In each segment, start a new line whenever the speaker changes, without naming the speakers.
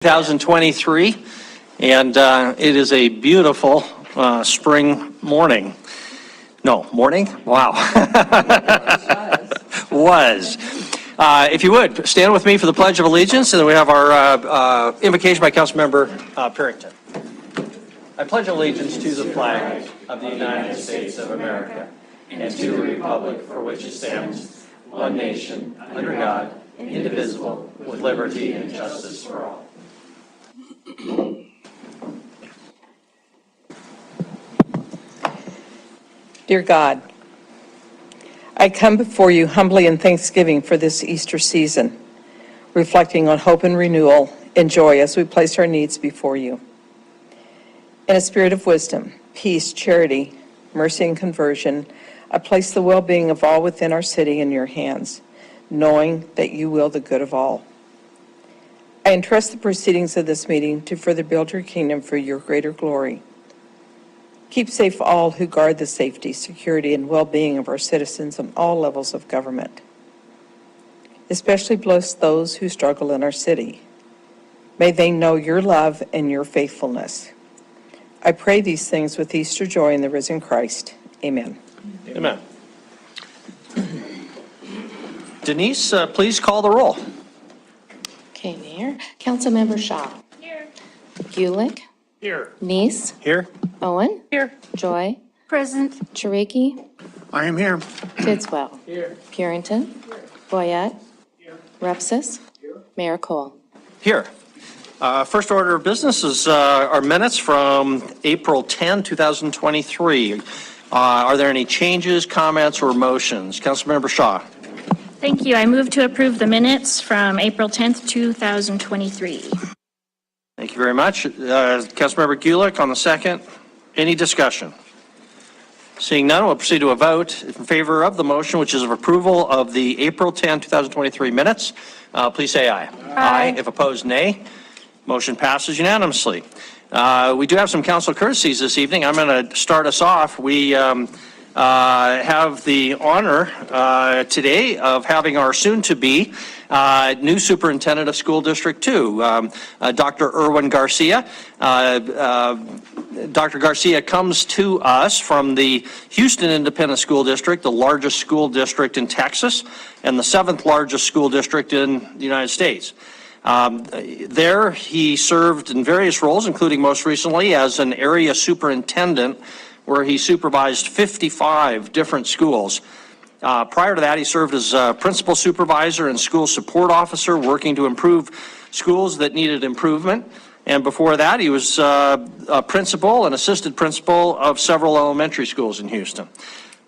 2023, and it is a beautiful spring morning. No, morning? Wow. Was. If you would, stand with me for the Pledge of Allegiance, and then we have our invocation by Councilmember Parrington. I pledge allegiance to the flag of the United States of America and to the republic for which it stands, one nation, under God, indivisible, with liberty and justice for all.
Dear God, I come before you humbly in thanksgiving for this Easter season, reflecting on hope and renewal and joy as we place our needs before you. In a spirit of wisdom, peace, charity, mercy, and conversion, I place the well-being of all within our city in your hands, knowing that you will the good of all. I entrust the proceedings of this meeting to further build your kingdom for your greater glory. Keep safe all who guard the safety, security, and well-being of our citizens on all levels of government. Especially bless those who struggle in our city. May they know your love and your faithfulness. I pray these things with Easter joy in the risen Christ. Amen.
Amen. Denise, please call the roll.
Okay, Mayor. Councilmember Shaw.
Here.
Gulick.
Here.
Neese.
Here.
Owen.
Here.
Joy.
Present.
Cherokee.
I am here.
Tidswell. Here. Purinton. Boyette. Here. Repsis. Here. Mayor Cole.
Here. First order of business is our minutes from April 10, 2023. Are there any changes, comments, or motions? Councilmember Shaw.
Thank you. I move to approve the minutes from April 10th, 2023.
Thank you very much. Councilmember Gulick on the second. Any discussion? Seeing none, we'll proceed to a vote in favor of the motion, which is of approval of the April 10, 2023 minutes. Please say aye. Aye. If opposed, nay. Motion passes unanimously. We do have some council courtesies this evening. I'm going to start us off. We have the honor today of having our soon-to-be new superintendent of School District 2, Dr. Erwin Garcia. Dr. Garcia comes to us from the Houston Independent School District, the largest school district in Texas, and the 7th largest school district in the United States. There, he served in various roles, including most recently as an area superintendent, where he supervised 55 different schools. Prior to that, he served as a principal supervisor and school support officer, working to improve schools that needed improvement. And before that, he was a principal and assistant principal of several elementary schools in Houston.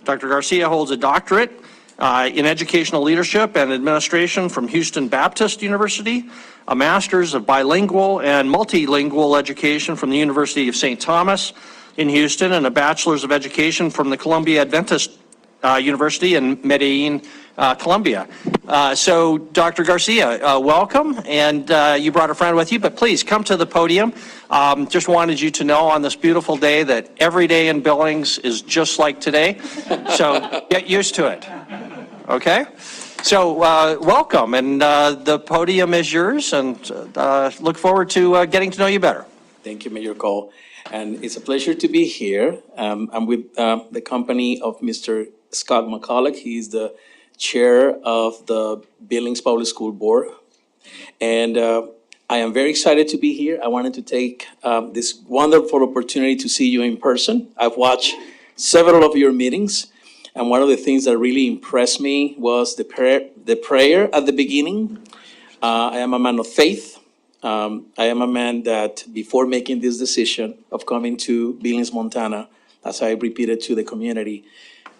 Dr. Garcia holds a doctorate in educational leadership and administration from Houston Baptist University, a master's of bilingual and multilingual education from the University of St. Thomas in Houston, and a bachelor's of education from the Columbia Adventist University in Medellin, Colombia. So, Dr. Garcia, welcome, and you brought a friend with you, but please come to the podium. Just wanted you to know on this beautiful day that every day in Billings is just like today, so get used to it, okay? So, welcome, and the podium is yours, and look forward to getting to know you better.
Thank you, Mayor Cole. And it's a pleasure to be here. I'm with the company of Mr. Scott McCulloch. He's the chair of the Billings Public School Board. And I am very excited to be here. I wanted to take this wonderful opportunity to see you in person. I've watched several of your meetings, and one of the things that really impressed me was the prayer at the beginning. I am a man of faith. I am a man that before making this decision of coming to Billings, Montana, as I repeated to the community,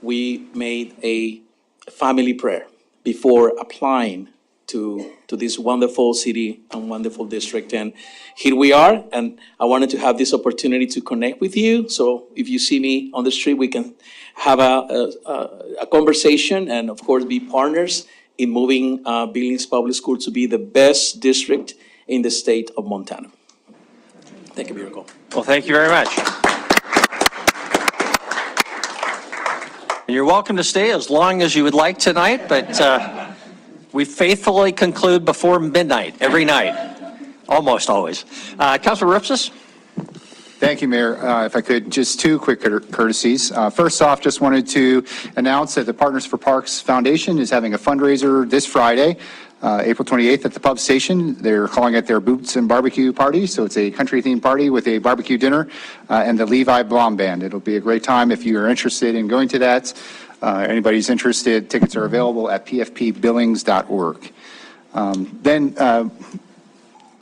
we made a family prayer before applying to this wonderful city and wonderful district. And here we are, and I wanted to have this opportunity to connect with you. So if you see me on the street, we can have a conversation and, of course, be partners in moving Billings Public School to be the best district in the state of Montana. Thank you, Miracle.
Well, thank you very much. And you're welcome to stay as long as you would like tonight, but we faithfully conclude before midnight every night. Almost always. Councilor Ripsis?
Thank you, Mayor. If I could, just two quick courtesies. First off, just wanted to announce that the Partners for Parks Foundation is having a fundraiser this Friday, April 28th at the pub station. They're calling it their Boots and Barbecue Party, so it's a country-themed party with a barbecue dinner and the Levi Blom Band. It'll be a great time if you are interested in going to that. Anybody's interested, tickets are available at pfpbillings.org.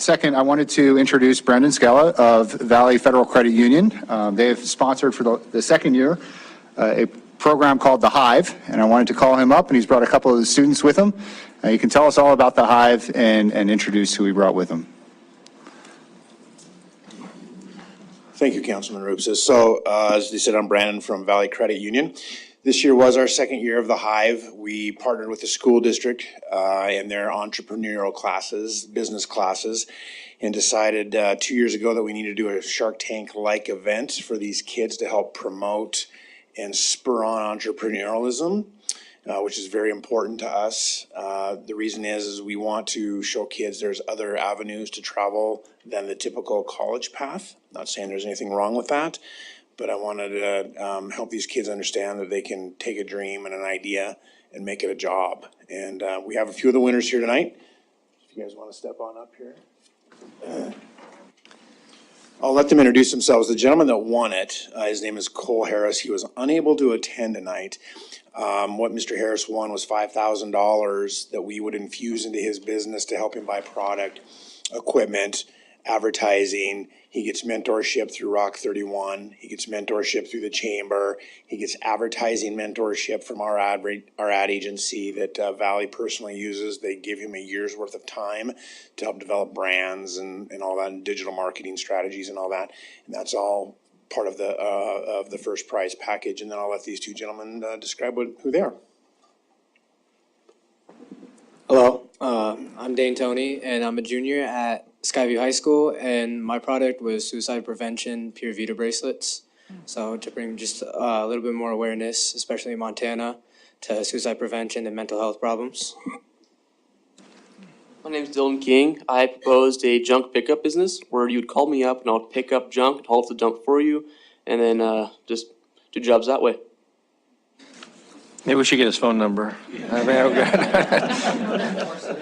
Second, I wanted to introduce Brendan Scala of Valley Federal Credit Union. They have sponsored for the second year a program called The Hive, and I wanted to call him up, and he's brought a couple of the students with him. You can tell us all about The Hive and introduce who he brought with him.
Thank you, Councilman Rupes. So, as you said, I'm Brandon from Valley Credit Union. This year was our second year of the Hive. We partnered with the school district in their entrepreneurial classes, business classes, and decided 2 years ago that we needed to do a Shark Tank-like event for these kids to help promote and spur on entrepreneurialism, which is very important to us. The reason is we want to show kids there's other avenues to travel than the typical college path. Not saying there's anything wrong with that, but I wanted to help these kids understand that they can take a dream and an idea and make it a job. And we have a few of the winners here tonight. If you guys want to step on up here. I'll let them introduce themselves. The gentleman that won it, his name is Cole Harris. He was unable to attend tonight. What Mr. Harris won was $5,000 that we would infuse into his business to help him buy product, equipment, advertising. He gets mentorship through Rock 31. He gets mentorship through the chamber. He gets advertising mentorship from our ad agency that Valley personally uses. They give him a year's worth of time to help develop brands and all that, and digital marketing strategies and all that. And that's all part of the first prize package. And then I'll let these two gentlemen describe who they are.
Hello, I'm Dane Toney, and I'm a junior at Skyview High School, and my product was suicide prevention Pure Vita bracelets. So to bring just a little bit more awareness, especially in Montana, to suicide prevention and mental health problems.
My name's Dylan King. I proposed a junk pickup business where you'd call me up and I'll pick up junk and haul off the junk for you, and then just do jobs that way.
Maybe we should get his phone number.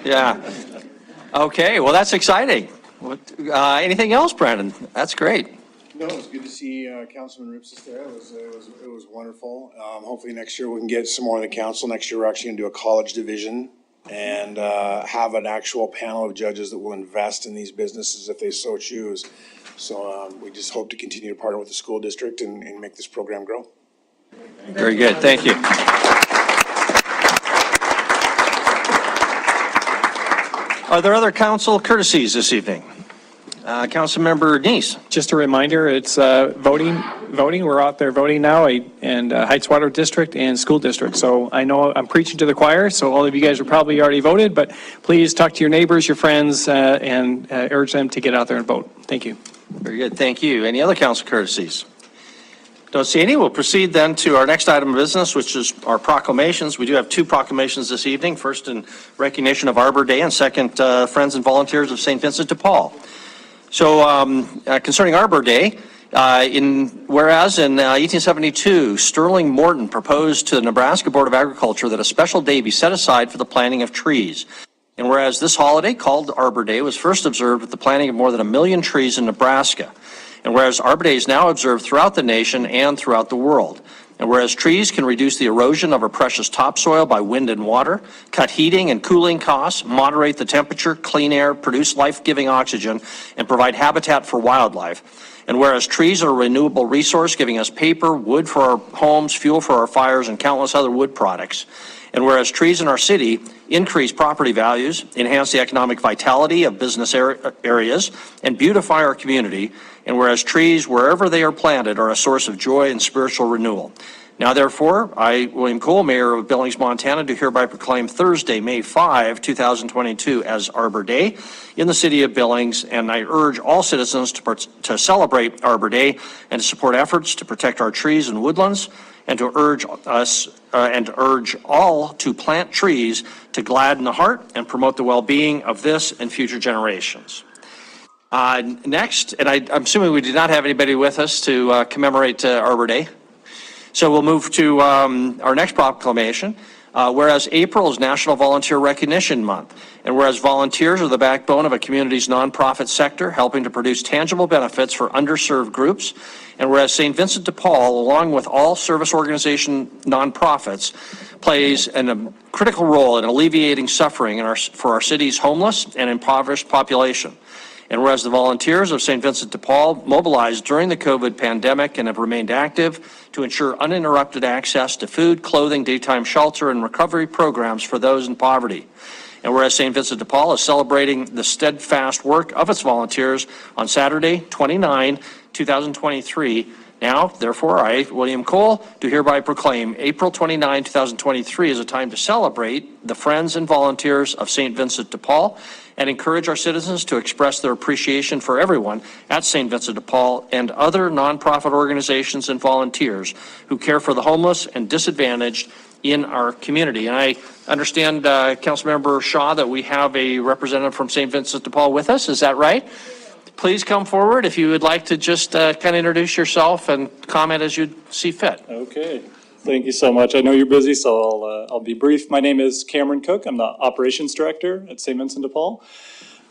Yeah. Okay, well, that's exciting. Anything else, Brandon? That's great.
No, it was good to see Councilman Ripsis there. It was wonderful. Hopefully next year we can get some more in the council. Next year we're actually going to do a college division and have an actual panel of judges that will invest in these businesses if they so choose. So we just hope to continue to partner with the school district and make this program grow.
Very good, thank you. Are there other council courtesies this evening? Councilmember Neese.
Just a reminder, it's voting. We're out there voting now, and Heights Water District and School District. So I know I'm preaching to the choir, so all of you guys are probably already voted, but please talk to your neighbors, your friends, and urge them to get out there and vote. Thank you.
Very good, thank you. Any other council courtesies? Don't see any. We'll proceed then to our next item of business, which is our proclamations. We do have two proclamations this evening. First, in recognition of Arbor Day, and second, Friends and Volunteers of St. Vincent de Paul. So concerning Arbor Day, whereas in 1872, Sterling Morton proposed to the Nebraska Board of Agriculture that a special day be set aside for the planting of trees. And whereas this holiday, called Arbor Day, was first observed with the planting of more than 1 million trees in Nebraska. And whereas Arbor Day is now observed throughout the nation and throughout the world. And whereas trees can reduce the erosion of our precious topsoil by wind and water, cut heating and cooling costs, moderate the temperature, clean air, produce life-giving oxygen, and provide habitat for wildlife. And whereas trees are a renewable resource, giving us paper, wood for our homes, fuel for our fires, and countless other wood products. And whereas trees in our city increase property values, enhance the economic vitality of business areas, and beautify our community. And whereas trees, wherever they are planted, are a source of joy and spiritual renewal. Now, therefore, I, William Cole, Mayor of Billings, Montana, do hereby proclaim Thursday, May 5, 2022 as Arbor Day in the city of Billings, and I urge all citizens to celebrate Arbor Day and to support efforts to protect our trees and woodlands, and to urge all to plant trees to gladden the heart and promote the well-being of this and future generations. Next, and I'm assuming we did not have anybody with us to commemorate Arbor Day. So we'll move to our next proclamation. Whereas April is National Volunteer Recognition Month, and whereas volunteers are the backbone of a community's nonprofit sector, helping to produce tangible benefits for underserved groups, and whereas St. Vincent de Paul, along with all service organization nonprofits, plays a critical role in alleviating suffering for our city's homeless and impoverished population. And whereas the volunteers of St. Vincent de Paul mobilized during the COVID pandemic and have remained active to ensure uninterrupted access to food, clothing, daytime shelter, and recovery programs for those in poverty. And whereas St. Vincent de Paul is celebrating the steadfast work of its volunteers on Saturday, 2023, now, therefore, I, William Cole, do hereby proclaim April 29, 2023 as a time to celebrate the friends and volunteers of St. Vincent de Paul and encourage our citizens to express their appreciation for everyone at St. Vincent de Paul and other nonprofit organizations and volunteers who care for the homeless and disadvantaged in our community. And I understand, Councilmember Shaw, that we have a representative from St. Vincent de Paul with us. Is that right? Please come forward if you would like to just kind of introduce yourself and comment as you see fit.
Okay, thank you so much. I know you're busy, so I'll be brief. My name is Cameron Cook. I'm the operations director at St. Vincent de Paul.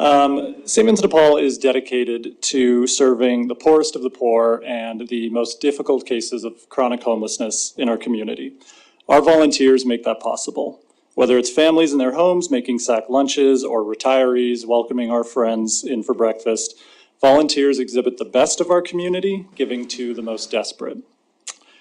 St. Vincent de Paul is dedicated to serving the poorest of the poor and the most difficult cases of chronic homelessness in our community. Our volunteers make that possible. Whether it's families in their homes making sack lunches or retirees welcoming our friends in for breakfast, volunteers exhibit the best of our community, giving to the most desperate.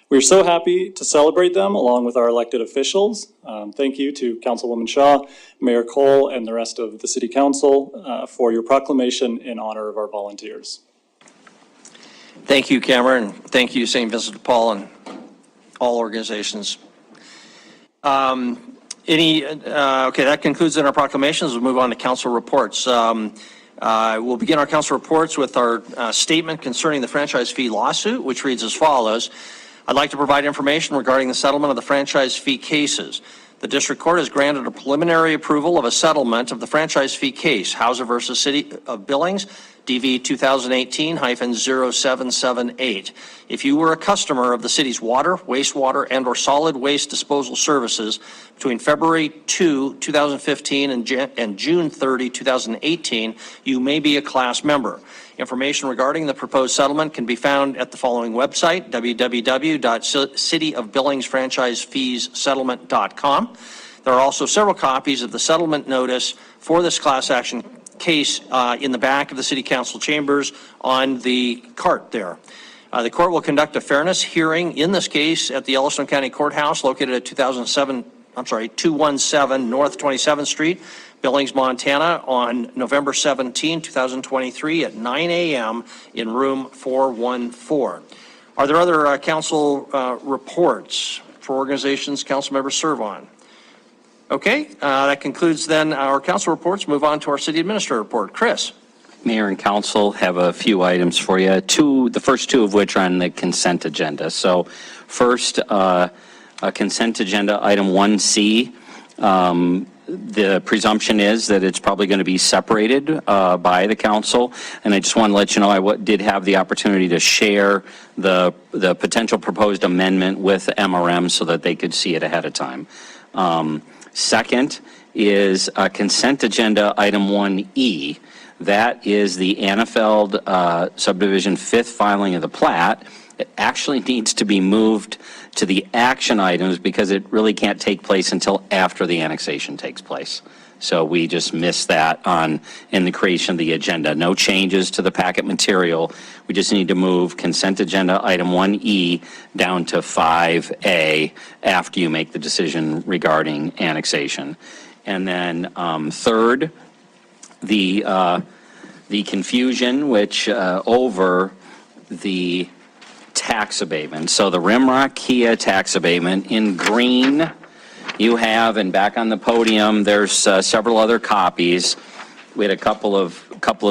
We're so happy to celebrate them along with our elected officials. Thank you to Councilwoman Shaw, Mayor Cole, and the rest of the City Council for your proclamation in honor of our volunteers.
Thank you, Cameron. Thank you, St. Vincent de Paul and all organizations. Okay, that concludes in our proclamations. We'll move on to council reports. We'll begin our council reports with our statement concerning the franchise fee lawsuit, which reads as follows. I'd like to provide information regarding the settlement of the franchise fee cases. The district court has granted a preliminary approval of a settlement of the franchise fee case, Hauser versus City of Billings, DV 2018-0778. If you were a customer of the city's water, wastewater, and or solid waste disposal services between February 2, 2015 and June 30, 2018, you may be a class member. Information regarding the proposed settlement can be found at the following website, www.cityofbillingsfranchisefeessettlement.com. There are also several copies of the settlement notice for this class action case in the back of the City Council chambers on the cart there. The court will conduct a fairness hearing in this case at the Yellowstone County Courthouse located at 217 North 27th Street, Billings, Montana on November 17, 2023 at 9 a.m. in room 414. Are there other council reports for organizations council members serve on? Okay, that concludes then our council reports. Move on to our city administrator report. Chris.
Mayor and council have a few items for you. The first two of which are on the consent agenda. So first, consent agenda item 1C. The presumption is that it's probably going to be separated by the council. And I just want to let you know I did have the opportunity to share the potential proposed amendment with MRM so that they could see it ahead of time. Second is consent agenda item 1E. That is the Annafeld subdivision 5th filing of the plat. It actually needs to be moved to the action items because it really can't take place until after the annexation takes place. So we just missed that in the creation of the agenda. No changes to the packet material. We just need to move consent agenda item 1E down to 5A after you make the decision regarding annexation. And then third, the confusion over the tax abatement. So the Rimrock Kia tax abatement in green you have, and back on the podium there's several other copies. We had a couple of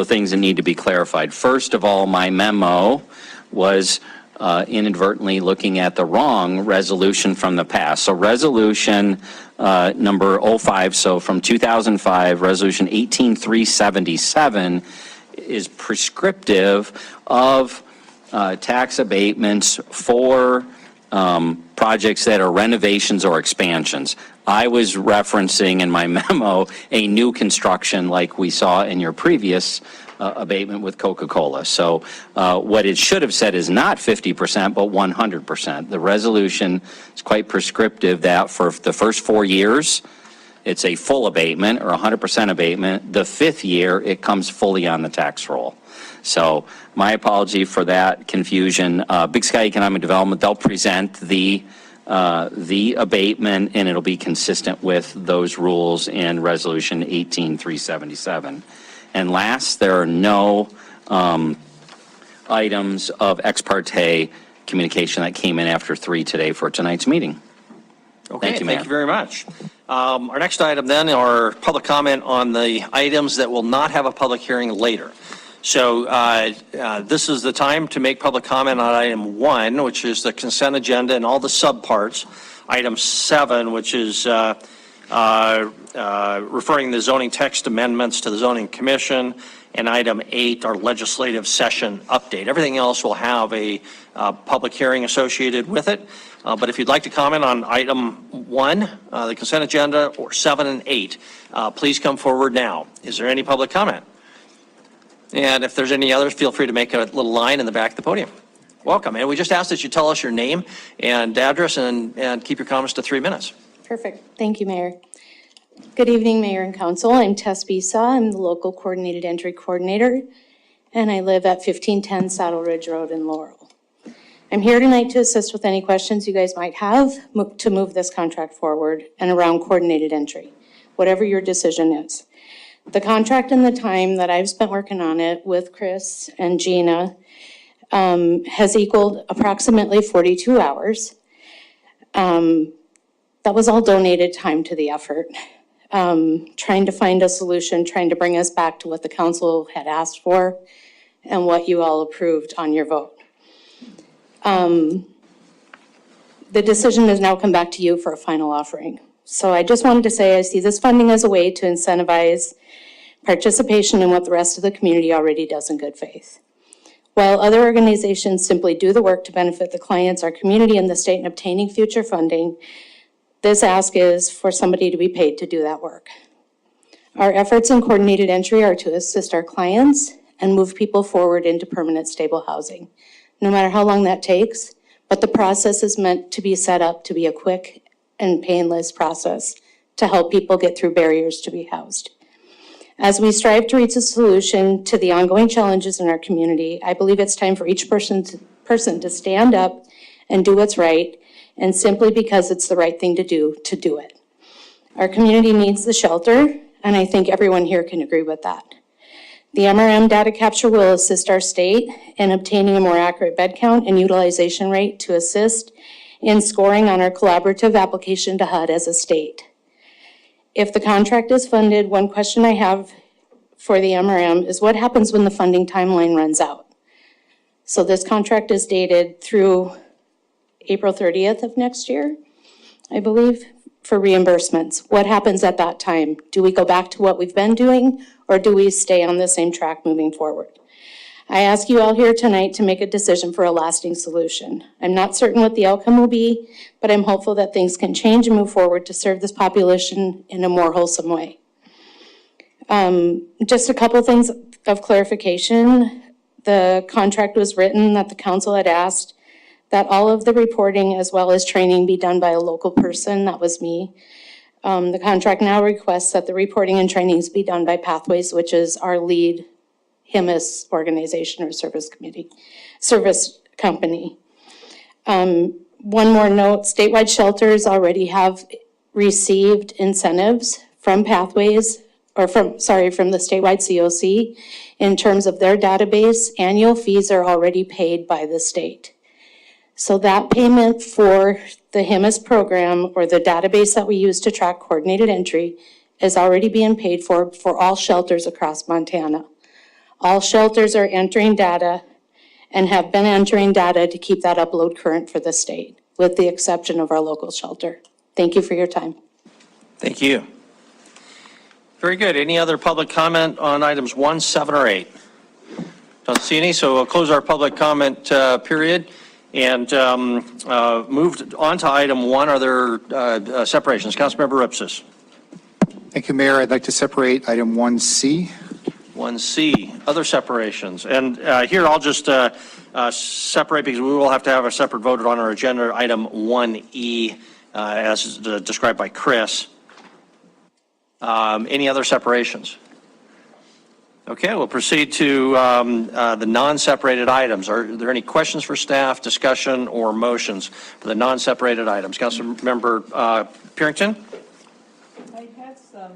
things that need to be clarified. First of all, my memo was inadvertently looking at the wrong resolution from the past. So resolution number 05, so from 2005, resolution 18377 is prescriptive of tax abatements for projects that are renovations or expansions. I was referencing in my memo a new construction like we saw in your previous abatement with Coca-Cola. So what it should have said is not 50%, but 100%. The resolution is quite prescriptive that for the first 4 years, it's a full abatement or 100% abatement. The 5th year, it comes fully on the tax roll. So my apology for that confusion. Big Sky Economic Development, they'll present the abatement, and it'll be consistent with those rules in Resolution 18377. And last, there are no items of ex parte communication that came in after 3 today for tonight's meeting.
Okay,
Thank you, Mayor.
thank you very much. Our next item then are public comment on the items that will not have a public hearing later. So this is the time to make public comment on item 1, which is the consent agenda and all the subparts. Item 7, which is referring the zoning text amendments to the zoning commission, and item 8, our legislative session update. Everything else will have a public hearing associated with it. But if you'd like to comment on item 1, the consent agenda, or 7 and 8, please come forward now. Is there any public comment? And if there's any others, feel free to make a little line in the back of the podium. Welcome. And we just ask that you tell us your name and address and keep your comments to 3 minutes.
Perfect. Thank you, Mayor. Good evening, Mayor and Council. I'm Tess Bisa. I'm the local coordinated entry coordinator, and I live at 1510 Saddle Ridge Road in Laurel. I'm here tonight to assist with any questions you guys might have to move this contract forward and around coordinated entry, whatever your decision is. The contract and the time that I've spent working on it with Chris and Gina has equaled approximately 42 hours. That was all donated time to the effort. Trying to find a solution, trying to bring us back to what the council had asked for and what you all approved on your vote. The decision has now come back to you for a final offering. So I just wanted to say I see this funding as a way to incentivize participation in what the rest of the community already does in good faith. While other organizations simply do the work to benefit the clients, our community, and the state in obtaining future funding, this ask is for somebody to be paid to do that work. Our efforts in coordinated entry are to assist our clients and move people forward into permanent stable housing, no matter how long that takes, but the process is meant to be set up to be a quick and painless process to help people get through barriers to be housed. As we strive to reach a solution to the ongoing challenges in our community, I believe it's time for each person to stand up and do what's right, and simply because it's the right thing to do it. Our community needs the shelter, and I think everyone here can agree with that. The MRM data capture will assist our state in obtaining a more accurate bed count and utilization rate to assist in scoring on our collaborative application to HUD as a state. If the contract is funded, one question I have for the MRM is what happens when the funding timeline runs out? So this contract is dated through April 30th of next year, I believe, for reimbursements. What happens at that time? Do we go back to what we've been doing, or do we stay on the same track moving forward? I ask you all here tonight to make a decision for a lasting solution. I'm not certain what the outcome will be, but I'm hopeful that things can change and move forward to serve this population in a more wholesome way. Just a couple things of clarification. The contract was written that the council had asked that all of the reporting as well as training be done by a local person. That was me. The contract now requests that the reporting and trainings be done by Pathways, which is our lead HIMIS organization or service company. One more note, statewide shelters already have received incentives from Pathways, or from the statewide COC in terms of their database. Annual fees are already paid by the state. So that payment for the HIMIS program or the database that we use to track coordinated entry is already being paid for all shelters across Montana. All shelters are entering data and have been entering data to keep that upload current for the state, with the exception of our local shelter. Thank you for your time.
Thank you. Very good. Any other public comment on items 1, 7, or 8? Don't see any, so we'll close our public comment period and moved on to item 1. Are there separations? Councilmember Ripsis.
Thank you, Mayor. I'd like to separate item 1C.
1C, other separations. And here I'll just separate because we will have to have a separate vote on our agenda, item 1E, as described by Chris. Any other separations? Okay, we'll proceed to the non-separated items. Are there any questions for staff, discussion, or motions for the non-separated items? Councilmember Purington?
I had some,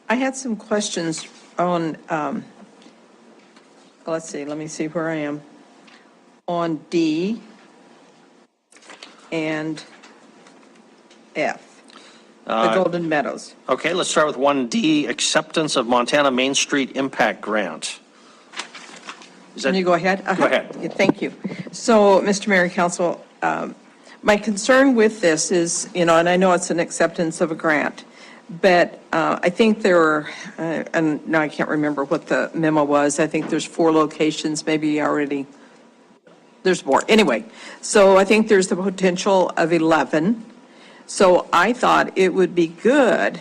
I had some questions on, let's see, let me see where I am. On D and F, the Golden Meadows.
Okay, let's start with 1D, acceptance of Montana Main Street Impact Grant.
Can you go ahead?
Go ahead.
Yeah, thank you. So, Mr. Mayor, Council, my concern with this is, and I know it's an acceptance of a grant, but I think there are, and now I can't remember what the memo was. I think there's 4 locations, maybe already, there's more. Anyway, so I think there's the potential of 11. So I thought it would be good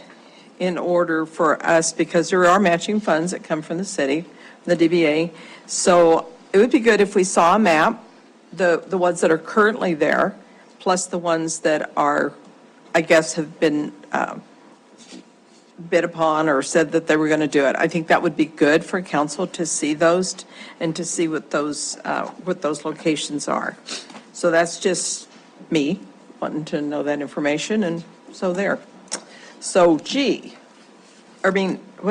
in order for us, because there are matching funds that come from the city, the DBA. So it would be good if we saw a map, the ones that are currently there, plus the ones that are, I guess, have been bid upon or said that they were going to do it. I think that would be good for council to see those and to see what those locations are. So that's just me wanting to know that information, and so there. So G, what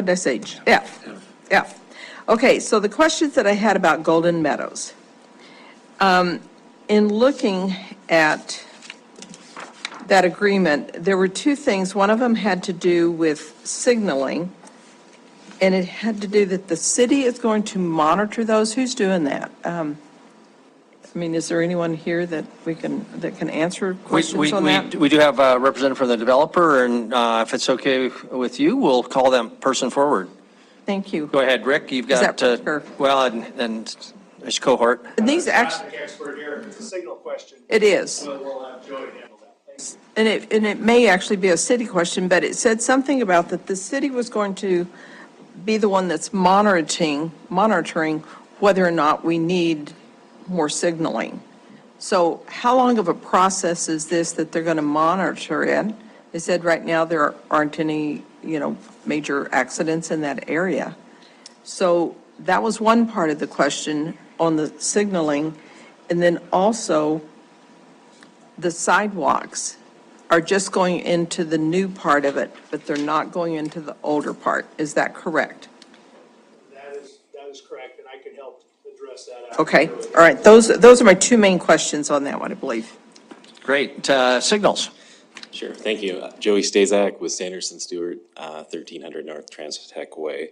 did I say? F. Okay, so the questions that I had about Golden Meadows. In looking at that agreement, there were 2 things. One of them had to do with signaling, and it had to do that the city is going to monitor those. Who's doing that? Is there anyone here that can answer questions on that?
We do have a representative from the developer, and if it's okay with you, we'll call that person forward.
Thank you.
Go ahead, Rick. You've got, well, and there's cohort.
And these actually,
expert here. It's a signal question.
it is.
We'll have Joey handle that. Thanks.
And it may actually be a city question, but it said something about that the city was going to be the one that's monitoring whether or not we need more signaling. So how long of a process is this that they're going to monitor it? They said right now there aren't any, major accidents in that area. So that was one part of the question on the signaling. And then also the sidewalks are just going into the new part of it, but they're not going into the older part. Is that correct?
That is correct, and I can help address that.
Okay, all right. Those are my 2 main questions on that one, I believe.
Great. Signals.
Sure, thank you. Joey Stazak with Sanderson Stewart, 1300 North Transtech Way.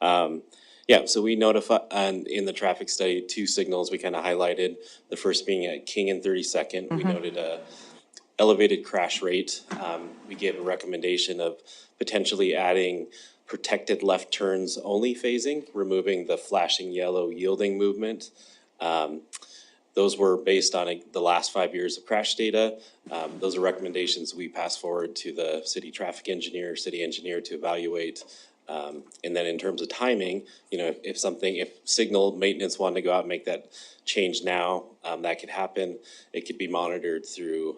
So we notify, in the traffic study, 2 signals we kind of highlighted. The first being at King and 32nd. We noted a elevated crash rate. We gave a recommendation of potentially adding protected left turns only phasing, removing the flashing yellow yielding movement. Those were based on the last 5 years of crash data. Those are recommendations we pass forward to the city traffic engineer, city engineer to evaluate. And then in terms of timing, if signal maintenance wanted to go out and make that change now, that could happen. It could be monitored through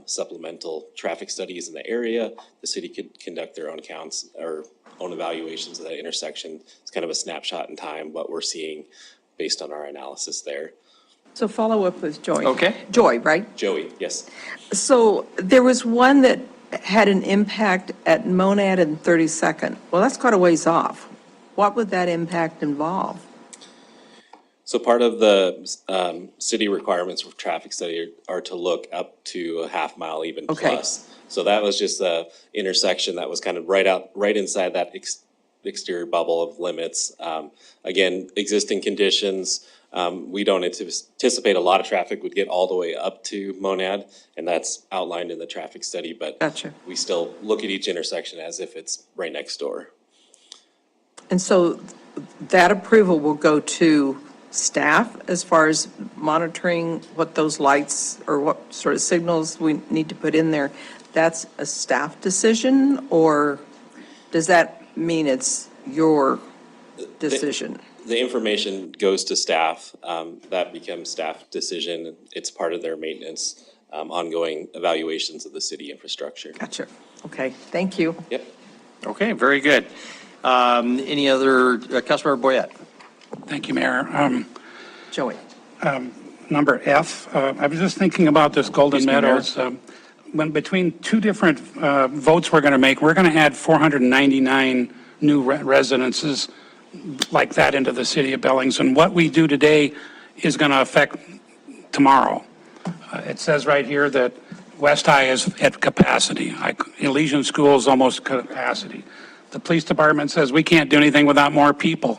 supplemental traffic studies in the area. The city could conduct their own counts or own evaluations of that intersection. It's kind of a snapshot in time, what we're seeing based on our analysis there.
So follow up with Joy.
Okay.
Joy, right?
Joey, yes.
So there was one that had an impact at Monad and 32nd. Well, that's quite a ways off. What would that impact involve?
So part of the city requirements for traffic study are to look up to a half mile even plus. So that was just a intersection that was kind of right inside that exterior bubble of limits. Again, existing conditions, we don't anticipate a lot of traffic would get all the way up to Monad, and that's outlined in the traffic study, but
Gotcha.
we still look at each intersection as if it's right next door.
And so that approval will go to staff as far as monitoring what those lights or what sort of signals we need to put in there. That's a staff decision, or does that mean it's your decision?
The information goes to staff. That becomes staff decision. It's part of their maintenance, ongoing evaluations of the city infrastructure.
Gotcha. Okay, thank you.
Yep.
Okay, very good. Any other, Councilmember Boyette?
Thank you, Mayor.
Joey?
Number F, I was just thinking about this Golden
Excuse me, Mayor.
Meadows. When between two different votes we're going to make, we're going to add 499 new residences like that into the city of Billings. And what we do today is going to affect tomorrow. It says right here that West High is at capacity. Elysian School is almost capacity. The police department says we can't do anything without more people.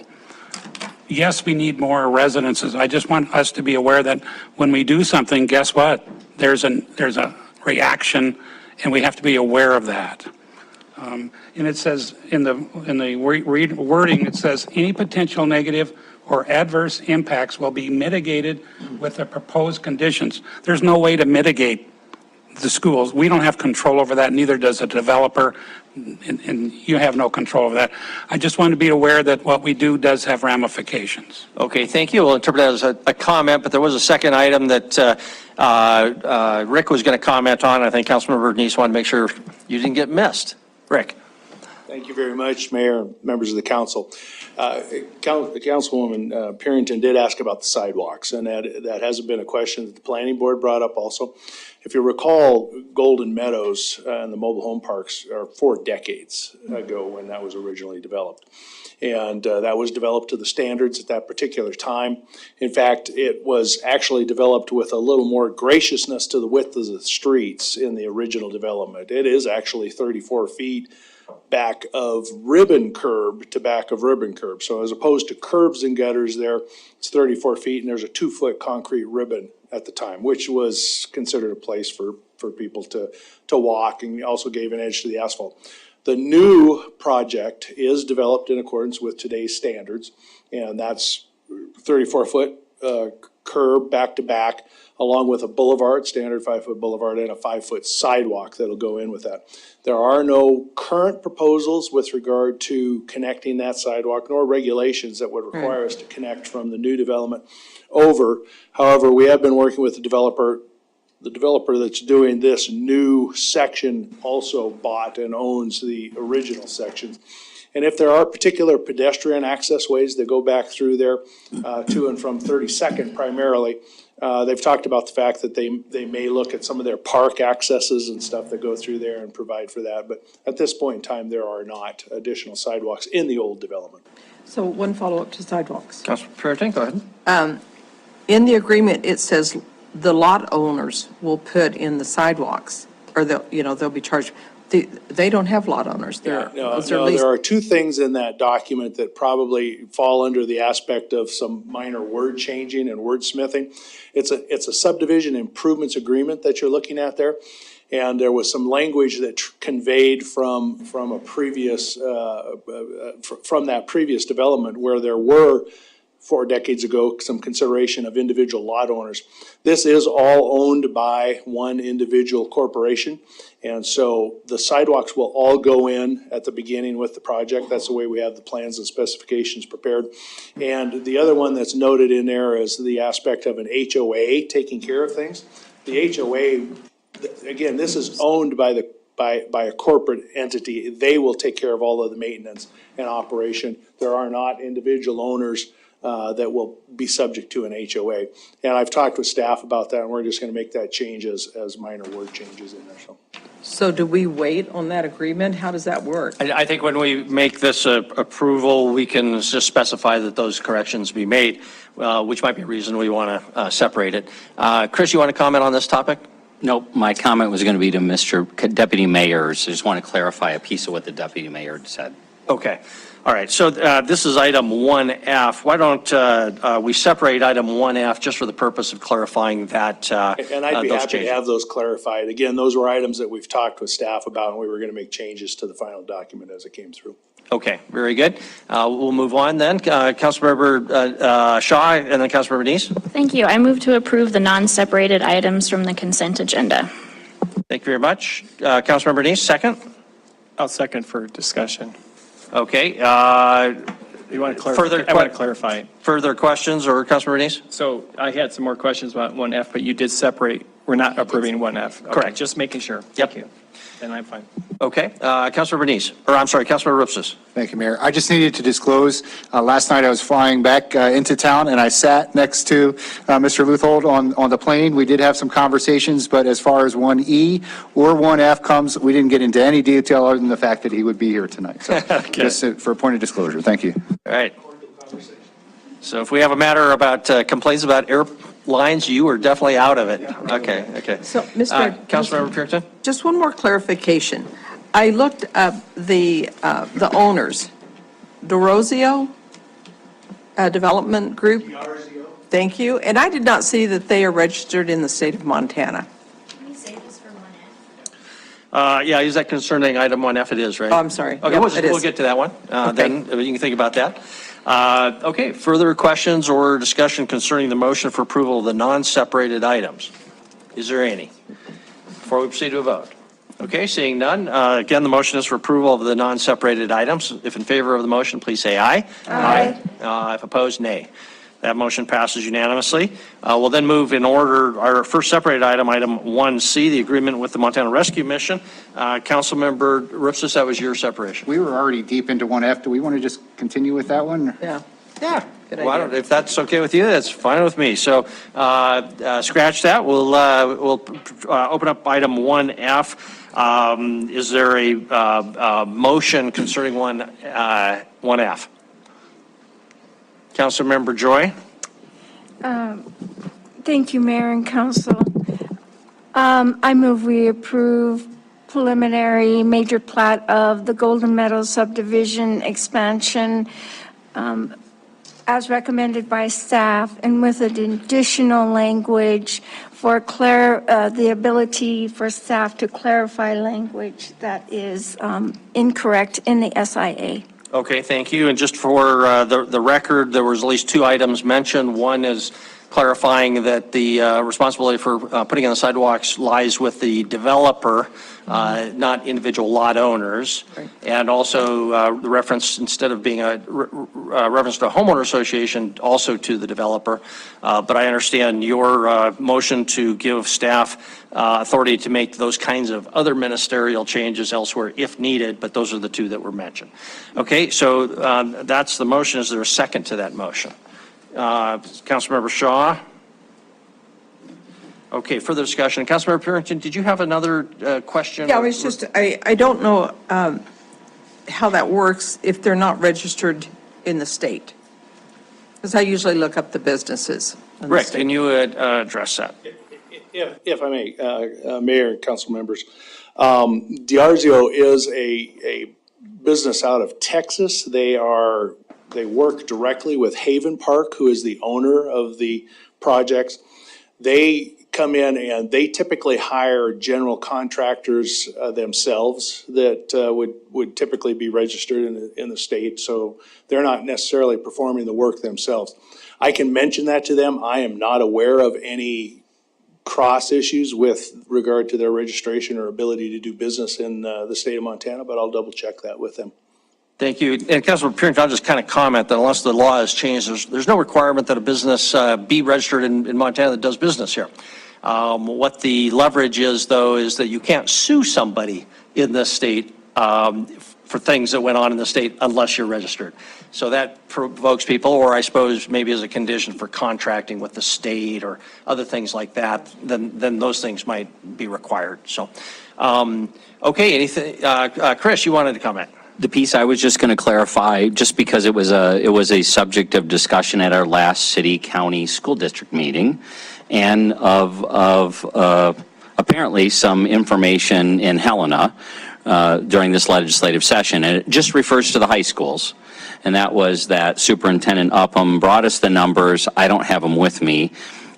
Yes, we need more residences. I just want us to be aware that when we do something, guess what? There's a reaction, and we have to be aware of that. And it says in the wording, it says any potential negative or adverse impacts will be mitigated with the proposed conditions. There's no way to mitigate the schools. We don't have control over that, neither does a developer, and you have no control over that. I just want to be aware that what we do does have ramifications.
Okay, thank you. We'll interpret that as a comment, but there was a second item that Rick was going to comment on. I think Councilmember Denise wanted to make sure you didn't get missed. Rick?
Thank you very much, Mayor and members of the council. Councilwoman Purinton did ask about the sidewalks, and that hasn't been a question that the planning board brought up also. If you recall, Golden Meadows and the mobile home parks are 4 decades ago when that was originally developed. And that was developed to the standards at that particular time. In fact, it was actually developed with a little more graciousness to the width of the streets in the original development. It is actually 34 feet back of ribbon curb to back of ribbon curb. So as opposed to curbs and gutters there, it's 34 feet and there's a 2-foot concrete ribbon at the time, which was considered a place for people to walk, and also gave an edge to the asphalt. The new project is developed in accordance with today's standards, and that's 34-foot curb back to back, along with a boulevard, standard 5-foot boulevard, and a 5-foot sidewalk that'll go in with that. There are no current proposals with regard to connecting that sidewalk, nor regulations that would require us to connect from the new development over. However, we have been working with the developer. The developer that's doing this new section also bought and owns the original section. And if there are particular pedestrian access ways that go back through there to and from 32nd primarily, they've talked about the fact that they may look at some of their park accesses and stuff that go through there and provide for that. But at this point in time, there are not additional sidewalks in the old development.
So one follow-up to sidewalks.
Councilman Purinton, go ahead.
In the agreement, it says the lot owners will put in the sidewalks, or they'll be charged. They don't have lot owners.
There are 2 things in that document that probably fall under the aspect of some minor word changing and wordsmithing. It's a subdivision improvements agreement that you're looking at there. And there was some language that conveyed from a previous, from that previous development where there were 4 decades ago, some consideration of individual lot owners. This is all owned by one individual corporation. And so the sidewalks will all go in at the beginning with the project. That's the way we have the plans and specifications prepared. And the other one that's noted in there is the aspect of an HOA taking care of things. The HOA, again, this is owned by a corporate entity. They will take care of all of the maintenance and operation. There are not individual owners that will be subject to an HOA. And I've talked with staff about that, and we're just gonna make that change as minor word changes in there, so.
So do we wait on that agreement? How does that work?
I think when we make this approval, we can just specify that those corrections be made, which might be a reason we want to separate it. Chris, you want to comment on this topic?
Nope, my comment was going to be to Mr. Deputy Mayor's. I just want to clarify a piece of what the Deputy Mayor said.
Okay. All right, so this is item 1F. Why don't we separate item 1F just for the purpose of clarifying that
And I'd be happy to have those clarified. Again, those were items that we've talked with staff about, and we were going to make changes to the final document as it came through.
Okay, very good. We'll move on then. Councilmember Shaw and then Councilmember Denise.
Thank you. I move to approve the non-separated items from the consent agenda.
Thank you very much. Councilmember Denise, second.
I'll second for discussion.
Okay.
You want to clarify? I want to clarify it.
Further questions or Councilmember Denise?
So I had some more questions about 1F, but you did separate. We're not approving 1F. Okay,
Correct.
just making sure.
Yep.
Thank you. Then I'm fine.
Okay. Councilmember Denise, or I'm sorry, Councilmember Ripsis.
Thank you, Mayor. I just needed to disclose, last night I was flying back into town and I sat next to Mr. Luthold on the plane. We did have some conversations, but as far as 1E or 1F comes, we didn't get into any detail other than the fact that he would be here tonight. So just for a point of disclosure, thank you.
All right. So if we have a matter about complaints about airlines, you are definitely out of it. Okay, okay.
So, Mr.
Councilmember Purington?
Just one more clarification. I looked up the owners, DeRozio Development Group. Thank you. And I did not see that they are registered in the state of Montana.
Can we say this for 1F?
Yeah, is that concerning item 1F? It is, right?
Oh, I'm sorry.
Okay,
Yep,
we'll get to that one. Then you can think about that. Okay, further questions or discussion concerning the motion for approval of the non-separated items? Is there any? Before we proceed to a vote. Okay, seeing none. Again, the motion is for approval of the non-separated items. If in favor of the motion, please say aye. Aye. If opposed, nay. That motion passes unanimously. We'll then move in order our first separated item, item 1C, the agreement with the Montana Rescue Mission. Councilmember Ripsis, that was your separation.
We were already deep into 1F. Do we want to just continue with that one?
Yeah.
Yeah.
Good
Well,
idea.
if that's okay with you, that's fine with me. So scratch that. We'll open up item 1F. Is there a motion concerning 1F? Councilmember Joy?
Thank you, Mayor and Council. I move we approve preliminary major plat of the Golden Meadows subdivision expansion as recommended by staff and with an additional language for the ability for staff to clarify language that is incorrect in the SIA.
Okay, thank you. And just for the record, there was at least two items mentioned. One is clarifying that the responsibility for putting in the sidewalks lies with the developer, not individual lot owners.
Right.
And also the reference, instead of being a reference to a homeowner association, also to the developer. But I understand your motion to give staff authority to make those kinds of other ministerial changes elsewhere if needed, but those are the two that were mentioned. Okay, so that's the motion. Is there a second to that motion? Councilmember Shaw? Okay, further discussion. Councilmember Purington, did you have another question?
Yeah, I was just, I don't know how that works if they're not registered in the state. Because I usually look up the businesses. in the
Rick,
state.
can you address that?
If I may, Mayor and council members, Diarzio is a business out of Texas. They work directly with Haven Park, who is the owner of the projects. They come in and they typically hire general contractors themselves that would typically be registered in the state. So they're not necessarily performing the work themselves. I can mention that to them. I am not aware of any cross issues with regard to their registration or ability to do business in the state of Montana, but I'll double check that with them.
Thank you. And Councilman Purington, I'll just kind of comment that unless the law has changed, there's no requirement that a business be registered in Montana that does business here. What the leverage is, though, is that you can't sue somebody in this state for things that went on in the state unless you're registered. So that provokes people, or I suppose maybe as a condition for contracting with the state or other things like that, then those things might be required. So, okay, anything, Chris, you wanted to comment?
The piece I was just going to clarify, just because it was a subject of discussion at our last city county school district meeting, and of apparently some information in Helena during this legislative session, and it just refers to the high schools. And that was that Superintendent Upham brought us the numbers. I don't have them with me,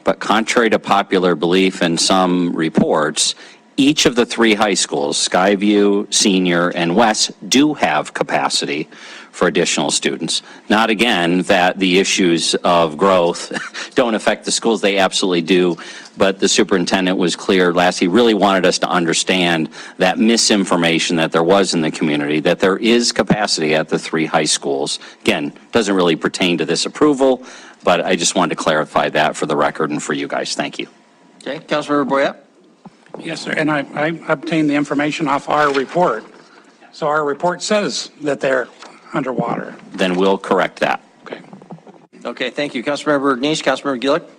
but contrary to popular belief in some reports, Each of the three high schools, Skyview, Senior, and West, do have capacity for additional students. Not again that the issues of growth don't affect the schools, they absolutely do, but the superintendent was clear last, he really wanted us to understand that misinformation that there was in the community, that there is capacity at the three high schools. Again, doesn't really pertain to this approval, but I just wanted to clarify that for the record and for you guys. Thank you.
Okay, Councilmember Boyette?
Yes, sir, and I obtained the information off our report. So our report says that they're underwater.
Then we'll correct that.
Okay.
Okay, thank you. Councilmember Nice, Councilmember Gillick?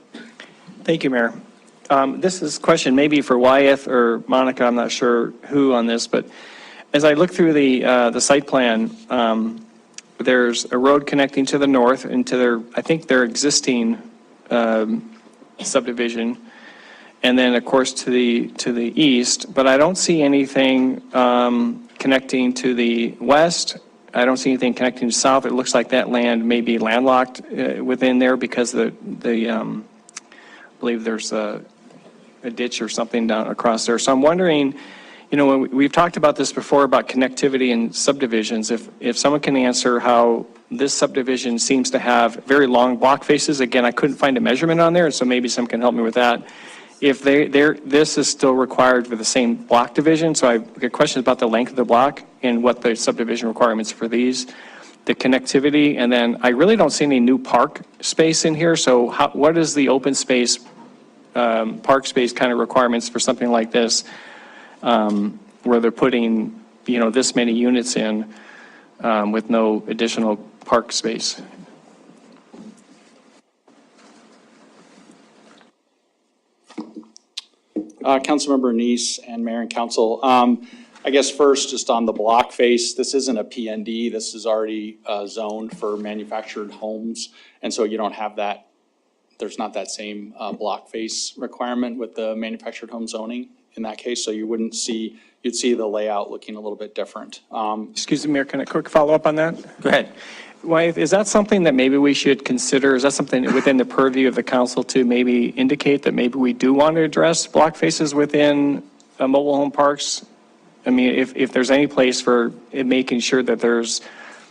Thank you, Mayor. This is a question maybe for Wyeth or Monica, I'm not sure who on this, but as I look through the site plan, there's a road connecting to the north into their, I think their existing subdivision, and then of course to the east, but I don't see anything connecting to the west. I don't see anything connecting to south. It looks like that land may be landlocked within there because I believe there's a ditch or something down across there. So I'm wondering, you know, when we've talked about this before about connectivity and subdivisions, if someone can answer how this subdivision seems to have very long block faces. Again, I couldn't find a measurement on there, so maybe someone can help me with that. If this is still required for the same block division, so I've got questions about the length of the block and what the subdivision requirements for these, the connectivity, and then I really don't see any new park space in here, so what is the open space, park space kind of requirements for something like this, where they're putting, you know, this many units in with no additional park space?
Councilmember Nice and Mayor and Council, I guess first, just on the block face, this isn't a PND. This is already zoned for manufactured homes. And so you don't have that, there's not that same block face requirement with the manufactured home zoning in that case. So you wouldn't see, you'd see the layout looking a little bit different.
Excuse me, Mayor, can I quick follow up on that?
Go ahead.
Wyeth, is that something that maybe we should consider? Is that something within the purview of the council to maybe indicate that maybe we do want to address block faces within mobile home parks? I mean, if there's any place for making sure that there's,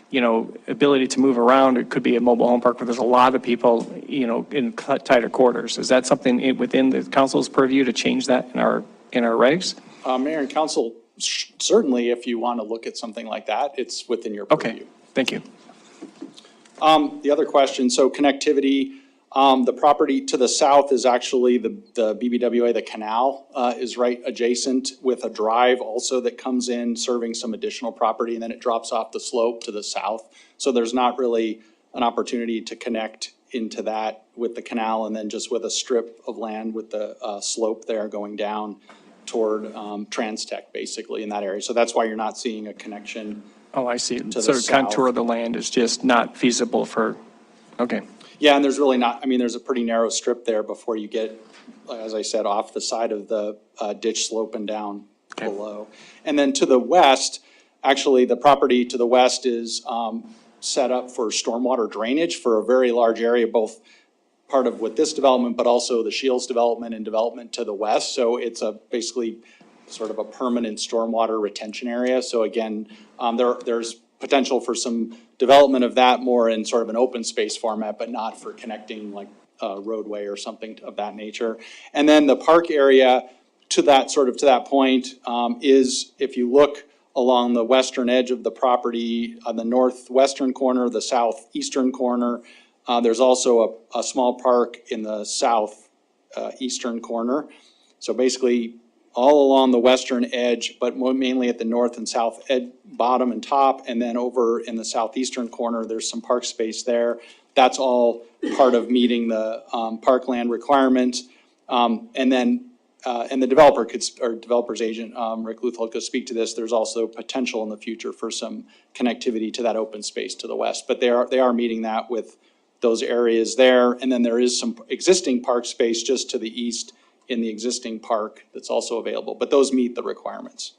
you know, ability to move around, it could be a mobile home park where there's a lot of people, you know, in tighter quarters. Is that something within the council's purview to change that in our regs?
Mayor and Council, certainly if you want to look at something like that, it's within your purview.
Okay, thank you.
The other question, so connectivity, the property to the south is actually the BBWA, the canal is right adjacent with a drive also that comes in serving some additional property, and then it drops off the slope to the south. So there's not really an opportunity to connect into that with the canal and then just with a strip of land with the slope there going down toward Trans-Tech basically in that area. So that's why you're not seeing a connection.
Oh, I see.
To
So
the
the contour
south.
of the land is just not feasible for, okay.
Yeah, and there's really not, I mean, there's a pretty narrow strip there before you get, as I said, off the side of the ditch slope and down below. And then to the west, actually, the property to the west is set up for stormwater drainage for a very large area, both part of with this development, but also the Shields development and development to the west. So it's basically sort of a permanent stormwater retention area. So again, there's potential for some development of that more in sort of an open space format, but not for connecting like a roadway or something of that nature. And then the park area to that point is, if you look along the western edge of the property, on the northwestern corner, the southeastern corner, there's also a small park in the southeastern corner. So basically, all along the western edge, but mainly at the north and south bottom and top, and then over in the southeastern corner, there's some park space there. That's all part of meeting the parkland requirement. And the developer or developer's agent, Rick Luthold, could speak to this. There's also potential in the future for some connectivity to that open space to the west, but they are meeting that with those areas there. And then there is some existing park space just to the east in the existing park that's also available, but those meet the requirements.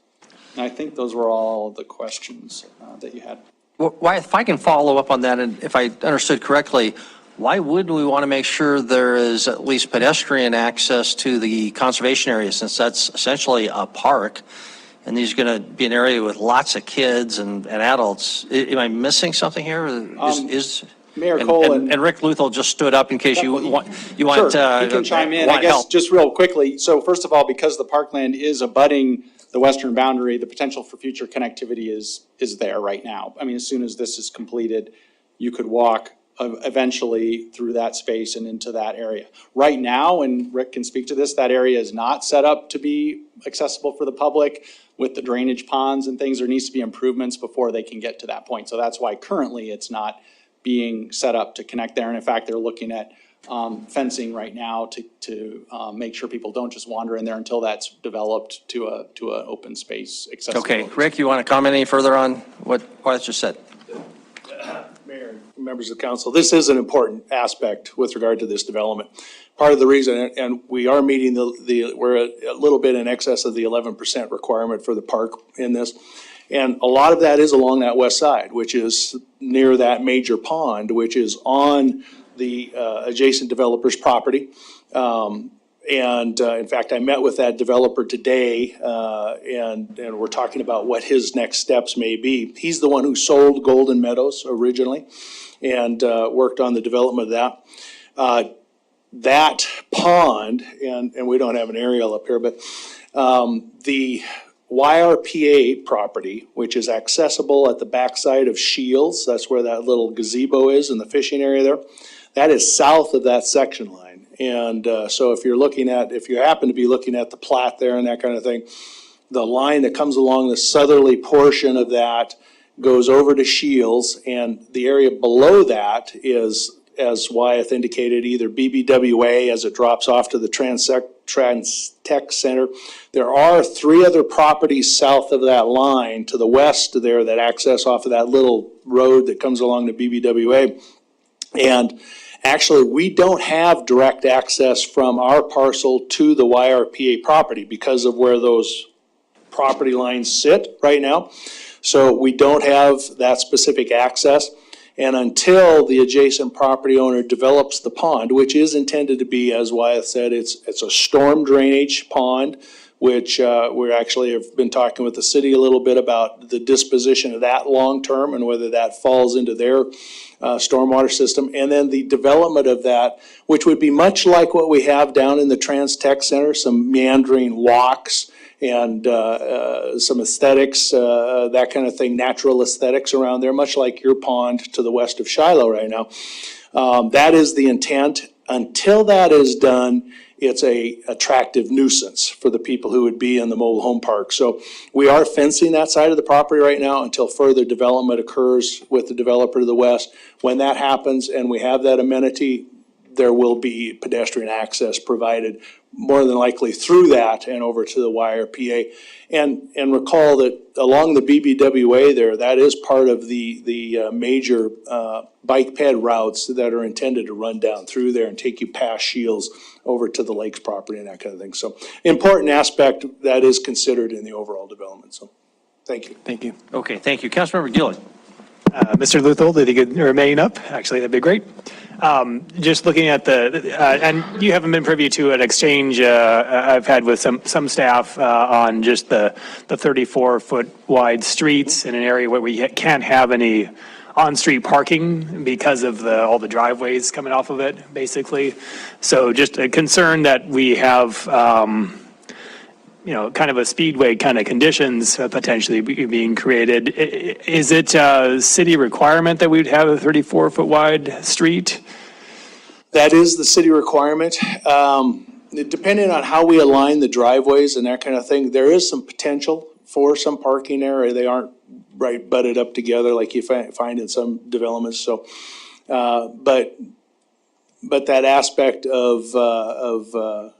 And I think those were all the questions that you had.
Well, if I can follow up on that, and if I understood correctly, Why would we want to make sure there is at least pedestrian access to the conservation area, since that's essentially a park? And these are going to be an area with lots of kids and adults. Am I missing something here?
Mayor Cole
and Rick Luthel just stood up in case you want
Sure, he can chime in. I guess
help.
just real quickly. So first of all, because the parkland is abutting the western boundary, the potential for future connectivity is there right now. I mean, as soon as this is completed, you could walk eventually through that space and into that area. Right now, and Rick can speak to this, that area is not set up to be accessible for the public with the drainage ponds and things. There needs to be improvements before they can get to that point. So that's why currently it's not being set up to connect there. And in fact, they're looking at fencing right now to make sure people don't just wander in there until that's developed to an open space accessible.
Okay, Rick, you want to comment any further on what I just said?
Mayor, members of council, this is an important aspect with regard to this development. Part of the reason, and we are meeting we're a little bit in excess of the 11% requirement for the park in this. And a lot of that is along that west side, which is near that major pond, which is on the adjacent developer's property. In fact, I met with that developer today, and we're talking about what his next steps may be. He's the one who sold Golden Meadows originally and worked on the development of that. That pond, and we don't have an aerial up here, but the YRPA property, which is accessible at the backside of Shields, that's where that little gazebo is in the fishing area there, that is south of that section line. And so if you happen to be looking at the plat there and that kind of thing, the line that comes along the southerly portion of that goes over to Shields, and the area below that is, as Wyeth indicated, either BBWA as it drops off to the Trans-Tech Center. There are 3 other properties south of that line to the west there that access off of that little road that comes along to BBWA. And actually, we don't have direct access from our parcel to the YRPA property because of where those property lines sit right now. So we don't have that specific access. And until the adjacent property owner develops the pond, which is intended to be, as Wyeth said, it's a storm drainage pond, which we actually have been talking with the city a little bit about the disposition of that long-term and whether that falls into their stormwater system. And then the development of that, which would be much like what we have down in the Trans-Tech Center, some meandering walks and some aesthetics, that kind of thing, natural aesthetics around there, much like your pond to the west of Shiloh right now. That is the intent. Until that is done, it's a attractive nuisance for the people who would be in the mobile home park. So we are fencing that side of the property right now until further development occurs with the developer to the west. When that happens and we have that amenity, there will be pedestrian access provided more than likely through that and over to the YRPA. And recall that along the BBWA there, that is part of the major bike ped routes that are intended to run down through there and take you past Shields over to the lakes property and that kind of thing. So important aspect that is considered in the overall development. So thank you.
Thank you.
Okay, thank you. Councilmember Gillen.
Mr. Luthel, if you could remain up, actually, that'd be great. Just looking at and you haven't been privy to an exchange I've had with some staff on just the 34-foot wide streets in an area where we can't have any on-street parking because of all the driveways coming off of it, basically. So just a concern that we have, kind of a speedway kind of conditions potentially being created. Is it a city requirement that we'd have a 34-foot wide street?
That is the city requirement. Depending on how we align the driveways and that kind of thing, there is some potential for some parking there. They aren't right butted up together like you find in some developments. So, but that aspect of the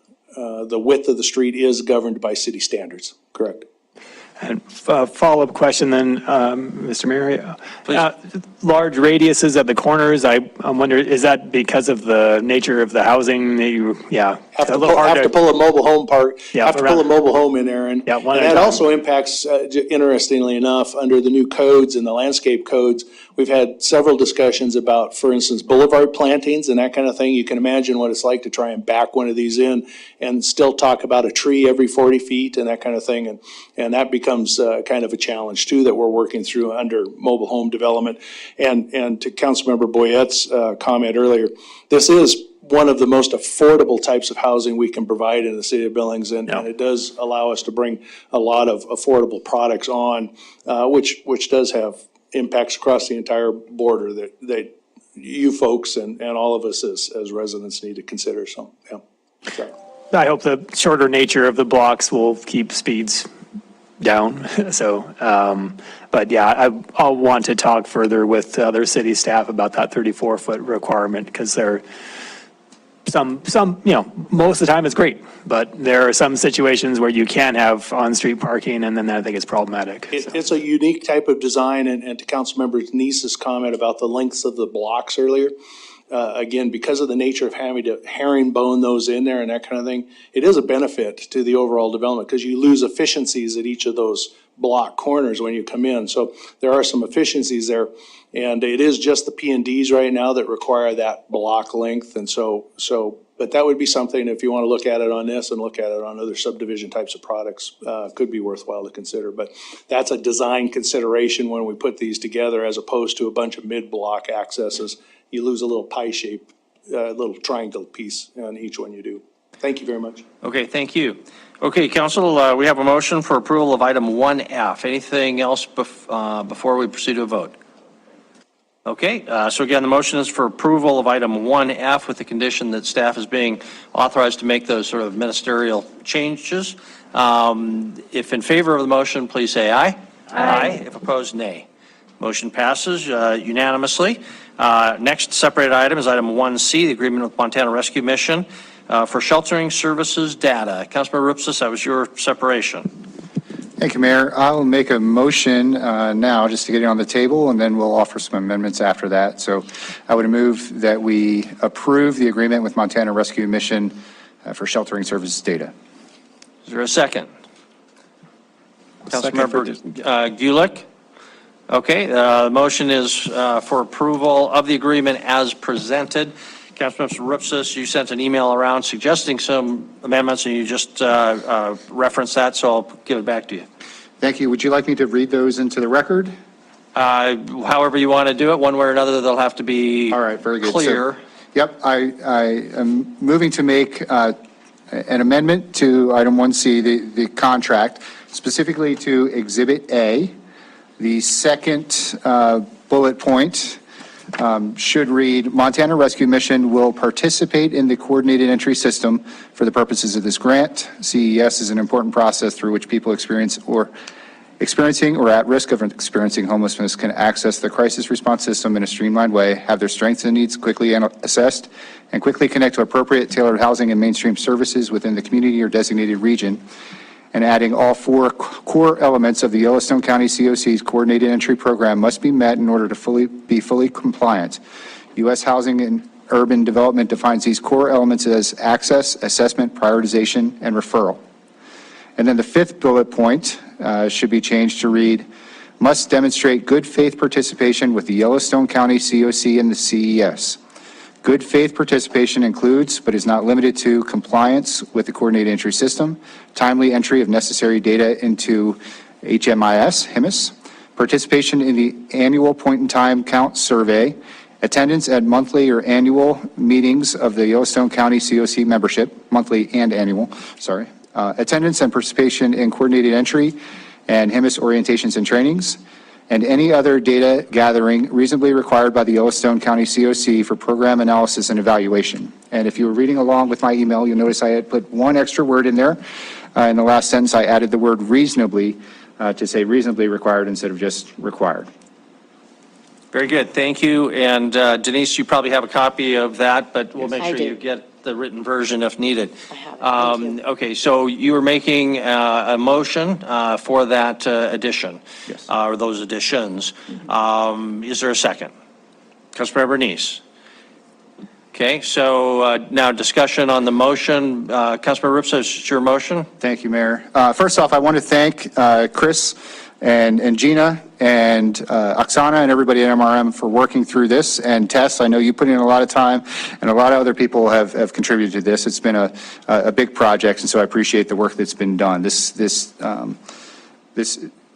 width of the street is governed by city standards, correct?
And follow-up question then, Mr. Mayor. Large radiuses at the corners, I'm wondering, is that because of the nature of the housing that
have
a
to
little
pull,
hard
have to pull a mobile home park,
Yeah,
have to pull a mobile home in there. And
Yeah, one
and
at a
that
time.
also impacts, interestingly enough, under the new codes and the landscape codes, we've had several discussions about, for instance, boulevard plantings and that kind of thing. You can imagine what it's like to try and back one of these in and still talk about a tree every 40 feet and that kind of thing. And that becomes kind of a challenge too that we're working through under mobile home development. And to Councilmember Boyette's comment earlier, this is one of the most affordable types of housing we can provide in the city of Billings, and it does allow us to bring a lot of affordable products on, which does have impacts across the entire border that you folks and all of us as residents need to consider. So, yeah. Sorry.
I hope the shorter nature of the blocks will keep speeds down. So, but yeah, I'll want to talk further with other city staff about that 34-foot requirement, because they're some, most of the time it's great, but there are some situations where you can have on-street parking, and then I think it's problematic.
It's a unique type of design, and to Councilmember Denise's comment about the lengths of the blocks earlier, again, because of the nature of having to herringbone those in there and that kind of thing, it is a benefit to the overall development because you lose efficiencies at each of those block corners when you come in. So there are some efficiencies there, and it is just the P&Ds right now that require that block length. And but that would be something, if you want to look at it on this and look at it on other subdivision types of products, could be worthwhile to consider. But that's a design consideration when we put these together, as opposed to a bunch of mid-block accesses. You lose a little pie shape, little triangle piece on each one you do. Thank you very much.
Okay, thank you. Okay, council, we have a motion for approval of item 1F. Anything else before we proceed to a vote? Okay, so again, the motion is for approval of item 1F with the condition that staff is being authorized to make those sort of ministerial changes. If in favor of the motion, please say aye. Aye. If opposed, nay. Motion passes unanimously. Next separated item is item 1C, the agreement with Montana Rescue Mission for sheltering services data. Councilmember Rupsis, that was your separation.
Thank you, Mayor. I'll make a motion now just to get it on the table, and then we'll offer some amendments after that. So I would move that we approve the agreement with Montana Rescue Mission for sheltering services data.
Is there a second? Councilmember Gulick? Okay, the motion is for approval of the agreement as presented. Councilmember Rupsis, you sent an email around suggesting some amendments, and you just referenced that, so I'll give it back to you.
Thank you. Would you like me to read those into the record?
However you want to do it, one way or another, they'll have to be
all right, very good.
Clear.
So, yep, I am moving to make an amendment to item 1C, the contract, specifically to Exhibit A. The second bullet point should read, Montana Rescue Mission will participate in the coordinated entry system for the purposes of this grant. CES is an important process through which people experiencing or at risk of experiencing homelessness can access the crisis response system in a streamlined way, have their strengths and needs quickly assessed, and quickly connect to appropriate tailored housing and mainstream services within the community or designated region. And adding all four core elements of the Yellowstone County COC's coordinated entry program must be met in order to be fully compliant. U.S. Housing and Urban Development defines these core elements as access, assessment, prioritization, and referral. And then the fifth bullet point should be changed to read, must demonstrate good faith participation with the Yellowstone County COC and the CES. Good faith participation includes, but is not limited to, compliance with the coordinated entry system, timely entry of necessary data into HMIS, participation in the annual point-in-time count survey, attendance at monthly or annual meetings of the Yellowstone County COC membership, monthly and annual, attendance and participation in coordinated entry and HMIS orientations and trainings, and any other data gathering reasonably required by the Yellowstone County COC for program analysis and evaluation. And if you were reading along with my email, you'll notice I had put one extra word in there. In the last sentence, I added the word reasonably to say reasonably required instead of just required.
Very good, thank you. And Denise, you probably have a copy of that, but we'll make sure you get the written version if needed.
I have it.
Okay, so you are making a motion for that addition,
yes,
or those additions. Is there a second? Councilmember Bernice. Okay, so now discussion on the motion. Councilmember Rupes, it's your motion.
Thank you, Mayor. First off, I want to thank Chris and Gina and Oksana and everybody at MRM for working through this. And Tess, I know you put in a lot of time, and a lot of other people have contributed to this. It's been a big project, and so I appreciate the work that's been done. This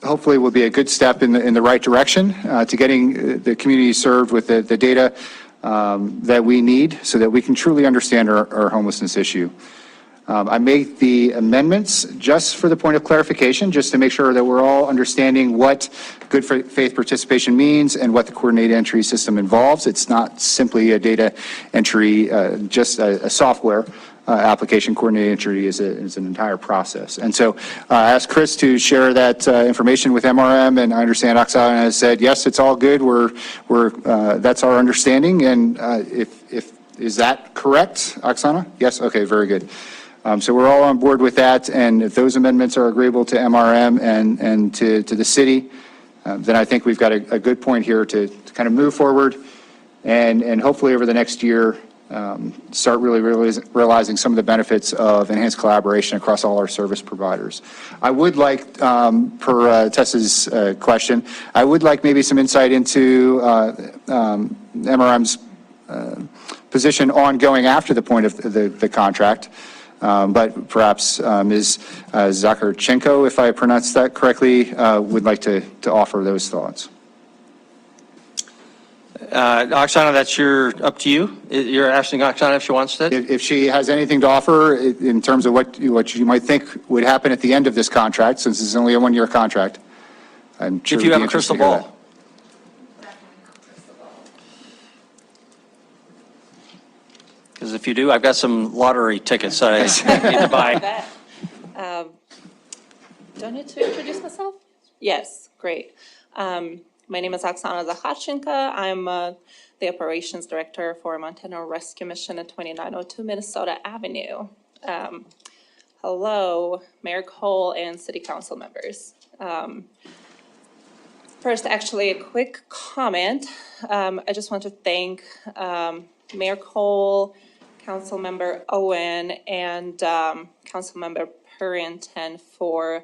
hopefully will be a good step in the right direction to getting the community served with the data that we need so that we can truly understand our homelessness issue. I made the amendments just for the point of clarification, just to make sure that we're all understanding what good faith participation means and what the coordinated entry system involves. It's not simply a data entry, just a software application. Coordinated entry is an entire process. And so I asked Chris to share that information with MRM, and I understand Oksana has said, yes, it's all good. That's our understanding. And is that correct, Oksana? Yes? Okay, very good. So we're all on board with that, and if those amendments are agreeable to MRM and to the city, then I think we've got a good point here to kind of move forward and hopefully over the next year start really realizing some of the benefits of enhanced collaboration across all our service providers. I would like, per Tessa's question, I would like maybe some insight into MRM's position on going after the point of the contract. But perhaps Ms. Zakharchenko, if I pronounced that correctly, would like to offer those thoughts.
Oksana, that's up to you. You're asking Oksana if she wants it?
If she has anything to offer in terms of what you might think would happen at the end of this contract, since it's only a one-year contract, I'm sure.
If you have a crystal ball. Because if you do, I've got some lottery tickets I need to buy.
Do I need to introduce myself? Yes, great. My name is Oksana Zakharchenko. I'm the operations director for Montana Rescue Mission at 2902 Minnesota Avenue. Hello, Mayor Cole and City Council members. First, actually, a quick comment. I just want to thank Mayor Cole, Councilmember Owen, and Councilmember Purrington for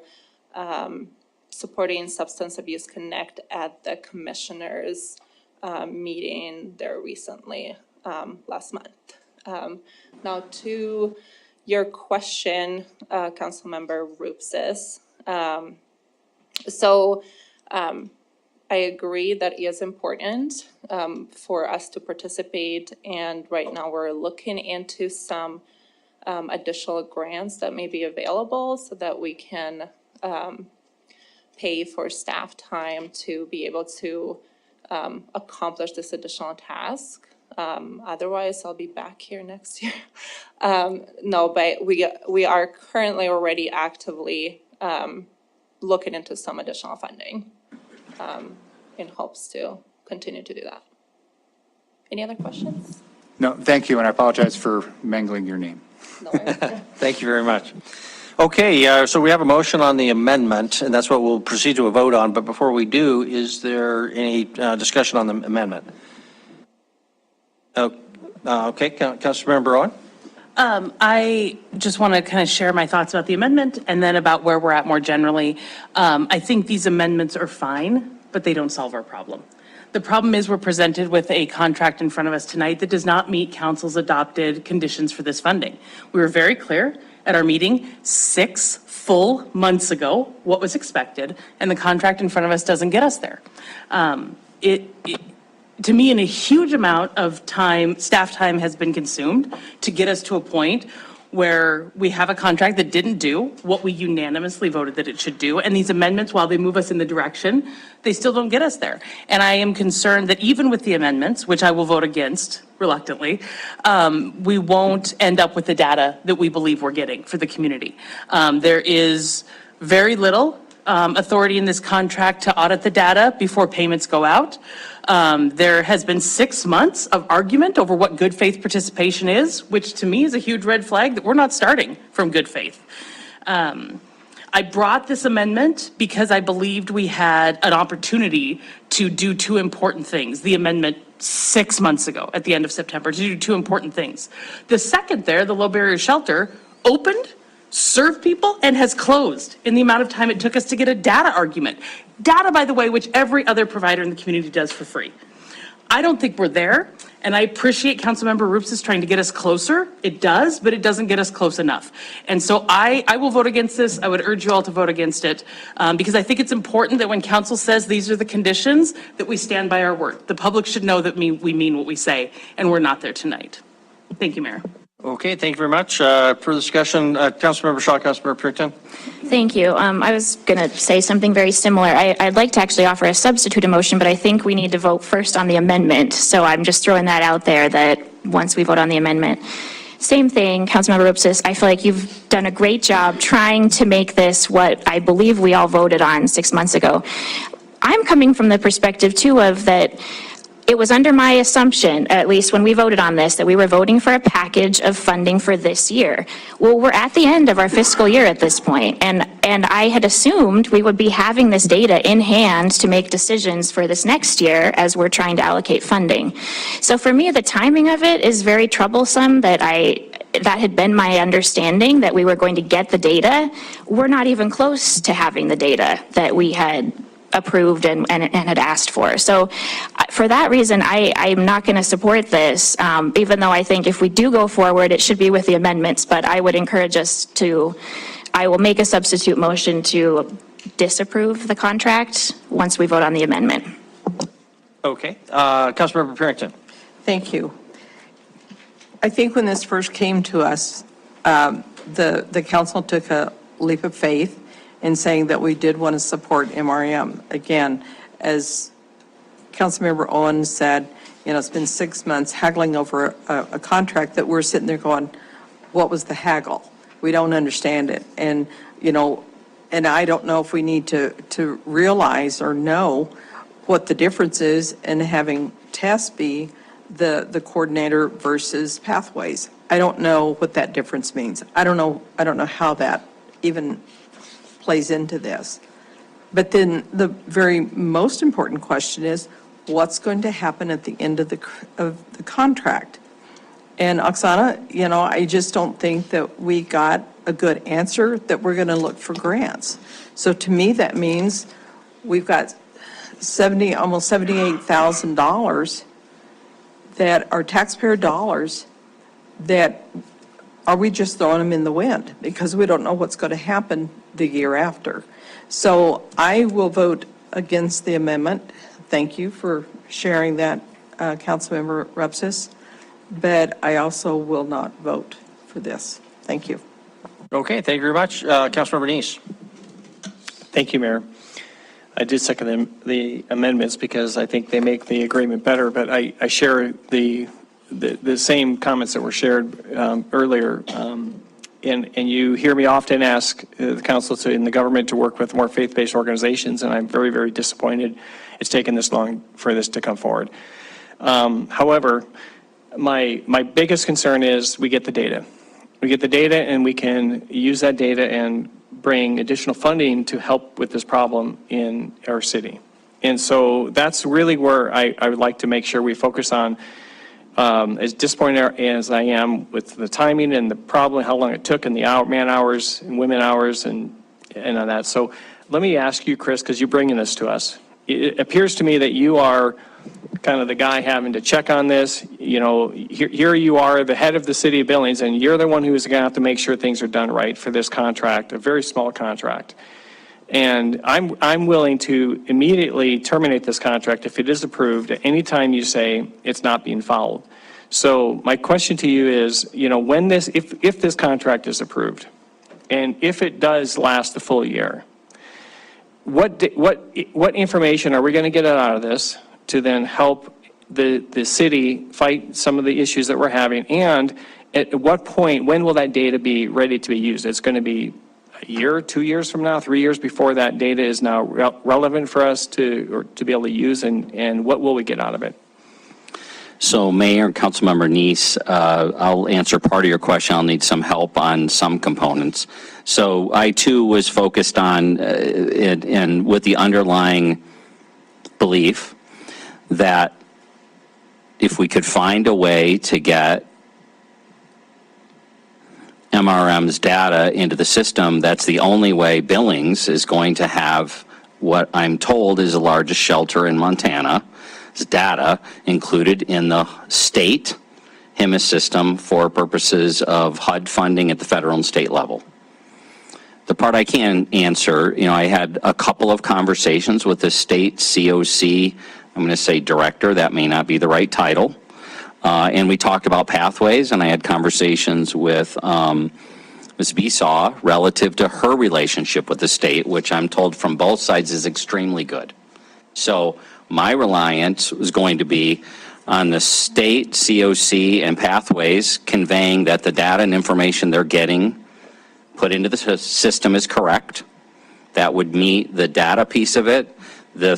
supporting Substance Abuse Connect at the commissioners' meeting there recently, last month. Now to your question, Councilmember Rupes. I agree that it is important for us to participate, and right now we're looking into some additional grants that may be available so that we can pay for staff time to be able to accomplish this additional task. Otherwise, I'll be back here next year. No, but we are currently already actively looking into some additional funding in hopes to continue to do that. Any other questions?
No, thank you, and I apologize for mangling your name.
No worries.
Thank you very much. Okay, so we have a motion on the amendment, and that's what we'll proceed to a vote on. But before we do, is there any discussion on the amendment? Okay, Councilmember Owen?
I just want to kind of share my thoughts about the amendment and then about where we're at more generally. I think these amendments are fine, but they don't solve our problem. The problem is we're presented with a contract in front of us tonight that does not meet council's adopted conditions for this funding. We were very clear at our meeting 6 full months ago what was expected, and the contract in front of us doesn't get us there. To me, a huge amount of time, staff time has been consumed to get us to a point where we have a contract that didn't do what we unanimously voted that it should do. And these amendments, while they move us in the direction, they still don't get us there. And I am concerned that even with the amendments, which I will vote against reluctantly, we won't end up with the data that we believe we're getting for the community. There is very little authority in this contract to audit the data before payments go out. There has been 6 months of argument over what good faith participation is, which to me is a huge red flag that we're not starting from good faith. I brought this amendment because I believed we had an opportunity to do two important things. The amendment 6 months ago, at the end of September, to do two important things. The second there, the low barrier shelter, opened, served people, and has closed in the amount of time it took us to get a data argument. Data, by the way, which every other provider in the community does for free. I don't think we're there, and I appreciate Councilmember Roops trying to get us closer. It does, but it doesn't get us close enough. And so I will vote against this. I would urge you all to vote against it because I think it's important that when council says these are the conditions, that we stand by our word. The public should know that we mean what we say, and we're not there tonight. Thank you, Mayor.
Okay, thank you very much. For discussion, Councilmember Shaw, Councilmember Purington.
Thank you. I was going to say something very similar. I'd like to actually offer a substitute motion, but I think we need to vote first on the amendment. So I'm just throwing that out there that once we vote on the amendment. Same thing, Councilmember Rupsis, I feel like you've done a great job trying to make this what I believe we all voted on 6 months ago. I'm coming from the perspective too of that it was under my assumption, at least when we voted on this, that we were voting for a package of funding for this year. Well, we're at the end of our fiscal year at this point, and I had assumed we would be having this data in hand to make decisions for this next year as we're trying to allocate funding. So for me, the timing of it is very troublesome that had been my understanding that we were going to get the data. We're not even close to having the data that we had approved and had asked for. So for that reason, I'm not going to support this, even though I think if we do go forward, it should be with the amendments, but I would encourage us I will make a substitute motion to disapprove the contract once we vote on the amendment.
Okay, Councilmember Purington.
Thank you. I think when this first came to us, the council took a leap of faith in saying that we did want to support MRM. Again, as Councilmember Owen said, it's been 6 months haggling over a contract that we're sitting there going, what was the haggle? We don't understand it. And, and I don't know if we need to realize or know what the difference is in having Tess be the coordinator versus Pathways. I don't know what that difference means. I don't know how that even plays into this. But then the very most important question is, what's going to happen at the end of the contract? And Oksana, I just don't think that we got a good answer that we're going to look for grants. So to me, that means we've got almost $78,000 that are taxpayer dollars that are we just throwing them in the wind because we don't know what's going to happen the year after. So I will vote against the amendment. Thank you for sharing that, Councilmember Rupsis, but I also will not vote for this. Thank you.
Okay, thank you very much. Councilmember Neese.
Thank you, Mayor. I did second the amendments because I think they make the agreement better, but I share the same comments that were shared earlier. And you hear me often ask the council in the government to work with more faith-based organizations, and I'm very, very disappointed it's taken this long for this to come forward. However, my biggest concern is we get the data. We get the data and we can use that data and bring additional funding to help with this problem in our city. And so that's really where I would like to make sure we focus on. As disappointed as I am with the timing and the problem, how long it took, and the man hours and women hours and on that. So let me ask you, Chris, because you're bringing this to us. It appears to me that you are kind of the guy having to check on this. Here you are, the head of the city of Billings, and you're the one who's going to have to make sure things are done right for this contract, a very small contract. And I'm willing to immediately terminate this contract if it is approved at any time you say it's not being followed. So my question to you is, when if this contract is approved, and if it does last the full year, what information are we going to get out of this to then help the city fight some of the issues that we're having? And at what point, when will that data be ready to be used? It's going to be a year, 2 years from now, 3 years before that data is now relevant for us to be able to use, and what will we get out of it?
So Mayor and Councilmember Neese, I'll answer part of your question. I'll need some help on some components. So I too was focused on, and with the underlying belief that if we could find a way to get MRM's data into the system, that's the only way Billings is going to have what I'm told is the largest shelter in Montana. Data included in the state HIMAS system for purposes of HUD funding at the federal and state level. The part I can't answer, I had a couple of conversations with the state COC, I'm going to say director, that may not be the right title, and we talked about pathways, and I had conversations with Ms. Besaw relative to her relationship with the state, which I'm told from both sides is extremely good. So my reliance was going to be on the state COC and pathways conveying that the data and information they're getting put into the system is correct. That would meet the data piece of it. The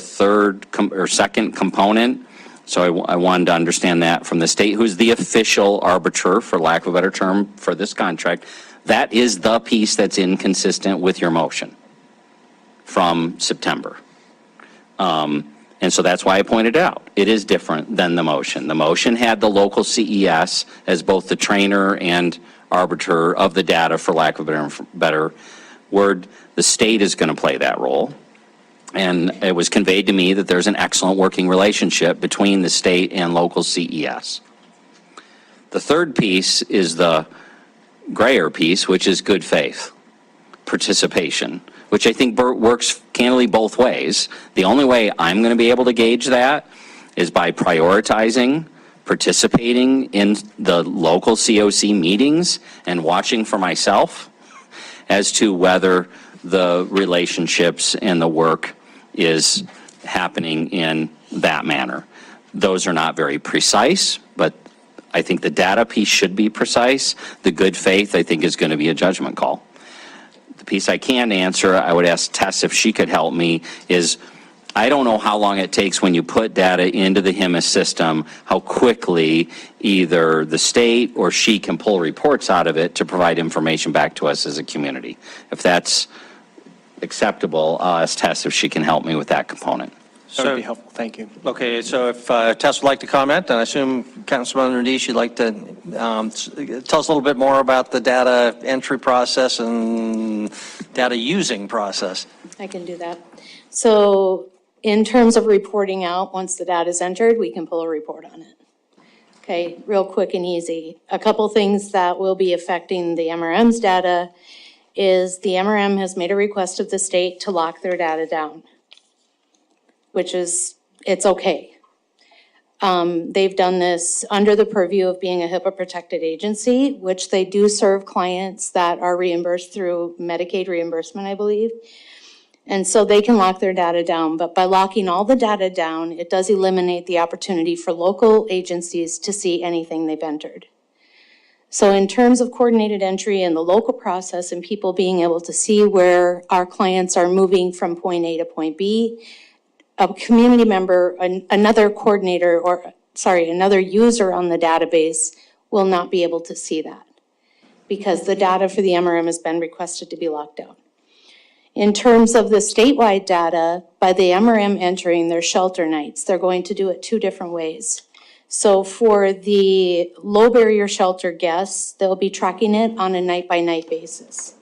second component, so I wanted to understand that from the state, who's the official arbiter, for lack of a better term, for this contract. That is the piece that's inconsistent with your motion from September. And so that's why I pointed out, it is different than the motion. The motion had the local CES as both the trainer and arbiter of the data, for lack of a better word. The state is going to play that role. And it was conveyed to me that there's an excellent working relationship between the state and local CES. The third piece is the grayer piece, which is good faith participation, which I think works candidly both ways. The only way I'm going to be able to gauge that is by prioritizing, participating in the local COC meetings and watching for myself as to whether the relationships and the work is happening in that manner. Those are not very precise, but I think the data piece should be precise. The good faith, I think, is going to be a judgment call. The piece I can answer, I would ask Tess if she could help me, is I don't know how long it takes when you put data into the HIMAS system, how quickly either the state or she can pull reports out of it to provide information back to us as a community. If that's acceptable, I'll ask Tess if she can help me with that component.
That would be helpful, thank you.
Okay, so if Tess would like to comment, then I assume Councilman Dees, you'd like to tell us a little bit more about the data entry process and data using process.
I can do that. So in terms of reporting out, once the data is entered, we can pull a report on it. Okay, real quick and easy. A couple things that will be affecting the MRM's data is the MRM has made a request of the state to lock their data down, which is, it's okay. They've done this under the purview of being a HIPAA-protected agency, which they do serve clients that are reimbursed through Medicaid reimbursement, I believe. And so they can lock their data down, but by locking all the data down, it does eliminate the opportunity for local agencies to see anything they've entered. So in terms of coordinated entry and the local process and people being able to see where our clients are moving from point A to point B, a community member, another coordinator, or another user on the database will not be able to see that because the data for the MRM has been requested to be locked down. In terms of the statewide data, by the MRM entering their shelter nights, they're going to do it two different ways. So for the low barrier shelter guests, they'll be tracking it on a night-by-night basis,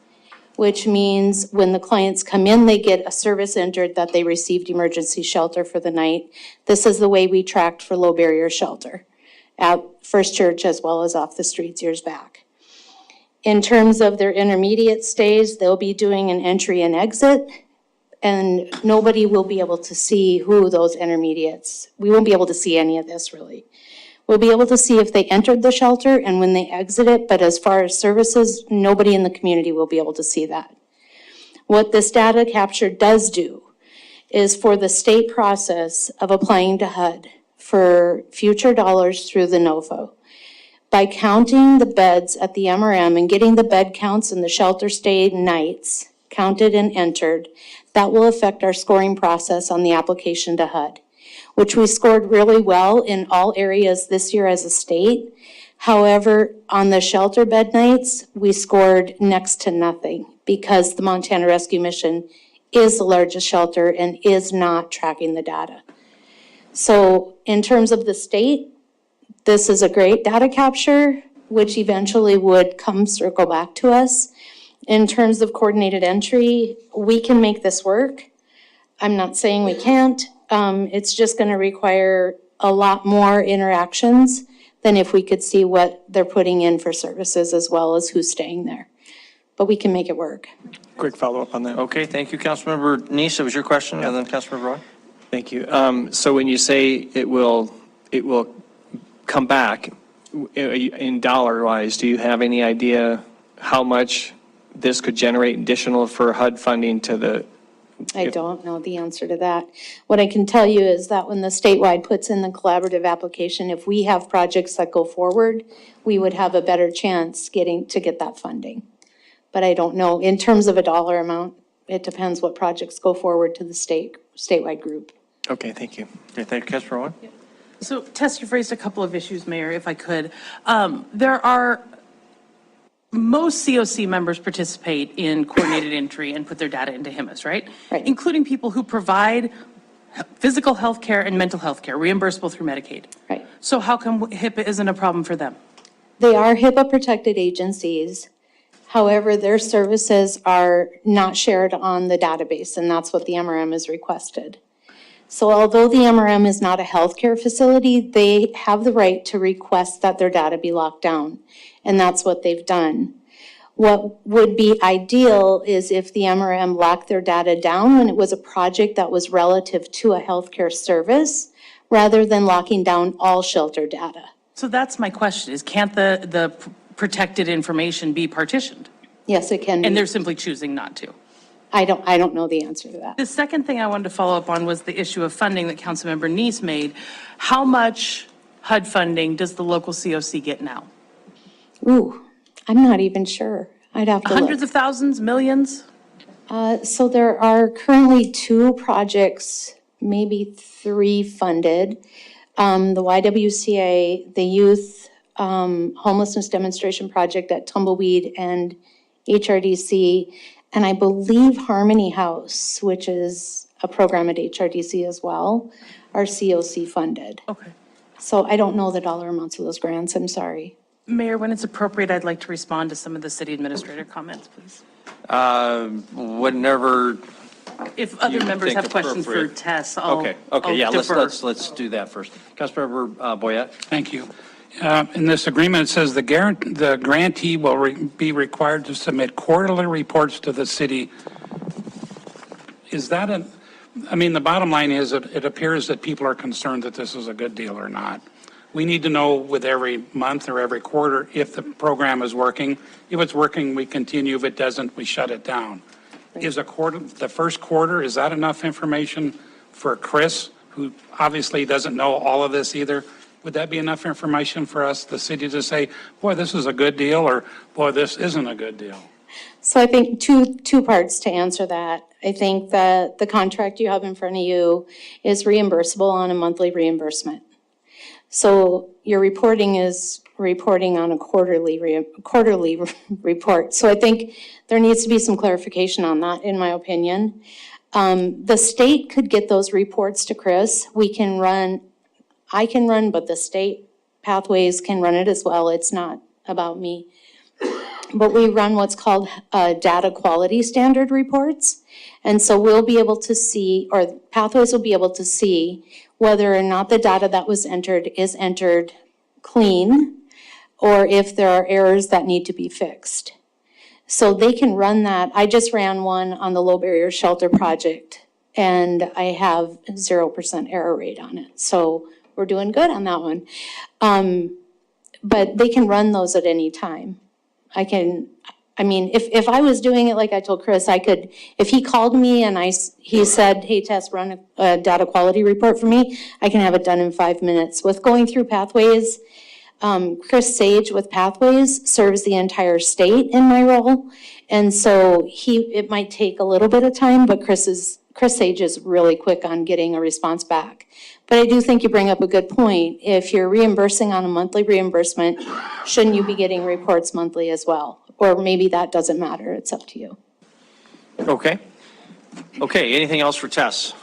which means when the clients come in, they get a service entered that they received emergency shelter for the night. This is the way we tracked for low barrier shelter at First Church as well as off the streets years back. In terms of their intermediate stays, they'll be doing an entry and exit, and nobody will be able to see who those intermediates, we won't be able to see any of this really. We'll be able to see if they entered the shelter and when they exit it, but as far as services, nobody in the community will be able to see that. What this data capture does do is for the state process of applying to HUD for future dollars through the NOFO. By counting the beds at the MRM and getting the bed counts and the shelter stay nights counted and entered, that will affect our scoring process on the application to HUD. which we scored really well in all areas this year as a state. However, on the shelter bed nights, we scored next to nothing because the Montana Rescue Mission is the largest shelter and is not tracking the data. So in terms of the state, this is a great data capture, which eventually would circle back to us. In terms of coordinated entry, we can make this work. I'm not saying we can't. It's just going to require a lot more interactions than if we could see what they're putting in for services as well as who's staying there. But we can make it work.
Quick follow-up on that.
Okay, thank you, Councilmember Neese. It was your question, and then Councilmember Roy.
Thank you. So when you say it will come back, in dollar-wise, do you have any idea how much this could generate additional for HUD funding to the?
I don't know the answer to that. What I can tell you is that when the statewide puts in the collaborative application, if we have projects that go forward, we would have a better chance to get that funding. But I don't know, in terms of a dollar amount, it depends what projects go forward to the statewide group.
Okay, thank you.
Okay, thank you, Councilmember Roy.
So Tess, you've raised a couple of issues, Mayor, if I could. Most COC members participate in coordinated entry and put their data into HIMAS, right?
Right.
Including people who provide physical health care and mental health care, reimbursable through Medicaid.
Right.
So how come HIPAA isn't a problem for them?
They are HIPAA-protected agencies. However, their services are not shared on the database, and that's what the MRM has requested. So although the MRM is not a healthcare facility, they have the right to request that their data be locked down, and that's what they've done. What would be ideal is if the MRM locked their data down when it was a project that was relative to a healthcare service, rather than locking down all shelter data.
So that's my question, is can't the protected information be partitioned?
Yes, it can be.
And they're simply choosing not to?
I don't know the answer to that.
The second thing I wanted to follow up on was the issue of funding that Councilmember Neese made. How much HUD funding does the local COC get now?
Ooh, I'm not even sure. I'd have to look.
Hundreds of thousands, millions?
So there are currently 2 projects, maybe 3 funded. The YWCA, the Youth Homelessness Demonstration Project at Tumbleweed and HRDC, and I believe Harmony House, which is a program at HRDC as well, are COC funded.
Okay.
So I don't know the dollar amounts of those grants, I'm sorry.
Mayor, when it's appropriate, I'd like to respond to some of the city administrator comments, please.
Whenever.
If other
you
members
think
have questions for
appropriate.
Tess, I'll
Yeah,
defer.
let's do that first. Councilmember Boyette.
Thank you. In this agreement, it says the grantee will be required to submit quarterly reports to the city. Is that the bottom line is it appears that people are concerned that this is a good deal or not. We need to know with every month or every quarter if the program is working. If it's working, we continue. If it doesn't, we shut it down. Is the first quarter, is that enough information for Chris, who obviously doesn't know all of this either? Would that be enough information for us, the city, to say, boy, this is a good deal, or boy, this isn't a good deal?
So I think two parts to answer that. I think that the contract you have in front of you is reimbursable on a monthly reimbursement. So your reporting is reporting on a quarterly report. So I think there needs to be some clarification on that, in my opinion. The state could get those reports to Chris. I can run, but the state pathways can run it as well. It's not about me. But we run what's called data quality standard reports. And so we'll be able to see, or pathways will be able to see whether or not the data that was entered is entered clean, or if there are errors that need to be fixed. So they can run that. I just ran one on the low barrier shelter project, and I have 0% error rate on it. So we're doing good on that one. But they can run those at any time. If I was doing it like I told Chris, I could, if he called me and he said, hey, Tess, run a data quality report for me, I can have it done in 5 minutes. With going through Pathways, Chris Sage with Pathways serves the entire state in my role. And so it might take a little bit of time, but Chris Chris Sage is really quick on getting a response back. But I do think you bring up a good point. If you're reimbursing on a monthly reimbursement, shouldn't you be getting reports monthly as well? Or maybe that doesn't matter, it's up to you.
Okay. Okay, anything else for Tess?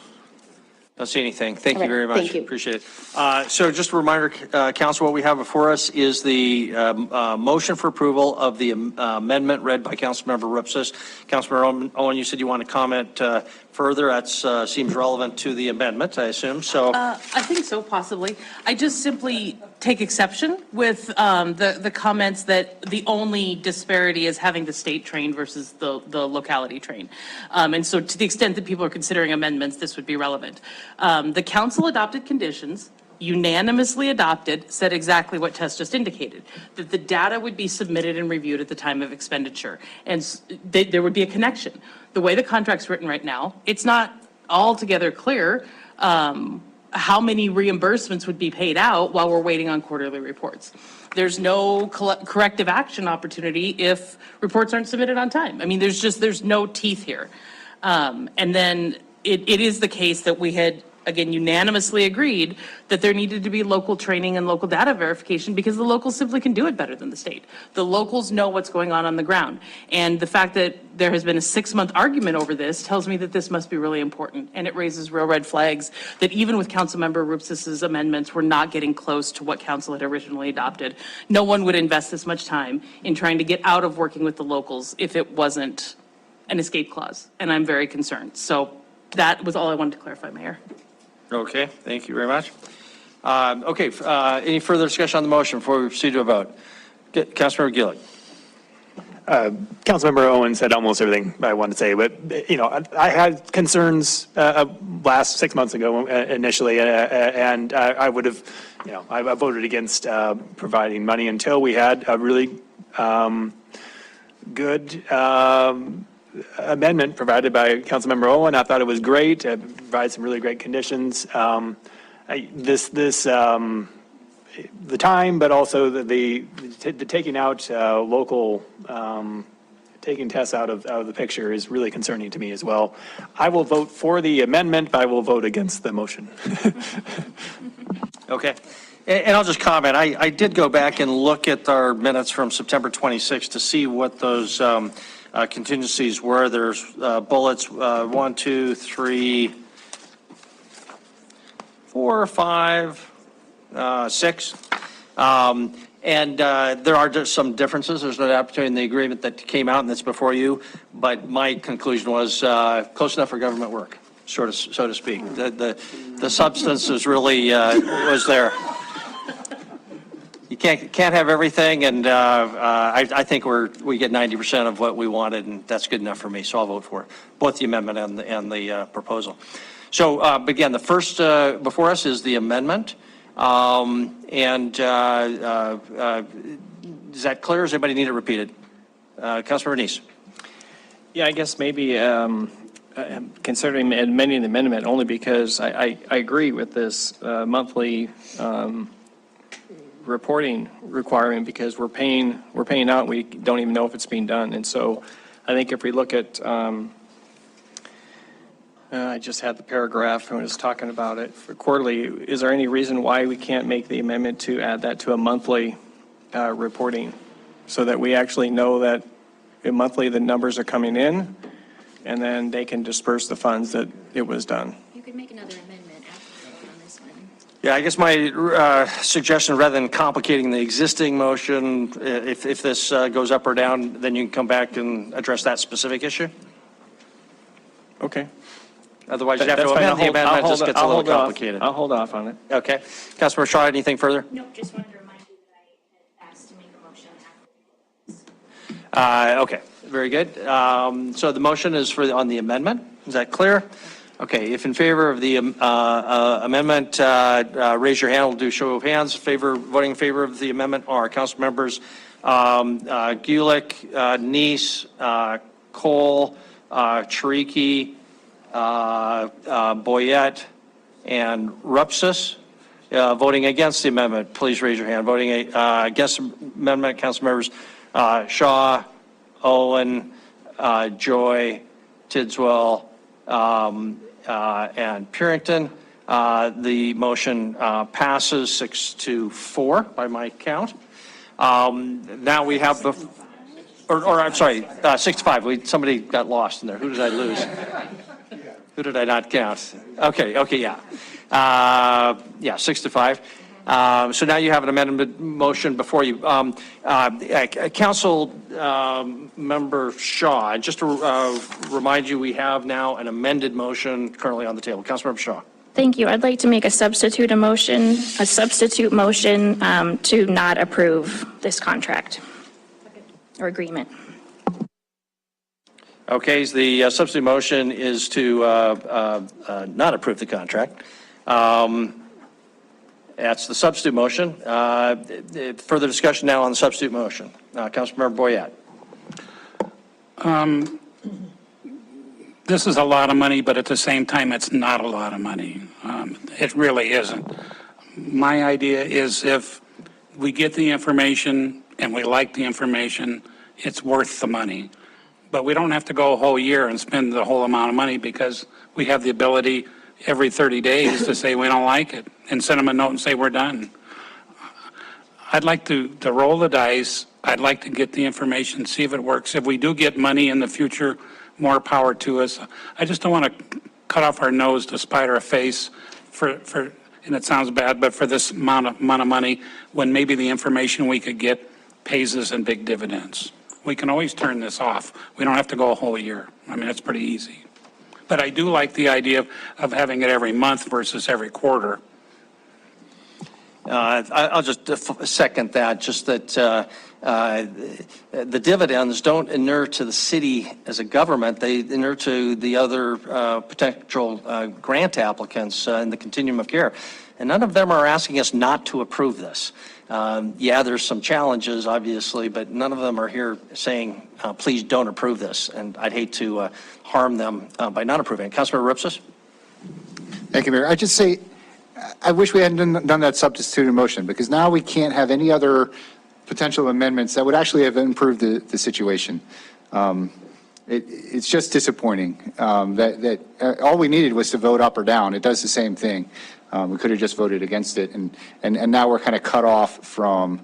Don't see anything. Thank
All
you
right,
very much.
thank you.
Appreciate it. So just a reminder, council, what we have before us is the motion for approval of the amendment read by Councilmember Rupsis. Councilmember Owen, you said you want to comment further. That seems relevant to the amendment, I assume. So
I think so, possibly. I just simply take exception with the comments that the only disparity is having the state train versus the locality train. And so to the extent that people are considering amendments, this would be relevant. The council adopted conditions, unanimously adopted, said exactly what Tess just indicated, that the data would be submitted and reviewed at the time of expenditure, and there would be a connection. The way the contract's written right now, it's not altogether clear how many reimbursements would be paid out while we're waiting on quarterly reports. There's no corrective action opportunity if reports aren't submitted on time. I mean, there's no teeth here. And then it is the case that we had, again, unanimously agreed that there needed to be local training and local data verification because the locals simply can do it better than the state. The locals know what's going on the ground. And the fact that there has been a 6-month argument over this tells me that this must be really important. And it raises real red flags that even with Councilmember Rupsis's amendments, we're not getting close to what council had originally adopted. No one would invest this much time in trying to get out of working with the locals if it wasn't an escape clause. And I'm very concerned. So that was all I wanted to clarify, Mayor.
okay, thank you very much. Okay, any further discussion on the motion before we proceed to a vote? Councilmember Gillick.
Councilmember Owen said almost everything I wanted to say, but, you know, I had concerns last 6 months ago initially, and I would have, you know, I voted against providing money until we had a really good amendment provided by Councilmember Owen. I thought it was great. It provides some really great conditions. The time, but also the taking out local, taking tests out of the picture is really concerning to me as well. I will vote for the amendment, but I will vote against the motion.
Okay. And I'll just comment, I did go back and look at our minutes from September 26th to see what those contingencies were. There's bullets 1, 2, 3, 4, 5, 6. And there are just some differences. There's no doubt between the agreement that came out and that's before you. But my conclusion was close enough for government work, so to speak. The substance is really was there. You can't have everything, and I think we get 90% of what we wanted, and that's good enough for me. So I'll vote for both the amendment and the proposal. So again, the first before us is the amendment. Is that clear? Does anybody need it repeated? Councilmember Neese.
Yeah, I guess maybe considering amending the amendment only because I agree with this monthly reporting requirement because we're paying out and we don't even know if it's being done. And so I think if we look at I just had the paragraph when I was talking about it for quarterly. Is there any reason why we can't make the amendment to add that to a monthly reporting so that we actually know that monthly the numbers are coming in and then they can disperse the funds that it was done?
You could make another amendment after on this one.
Yeah, I guess my suggestion, rather than complicating the existing motion, if this goes up or down, then you can come back and address that specific issue.
Okay.
Otherwise, you have to amend the amendment, it just gets a little complicated.
I'll hold off on it.
Okay. Councilmember Shaw, anything further?
No, just wanted to remind you that I had asked to make a motion after.
Okay, very good. So the motion is on the amendment. Is that clear? Okay, if in favor of the amendment, raise your hand. We'll do show of hands. Voting in favor of the amendment are council members Gulick, Neese, Cole, Chariki, Boyette, and Rupsis. Voting against the amendment, please raise your hand. Voting against the amendment, council members Shaw, Owen, Joy, Tidswell, and Purington. The motion passes 6-4 by my count. Now we have the, or I'm sorry, 6-5. Somebody got lost in there. Who did I lose? Who did I not count? Okay, yeah. Yeah, 6-5. So now you have an amendment motion before you. Council Member Shaw, just to remind you, we have now an amended motion currently on the table. Councilmember Shaw.
Thank you. I'd like to make a substitute motion to not approve this contract or agreement.
Okay, so the substitute motion is to not approve the contract. That's the substitute motion. Further discussion now on the substitute motion. Councilmember Boyette.
This is a lot of money, but at the same time, it's not a lot of money. It really isn't. My idea is if we get the information and we like the information, it's worth the money. But we don't have to go a whole year and spend the whole amount of money because we have the ability every 30 days to say we don't like it and send them a note and say we're done. I'd like to roll the dice. I'd like to get the information, see if it works. If we do get money in the future, more power to us. I just don't want to cut off our nose to spite our face for and it sounds bad, but for this amount of money when maybe the information we could get pays us in big dividends. We can always turn this off. We don't have to go a whole year. I mean, it's pretty easy. But I do like the idea of having it every month versus every quarter.
I'll just second that, just that the dividends don't inure to the city as a government. They inure to the other potential grant applicants in the continuum of care. And none of them are asking us not to approve this. Yeah, there's some challenges, obviously, but none of them are here saying, please don't approve this. And I'd hate to harm them by not approving it. Councilmember Ripsis?
Thank you, Mayor. I just say, I wish we hadn't done that substitute motion, because now we can't have any other potential amendments that would actually have improved the situation. It's just disappointing that all we needed was to vote up or down. It does the same thing. We could have just voted against it, and now we're kind of cut off from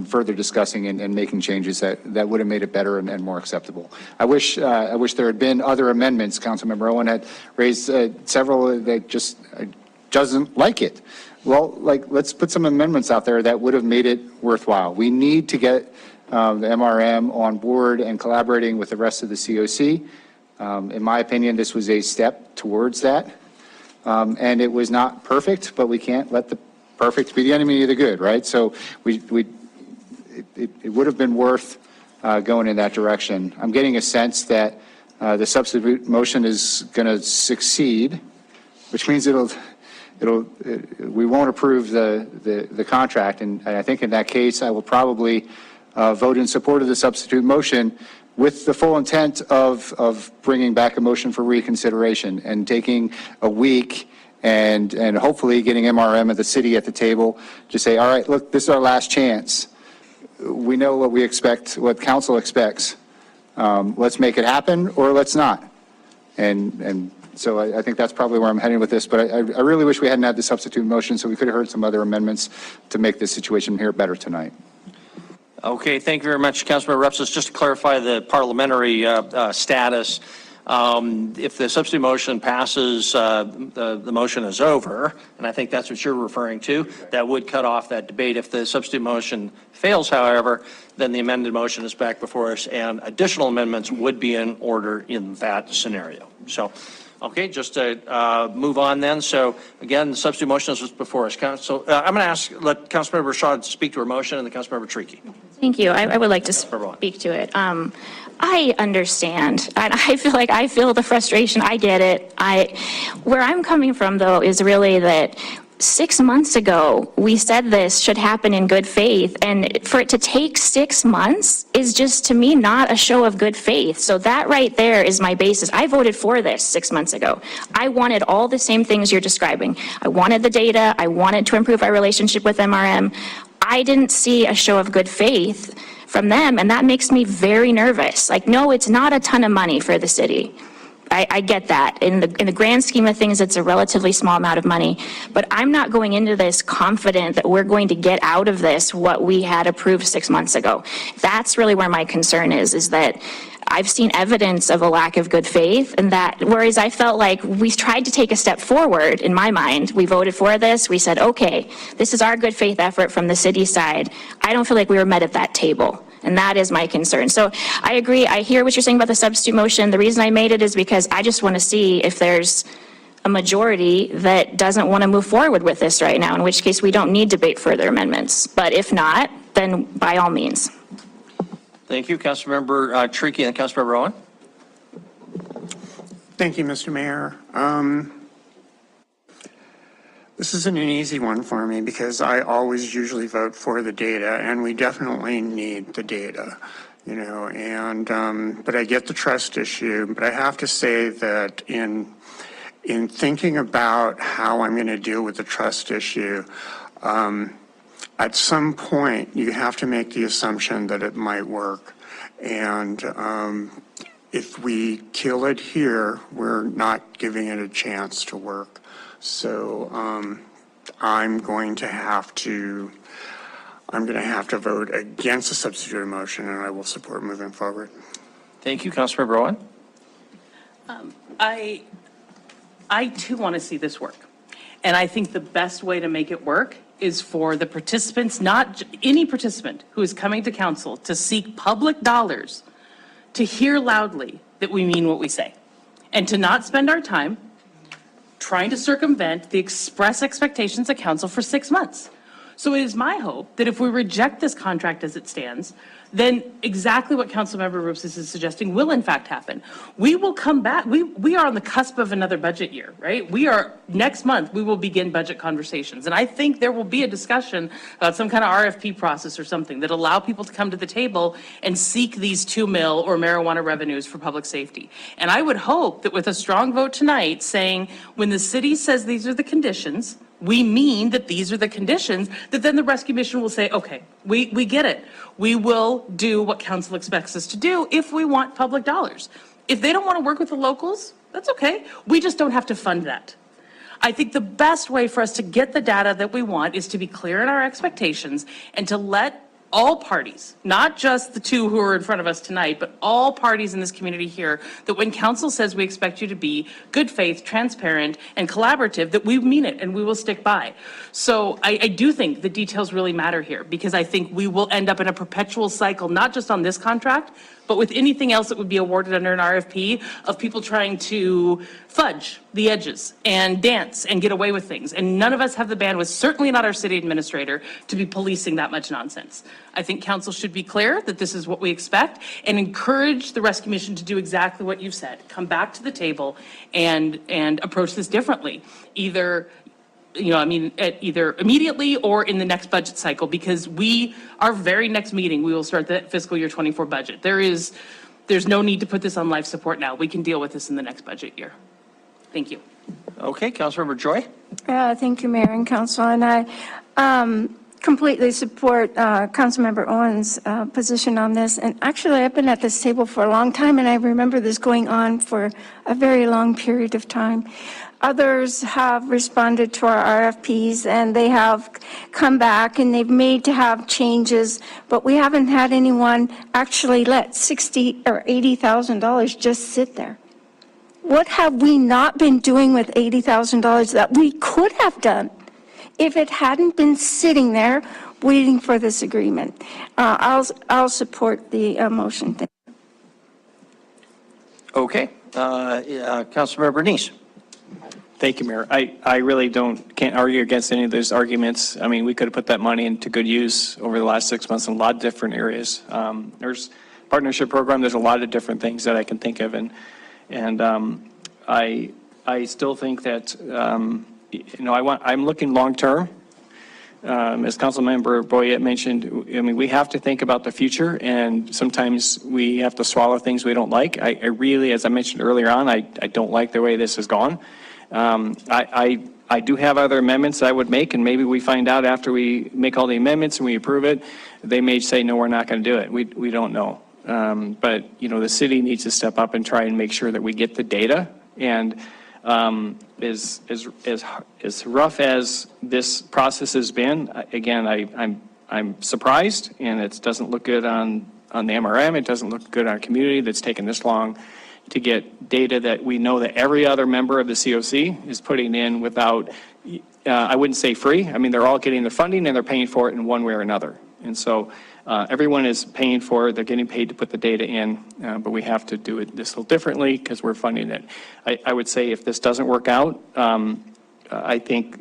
further discussing and making changes that would have made it better and more acceptable. I wish there had been other amendments. Councilmember Owen had raised several that just doesn't like it. Well, let's put some amendments out there that would have made it worthwhile. We need to get the MRM on board and collaborating with the rest of the COC. In my opinion, this was a step towards that. And it was not perfect, but we can't let the perfect be the enemy of the good, right? So it would have been worth going in that direction. I'm getting a sense that the substitute motion is going to succeed, which means we won't approve the contract. And I think in that case, I will probably vote in support of the substitute motion with the full intent of bringing back a motion for reconsideration and taking a week and hopefully getting MRM of the city at the table to say, all right, look, this is our last chance. We know what we expect, what council expects. Let's make it happen or let's not. And so I think that's probably where I'm heading with this, but I really wish we hadn't had the substitute motion so we could have heard some other amendments to make this situation here better tonight.
Okay, thank you very much, Councilmember Repsis. Just to clarify the parliamentary status, if the substitute motion passes, the motion is over, and I think that's what you're referring to. That would cut off that debate. If the substitute motion fails, however, then the amended motion is back before us, and additional amendments would be in order in that scenario. So, okay, just to move on then. So again, the substitute motion is before us. So I'm going to let Councilmember Shaw speak to her motion, and then Councilmember Trickey.
Thank you. I would like to speak to it. I understand. I feel like I feel the frustration. I get it. Where I'm coming from, though, is really that 6 months ago, we said this should happen in good faith, and for it to take 6 months is just, to me, not a show of good faith. So that right there is my basis. I voted for this 6 months ago. I wanted all the same things you're describing. I wanted the data. I wanted to improve our relationship with MRM. I didn't see a show of good faith from them, and that makes me very nervous. Like, no, it's not a ton of money for the city. I get that. In the grand scheme of things, it's a relatively small amount of money. But I'm not going into this confident that we're going to get out of this what we had approved 6 months ago. That's really where my concern is that I've seen evidence of a lack of good faith, and that, whereas I felt like we tried to take a step forward in my mind, we voted for this, we said, okay, this is our good faith effort from the city side. I don't feel like we were met at that table. And that is my concern. So I agree. I hear what you're saying about the substitute motion. The reason I made it is because I just want to see if there's a majority that doesn't want to move forward with this right now, in which case we don't need to debate further amendments. But if not, then by all means.
Thank you, Councilmember Tricky and Councilmember Owen.
Thank you, Mr. Mayor. This isn't an easy one for me because I always usually vote for the data, and we definitely need the data, you know, and, but I get the trust issue, but I have to say that in thinking about how I'm going to deal with the trust issue, at some point you have to make the assumption that it might work. And if we kill it here, we're not giving it a chance to work. So I'm going to have to vote against the substitute motion, and I will support moving forward.
Thank you, Councilmember Owen.
I too want to see this work. And I think the best way to make it work is for the participants, not any participant who is coming to council to seek public dollars, to hear loudly that we mean what we say, and to not spend our time trying to circumvent the express expectations of council for 6 months. So it is my hope that if we reject this contract as it stands, then exactly what Councilmember Rupes is suggesting will in fact happen. We will come back. We are on the cusp of another budget year, right? Next month, we will begin budget conversations. And I think there will be a discussion about some kind of RFP process or something that allow people to come to the table and seek these 2 mil or marijuana revenues for public safety. And I would hope that with a strong vote tonight saying, when the city says these are the conditions, we mean that these are the conditions, that then the rescue mission will say, okay, we get it. We will do what council expects us to do if we want public dollars. If they don't want to work with the locals, that's okay. We just don't have to fund that. I think the best way for us to get the data that we want is to be clear in our expectations and to let all parties, not just the 2 who are in front of us tonight, but all parties in this community here, that when council says we expect you to be good faith, transparent, and collaborative, that we mean it and we will stick by. So I do think the details really matter here, because I think we will end up in a perpetual cycle, not just on this contract, but with anything else that would be awarded under an RFP, of people trying to fudge the edges and dance and get away with things. And none of us have the bandwidth, certainly not our city administrator, to be policing that much nonsense. I think council should be clear that this is what we expect and encourage the rescue mission to do exactly what you've said. Come back to the table and approach this differently. Either immediately or in the next budget cycle, because our very next meeting, we will start the fiscal year 24 budget. There's no need to put this on life support now. We can deal with this in the next budget year. Thank you.
Okay, Councilmember Joy.
Thank you, Mayor and Council. And I completely support Councilmember Owen's position on this. And actually, I've been at this table for a long time, and I remember this going on for a very long period of time. Others have responded to our RFPs, and they have come back and they've made to have changes, but we haven't had anyone actually let $60,000 or $80,000 just sit there. What have we not been doing with $80,000 that we could have done if it hadn't been sitting there waiting for this agreement? I'll support the motion.
Okay, Councilmember Bernice.
Thank you, Mayor. I really can't argue against any of those arguments. I mean, we could have put that money into good use over the last 6 months in a lot of different areas. There's partnership program. There's a lot of different things that I can think of, and I still think that I'm looking long term. As Councilmember Boyette mentioned, I mean, we have to think about the future, and sometimes we have to swallow things we don't like. I really, as I mentioned earlier on, I don't like the way this has gone. I do have other amendments I would make, and maybe we find out after we make all the amendments and we approve it, they may say, no, we're not going to do it. We don't know. But, the city needs to step up and try and make sure that we get the data. And as rough as this process has been, again, I'm surprised, and it doesn't look good on the MRM. It doesn't look good on a community that's taken this long to get data that we know that every other member of the COC is putting in without, I wouldn't say free. I mean, they're all getting the funding and they're paying for it in one way or another. And so everyone is paying for it. They're getting paid to put the data in, but we have to do it this a little differently because we're funding it. I would say if this doesn't work out, I think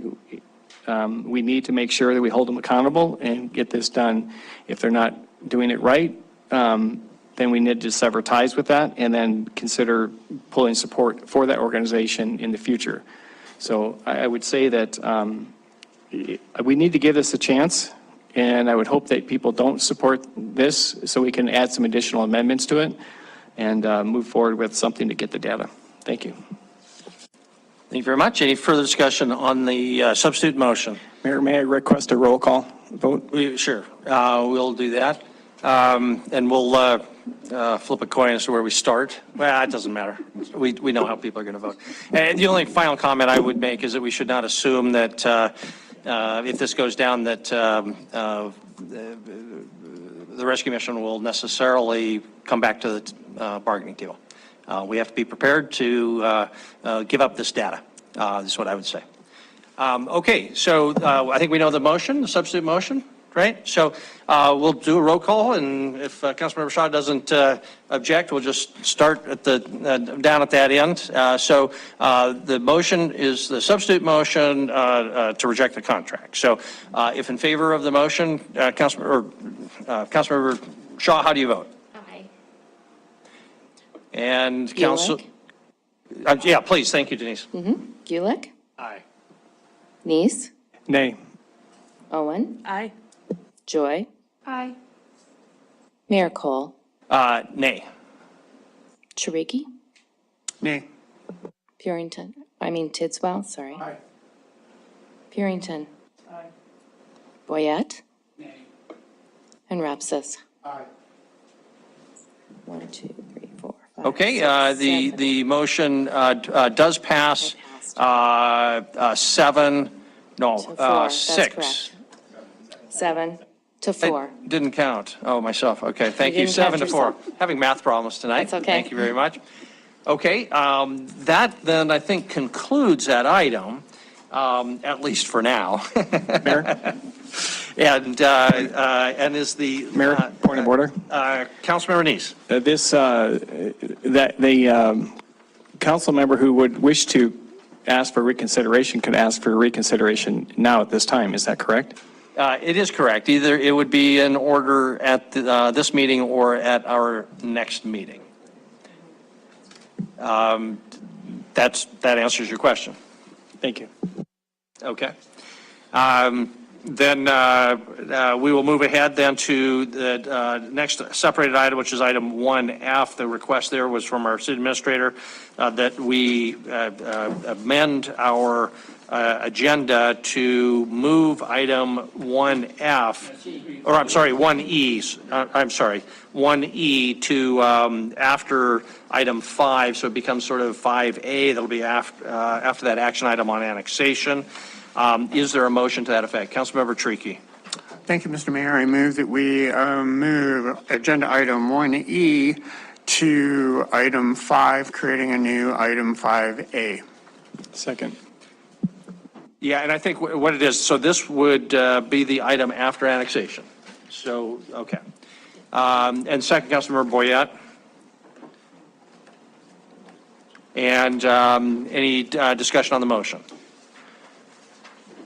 we need to make sure that we hold them accountable and get this done. If they're not doing it right, then we need to sever ties with that and then consider pulling support for that organization in the future. So I would say that we need to give this a chance, and I would hope that people don't support this so we can add some additional amendments to it and move forward with something to get the data. Thank you.
Thank you very much. Any further discussion on the substitute motion?
Mayor, may I request a roll call vote?
Sure. We'll do that. And we'll flip a coin as to where we start. Well, it doesn't matter. We know how people are going to vote. And the only final comment I would make is that we should not assume that if this goes down that the Rescue Mission will necessarily come back to the bargaining table. We have to be prepared to give up this data, is what I would say. Okay, so I think we know the motion, the substitute motion, right? So we'll do a roll call, and if Councilmember Shaw doesn't object, we'll just start at the down at that end. So the motion is the substitute motion to reject the contract. So if in favor of the motion, Councilmember Shaw, how do you vote? And Council, yeah, please. Thank you, Denise.
Gulick?
Aye.
Neese?
Nay.
Owen?
Aye.
Joy?
Aye.
Mayor Cole?
Nay.
Chiriki?
Nay.
Tidswell, sorry.
Aye.
Purington?
Aye.
Boyette?
Nay.
And Rapsis?
Aye.
1, 2, 3, 4, 5.
Okay,
6,
the motion does pass 7, no,
to 4. That's
6.
correct. 7 to 4.
I didn't count. Oh, myself. Okay, thank you.
didn't
7 to
count
4. Having math problems tonight.
That's okay.
Thank you very much. Okay, that then I think concludes that item, at least for now.
Mayor?
And is the
Mayor, point of order.
Councilmember Neese.
The council member who would wish to ask for reconsideration could ask for reconsideration now at this time. Is that correct?
It is correct. Either it would be in order at this meeting or at our next meeting. That answers your question.
Thank you.
Okay. Then we will move ahead then to the next separated item, which is item 1F. The request there was from our city administrator that we amend our agenda to move item 1F, or I'm sorry, 1E to after item 5, so it becomes sort of 5A. That'll be after that action item on annexation. Is there a motion to that effect? Councilmember Treaky.
Thank you, Mr. Mayor. I move that we move agenda item 1E to item 5, creating a new item 5A.
Second.
Yeah, and I think what it is, so this would be the item after annexation. So, okay. And second, Councilmember Boyette. And any discussion on the motion?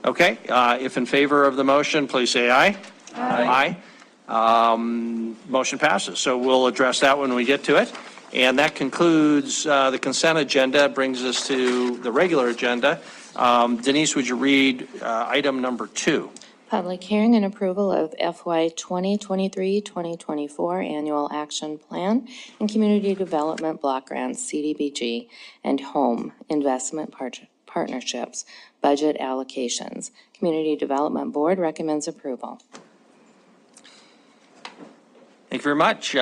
Okay, if in favor of the motion, please say aye. Aye. Motion passes. So we'll address that when we get to it. And that concludes the consent agenda, brings us to the regular agenda. Denise, would you read item number 2?
Public hearing and approval of FY 2023-2024 Annual Action Plan and Community Development Block Grants, CDBG, and Home Investment Partnerships, Budget Allocations. Community Development Board recommends approval.
Thank you very much.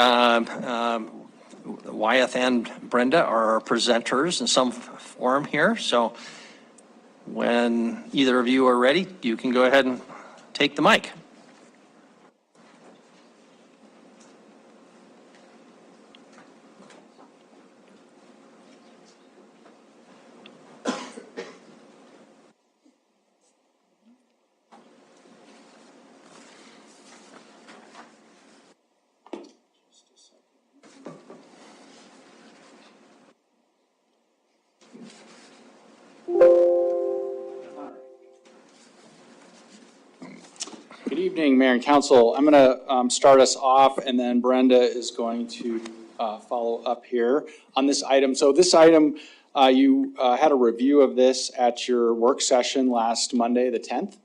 Wyeth and Brenda are our presenters in some form here, so when either of you are ready, you can go ahead and take the mic.
Good evening, Mayor and Council. I'm going to start us off, and then Brenda is going to follow up here on this item. So this item, you had a review of this at your work session last Monday, the 10th.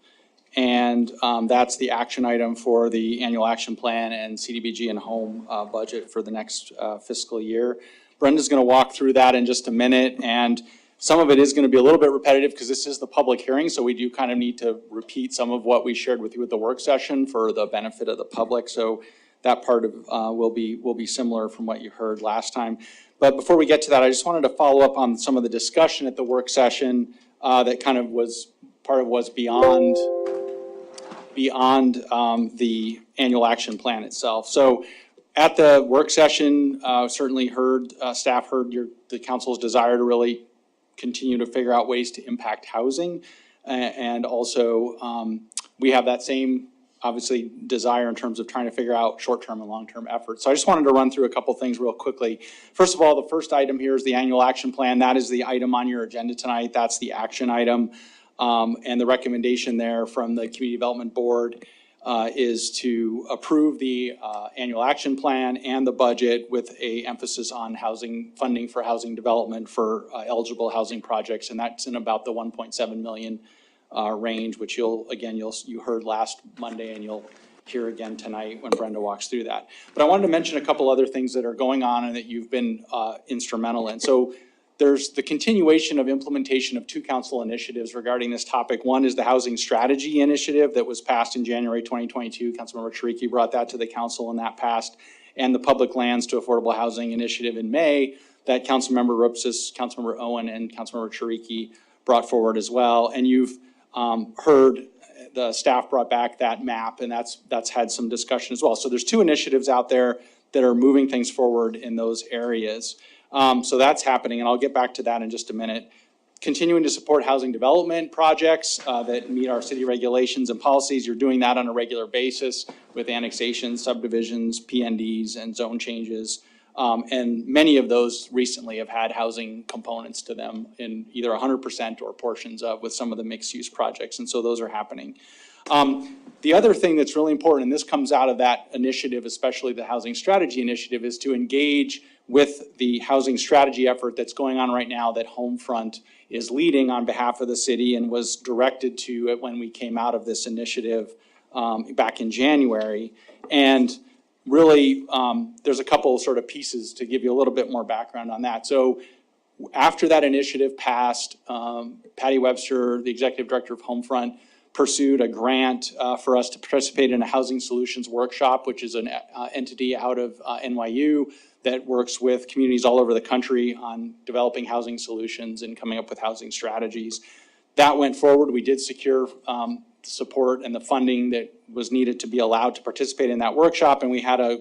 And that's the action item for the annual action plan and CDBG and home budget for the next fiscal year. Brenda's going to walk through that in just a minute, and some of it is going to be a little bit repetitive because this is the public hearing, so we do kind of need to repeat some of what we shared with you at the work session for the benefit of the public. So that part of will be similar from what you heard last time. But before we get to that, I just wanted to follow up on some of the discussion at the work session that kind of was beyond the annual action plan itself. So at the work session, certainly staff heard the council's desire to really continue to figure out ways to impact housing. And also we have that same, obviously, desire in terms of trying to figure out short-term and long-term efforts. So I just wanted to run through a couple things real quickly. First of all, the first item here is the annual action plan. That is the item on your agenda tonight. That's the action item. And the recommendation there from the Community Development Board is to approve the annual action plan and the budget with a emphasis on housing funding for housing development for eligible housing projects, and that's in about the 1.7 million range, which you heard last Monday, and you'll hear again tonight when Brenda walks through that. But I wanted to mention a couple other things that are going on and that you've been instrumental in. So there's the continuation of implementation of two council initiatives regarding this topic. One is the Housing Strategy Initiative that was passed in January 2022. Councilmember Chiriky brought that to the council and that passed. And the Public Lands to Affordable Housing Initiative in May that Councilmember Rupsis, Councilmember Owen, and Councilmember Chiriky brought forward as well. And you've heard the staff brought back that map, and that's had some discussion as well. So there's two initiatives out there that are moving things forward in those areas. So that's happening, and I'll get back to that in just a minute. Continuing to support housing development projects that meet our city regulations and policies. You're doing that on a regular basis with annexations, subdivisions, PNDs, and zone changes. And many of those recently have had housing components to them in either 100% or portions of with some of the mixed-use projects, and so those are happening. The other thing that's really important, and this comes out of that initiative, especially the Housing Strategy Initiative, is to engage with the housing strategy effort that's going on right now that Homefront is leading on behalf of the city and was directed to it when we came out of this initiative back in January. And really, there's a couple sort of pieces to give you a little bit more background on that. So after that initiative passed, Patty Webster, the executive director of Homefront, pursued a grant for us to participate in a housing solutions workshop, which is an entity out of NYU that works with communities all over the country on developing housing solutions and coming up with housing strategies. That went forward. We did secure support and the funding that was needed to be allowed to participate in that workshop, and we had a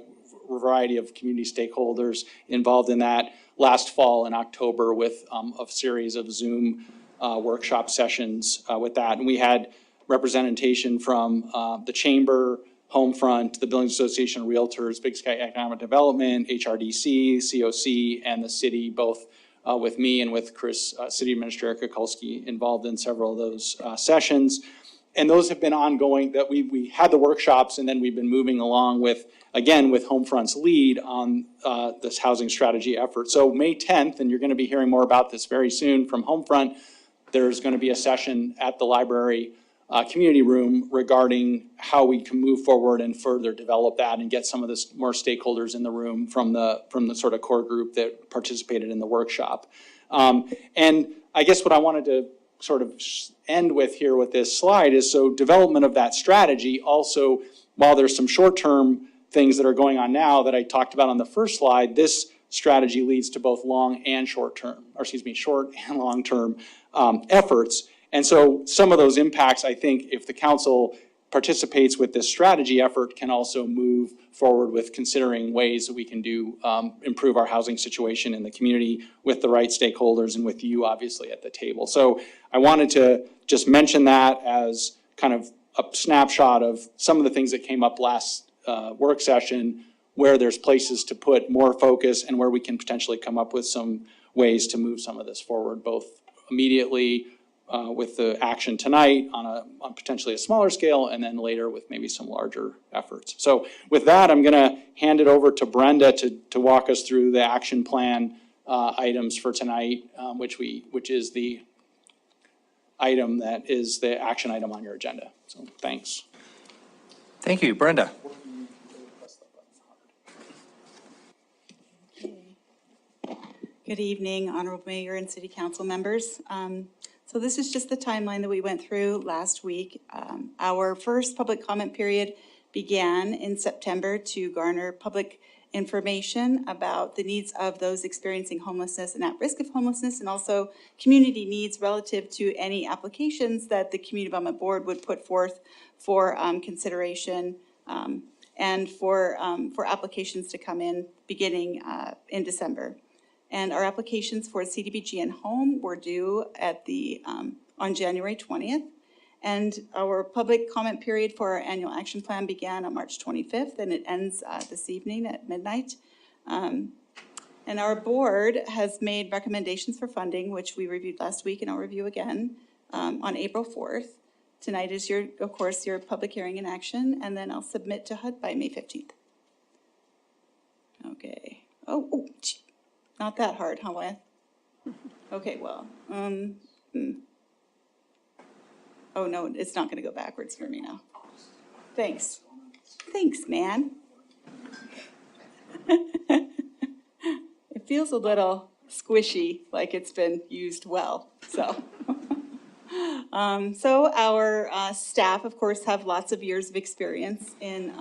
variety of community stakeholders involved in that last fall in October with a series of Zoom workshop sessions with that. And we had representation from the Chamber, Homefront, the Billings Association of Realtors, Big Sky Economic Development, HRDC, COC, and the city, both with me and with Chris, City Administrator Kukulski, involved in several of those sessions. And those have been ongoing, that we had the workshops, and then we've been moving along with, again, with Homefront's lead on this housing strategy effort. So May 10th, and you're going to be hearing more about this very soon from Homefront, there's going to be a session at the library community room regarding how we can move forward and further develop that and get some of this more stakeholders in the room from the sort of core group that participated in the workshop. And I guess what I wanted to sort of end with here with this slide is, so development of that strategy also, while there's some short-term things that are going on now that I talked about on the first slide, this strategy leads to both long and short and long-term efforts. And so some of those impacts, I think, if the council participates with this strategy effort, can also move forward with considering ways that we can do improve our housing situation in the community with the right stakeholders and with you, obviously, at the table. So I wanted to just mention that as kind of a snapshot of some of the things that came up last work session, where there's places to put more focus and where we can potentially come up with some ways to move some of this forward, both immediately with the action tonight on potentially a smaller scale, and then later with maybe some larger efforts. So with that, I'm gonna hand it over to Brenda to walk us through the action plan items for tonight, which is the item that is the action item on your agenda. So thanks.
Thank you, Brenda.
Good evening, Honorable Mayor and City Council members. So this is just the timeline that we went through last week. Our first public comment period began in September to garner public information about the needs of those experiencing homelessness and at risk of homelessness, and also community needs relative to any applications that the Community Development Board would put forth for consideration and for applications to come in beginning in December. And our applications for CDBG and home were due at on January 20th. And our public comment period for our annual action plan began on March 25th, and it ends this evening at midnight. And our board has made recommendations for funding, which we reviewed last week and I'll review again on April 4th. Tonight is of course, your public hearing and action, and then I'll submit to HUD by May 15th. Okay. Oh, not that hard, huh, Wyeth? Okay, well, oh no, it's not gonna go backwards for me now. Thanks. Thanks, man. It feels a little squishy, like it's been used well, so. So our staff, of course, have lots of years of experience in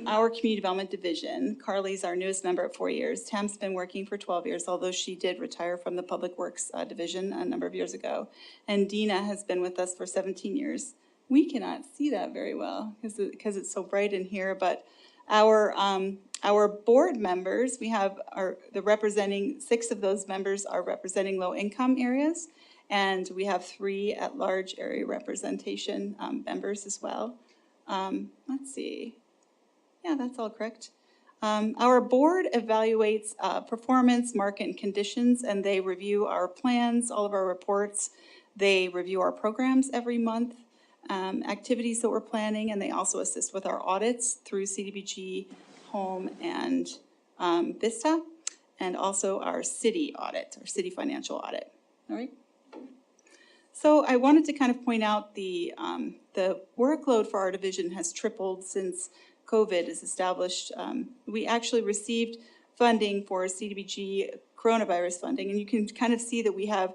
our community development division. Carly's our newest member at 4 years. Tam's been working for 12 years, although she did retire from the Public Works division a number of years ago. And Dina has been with us for 17 years. We cannot see that very well because it's so bright in here, but our board members, we have six of those members are representing low income areas, and we have 3 at-large area representation members as well. Let's see. Yeah, that's all correct. Our board evaluates performance, market, and conditions, and they review our plans, all of our reports. They review our programs every month, activities that we're planning, and they also assist with our audits through CDBG, Home, and Vista, and also our city audit, our city financial audit. All right. So I wanted to kind of point out the workload for our division has tripled since COVID is established. We actually received funding for CDBG coronavirus funding, and you can kind of see that we have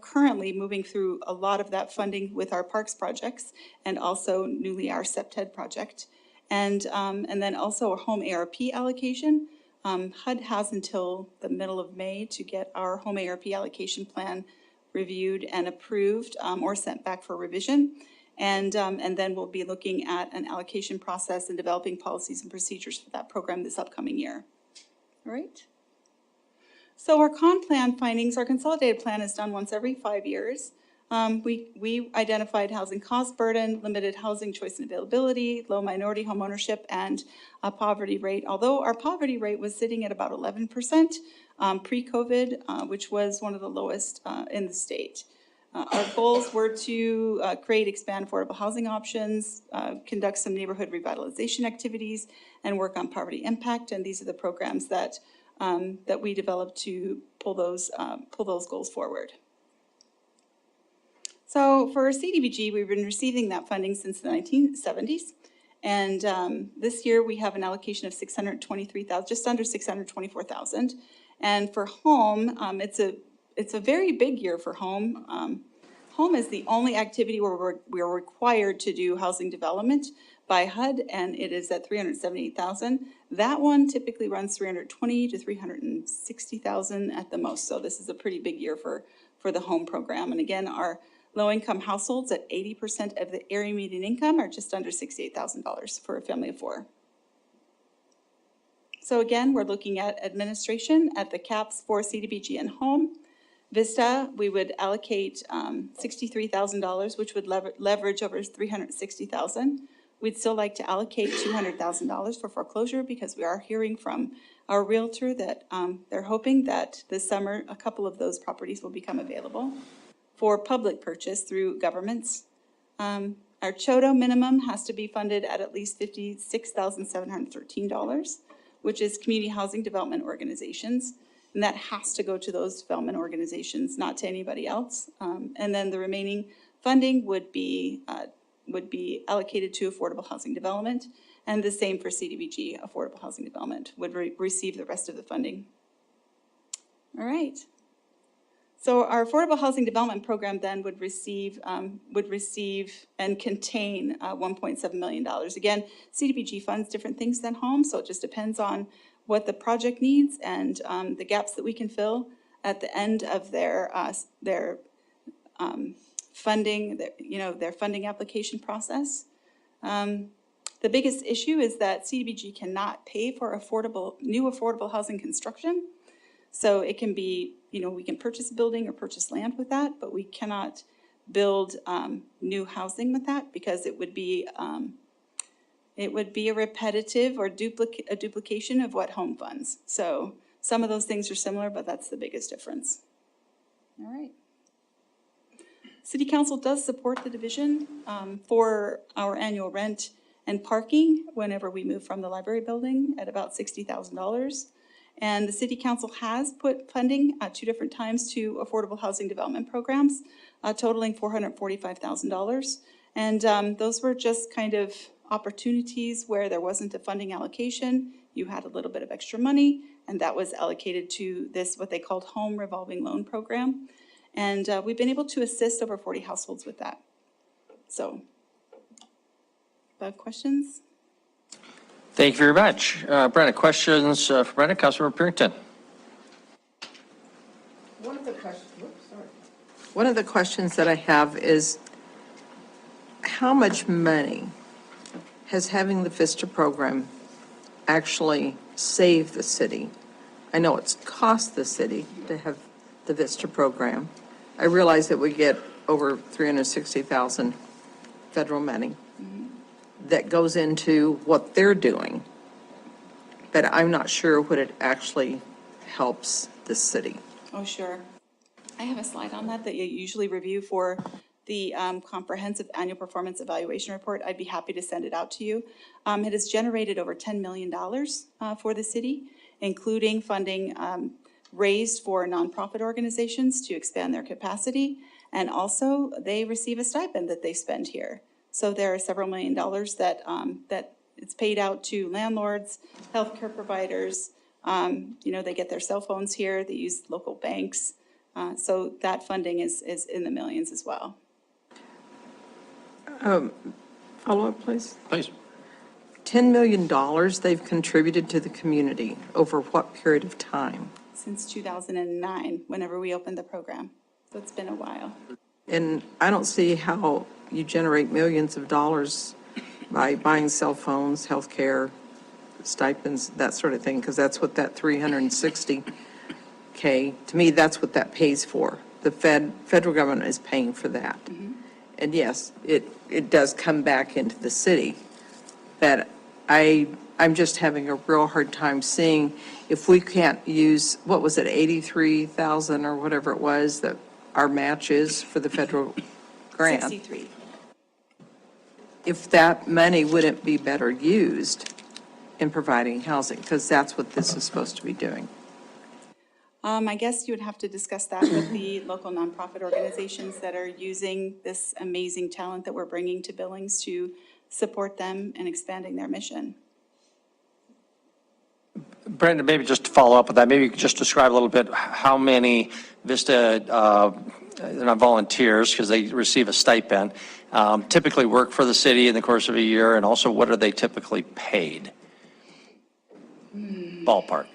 currently moving through a lot of that funding with our parks projects, and also newly our CEPTED project, and then also our home ARP allocation. HUD has until the middle of May to get our home ARP allocation plan reviewed and approved or sent back for revision. And then we'll be looking at an allocation process and developing policies and procedures for that program this upcoming year. All right. So our con plan findings, our consolidated plan is done once every 5 years. We identified housing cost burden, limited housing choice and availability, low minority home ownership, and a poverty rate. Although our poverty rate was sitting at about 11% pre-COVID, which was one of the lowest in the state. Our goals were to expand affordable housing options, conduct some neighborhood revitalization activities, and work on poverty impact. And these are the programs that we developed to pull those goals forward. So for CDBG, we've been receiving that funding since the 1970s. And this year we have an allocation of $623,000, just under $624,000. And for home, it's a very big year for home. Home is the only activity where we're required to do housing development, by HUD, and it is at $378,000. That one typically runs $320,000 to $360,000 at the most. So this is a pretty big year for the home program. And again, our low-income households at 80% of the area median income are just under $68,000 for a family of 4. So again, we're looking at administration at the caps for CDBG and home. Vista, we would allocate $63,000, which would leverage over $360,000. We'd still like to allocate $200,000 for foreclosure because we are hearing from our realtor that they're hoping that this summer a couple of those properties will become available for public purchase through governments. Our CHOTO minimum has to be funded at least $56,713, which is community housing development organizations. And that has to go to those development organizations, not to anybody else. And then the remaining funding would be allocated to affordable housing development, and the same for CDBG, affordable housing development, would receive the rest of the funding. All right. So our affordable housing development program then would receive and contain $1.7 million. Again, CDBG funds different things than home, so it just depends on what the project needs and the gaps that we can fill at the end of their funding, their funding application process. The biggest issue is that CDBG cannot pay for new affordable housing construction. So it can be, we can purchase a building or purchase land with that, but we cannot build new housing with that because it would be a repetitive or a duplication of what home funds. So some of those things are similar, but that's the biggest difference. All right. City Council does support the division for our annual rent and parking whenever we move from the library building at about $60,000. And the City Council has put funding at 2 different times to affordable housing development programs, totaling $445,000. And those were just kind of opportunities where there wasn't a funding allocation. You had a little bit of extra money, and that was allocated to this, what they called home revolving loan program. And we've been able to assist over 40 households with that. So, questions?
Thank you very much. Brenda, questions for Brenda? Councilmember Purington.
One of the questions that I have is how much money has having the VISTA program actually saved the city? I know it's cost the city to have the VISTA program. I realize that we get over $360,000 federal money that goes into what they're doing, but I'm not sure what it actually helps the city.
Oh, sure. I have a slide on that you usually review for the comprehensive annual performance evaluation report. I'd be happy to send it out to you. It has generated over $10 million for the city, including funding raised for nonprofit organizations to expand their capacity. And also they receive a stipend that they spend here. So there are several $1 million that it's paid out to landlords, healthcare providers. They get their cell phones here. They use local banks. So that funding is in the millions as well.
Follow up, please.
Please.
$10 million they've contributed to the community over what period of time?
Since 2009, whenever we opened the program. So it's been a while.
And I don't see how you generate millions of dollars by buying cell phones, healthcare, stipends, that sort of thing, because that's what that $360K, to me, that's what that pays for. The federal government is paying for that. And yes, it does come back into the city, but I'm just having a real hard time seeing if we can't use, what was it, 83,000 or whatever it was that our match is for the federal grant.
63.
If that money wouldn't be better used in providing housing, because that's what this is supposed to be doing.
I guess you would have to discuss that with the local nonprofit organizations that are using this amazing talent that we're bringing to Billings to support them in expanding their mission.
Brenda, maybe just to follow up with that, maybe you could just describe a little bit how many VISTA they're not volunteers because they receive a stipend, typically work for the city in the course of a year, and also what are they typically paid? Ballpark.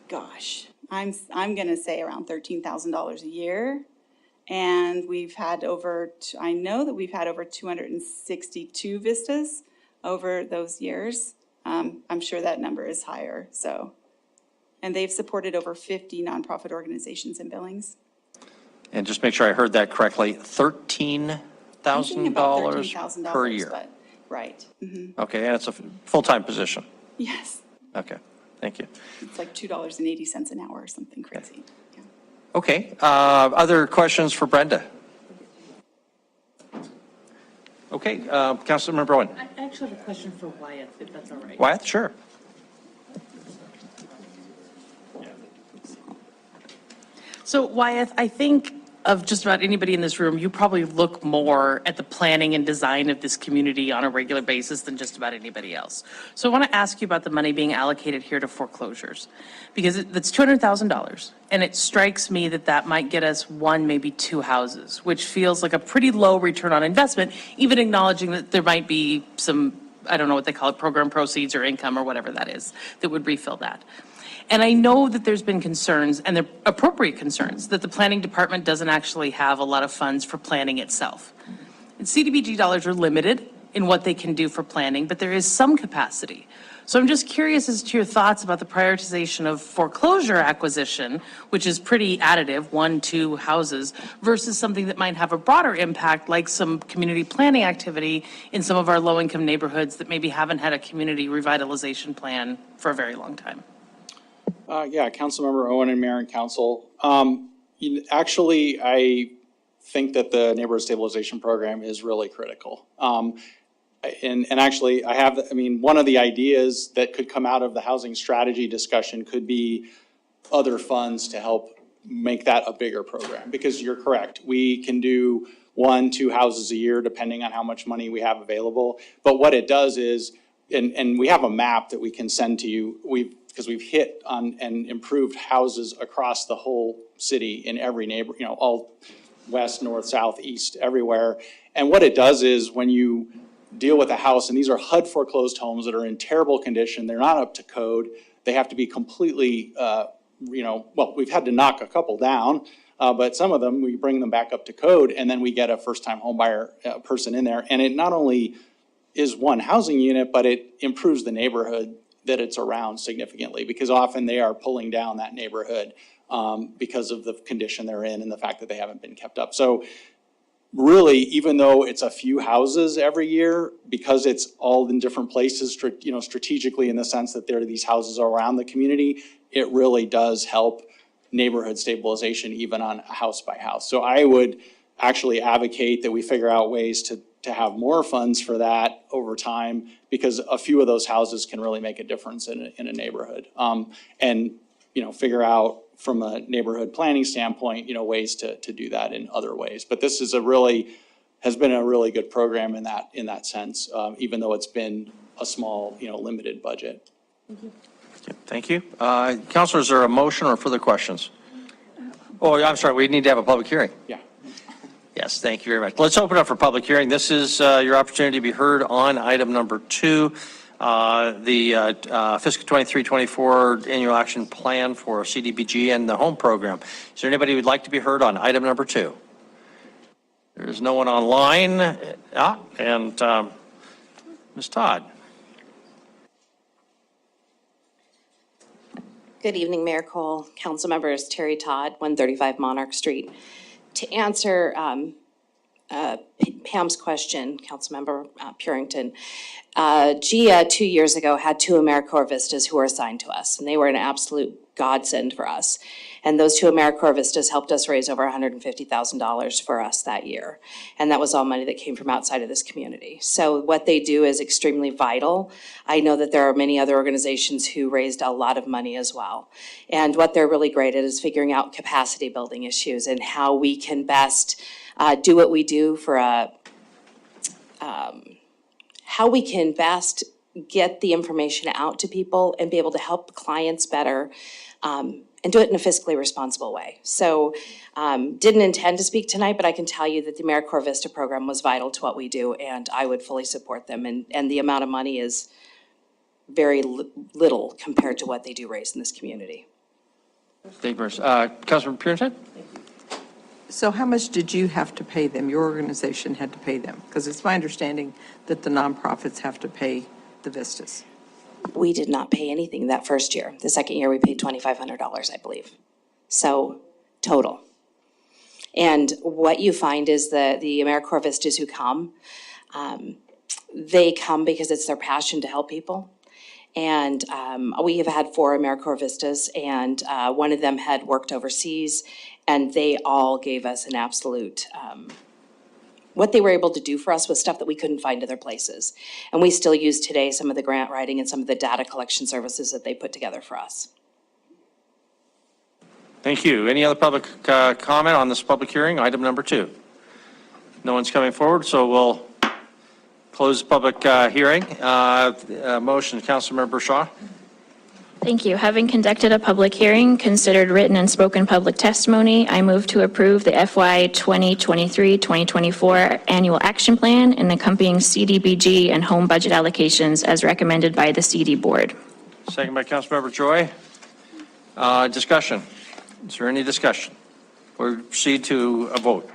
Gosh, I'm going to say around $13,000 a year. And we've had I know that we've had over 262 vistas over those years. I'm sure that number is higher, so. And they've supported over 50 nonprofit organizations in Billings.
And just make sure I heard that correctly, $13,000
$13,000
per year?
But, right.
Okay, and it's a full-time position?
Yes.
Okay, thank you.
It's like $2.80 an hour or something crazy.
Okay, other questions for Brenda? Okay, Councilmember Rowan.
I actually have a question for Wyatt, if that's all right.
Wyatt, sure.
So Wyatt, I think of just about anybody in this room, you probably look more at the planning and design of this community on a regular basis than just about anybody else. So I want to ask you about the money being allocated here to foreclosures, because that's $200,000. And it strikes me that that might get us one, maybe two houses, which feels like a pretty low return on investment, even acknowledging that there might be some, I don't know what they call it, program proceeds or income or whatever that is, that would refill that. And I know that there's been concerns, and they're appropriate concerns, that the planning department doesn't actually have a lot of funds for planning itself. And CDBG dollars are limited in what they can do for planning, but there is some capacity. So I'm just curious as to your thoughts about the prioritization of foreclosure acquisition, which is pretty additive, 1-2 houses, versus something that might have a broader impact, like some community planning activity in some of our low-income neighborhoods that maybe haven't had a community revitalization plan for a very long time.
Yeah, Councilmember Owen and Mayor and Council. Actually, I think that the neighborhood stabilization program is really critical. And actually, one of the ideas that could come out of the housing strategy discussion could be other funds to help make that a bigger program. Because you're correct, we can do 1-2 houses a year depending on how much money we have available. But what it does is, and we have a map that we can send to you, because we've hit on and improved houses across the whole city in every neighbor, all west, north, south, east, everywhere. And what it does is when you deal with a house, and these are HUD foreclosed homes that are in terrible condition, they're not up to code, they have to be completely, well, we've had to knock a couple down, but some of them, we bring them back up to code, and then we get a first-time home buyer person in there. And it not only is one housing unit, but it improves the neighborhood that it's around significantly, because often they are pulling down that neighborhood because of the condition they're in and the fact that they haven't been kept up. So really, even though it's a few houses every year, because it's all in different places, strategically in the sense that there are these houses around the community, it really does help neighborhood stabilization even on a house by house. So I would actually advocate that we figure out ways to have more funds for that over time, because a few of those houses can really make a difference in a neighborhood. And, figure out from a neighborhood planning standpoint, ways to do that in other ways. But this is has been a really good program in that sense, even though it's been a small, limited budget.
Thank you.
Thank you. Councilors, is there a motion or further questions? Oh, I'm sorry, we need to have a public hearing.
Yeah.
Yes, thank you very much. Let's open up for public hearing. This is your opportunity to be heard on item number 2, the fiscal 23-24 annual action plan for CDBG and the home program. Is there anybody who would like to be heard on item number 2? There is no one online. And Ms. Todd.
Good evening, Mayor Cole, council members. Terry Todd, 135 Monarch Street. To answer Pam's question, Councilmember Purington, GIA 2 years ago had 2 AmeriCorps Vistas who were assigned to us, and they were an absolute godsend for us. And those 2 AmeriCorps Vistas helped us raise over $150,000 for us that year. And that was all money that came from outside of this community. So what they do is extremely vital. I know that there are many other organizations who raised a lot of money as well. And what they're really great at is figuring out capacity building issues and how we can best do what we do for how we can best get the information out to people and be able to help clients better, and do it in a fiscally responsible way. So didn't intend to speak tonight, but I can tell you that the AmeriCorps Vista program was vital to what we do, and I would fully support them. And the amount of money is very little compared to what they do raise in this community.
Thank you, Councilmember Purinton?
So how much did you have to pay them? Your organization had to pay them? Because it's my understanding that the nonprofits have to pay the Vistas.
We did not pay anything that first year. The second year, we paid $2,500, I believe. So, total. And what you find is that the AmeriCorps Vistas who come, they come because it's their passion to help people. And we have had 4 AmeriCorps Vistas, and one of them had worked overseas, and they all gave us an absolute, what they were able to do for us was stuff that we couldn't find other places. And we still use today some of the grant writing and some of the data collection services that they put together for us.
Thank you. Any other public comment on this public hearing, item number 2? No one's coming forward, so we'll close the public hearing. Motion, Councilmember Shaw.
Thank you. Having conducted a public hearing, considered written and spoken public testimony, I move to approve the FY 2023-2024 Annual Action Plan and accompanying CDBG and home budget allocations as recommended by the CD Board.
Second by Councilmember Joy. Discussion. Is there any discussion? We'll proceed to a vote.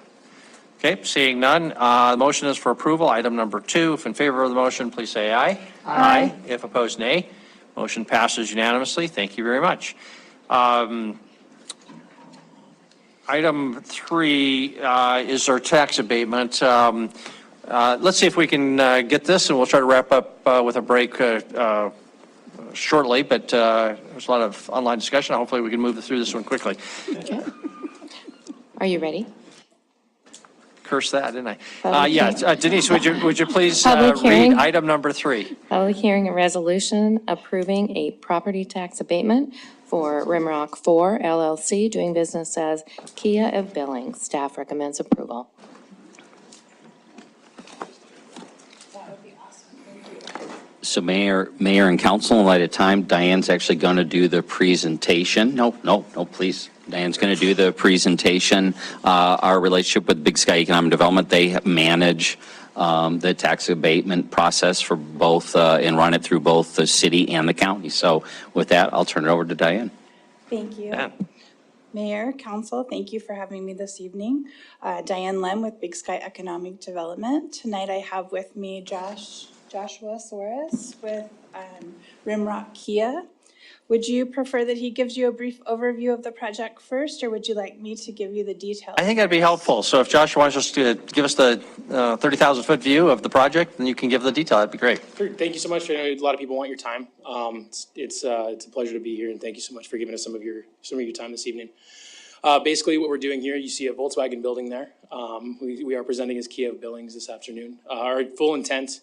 Okay, seeing none, the motion is for approval. Item number 2. If in favor of the motion, please say aye. Aye. If opposed, nay. Motion passes unanimously. Thank you very much. Item 3 is our tax abatement. Let's see if we can get this, and we'll try to wrap up with a break shortly, but there's a lot of online discussion. Hopefully we can move through this one quickly.
Okay. Are you ready?
Curse that, didn't I?
Public
Yes, Denise, would you please
Public
read
hearing.
item number 3?
Public hearing and resolution approving a property tax abatement for Rimrock 4 LLC doing business as Kia of Billings. Staff recommends approval.
So Mayor and Council, in light of time, Diane's actually going to do the presentation. No, please. Diane's going to do the presentation. Our relationship with Big Sky Economic Development, they manage the tax abatement process for both and run it through both the city and the county. So with that, I'll turn it over to Diane.
Thank you.
Yeah.
Mayor, Council, thank you for having me this evening. Diane Lem with Big Sky Economic Development. Tonight I have with me Joshua Soares with Rimrock Kia. Would you prefer that he gives you a brief overview of the project first, or would you like me to give you the details?
I think that'd be helpful. So if Josh wants us to give us the 30,000-foot view of the project, then you can give the detail. That'd be great.
Thank you so much. I know a lot of people want your time. It's a pleasure to be here, and thank you so much for giving us some of your time this evening. Basically, what we're doing here, you see a Volkswagen building there. We are presenting as Kia of Billings this afternoon. Our full intent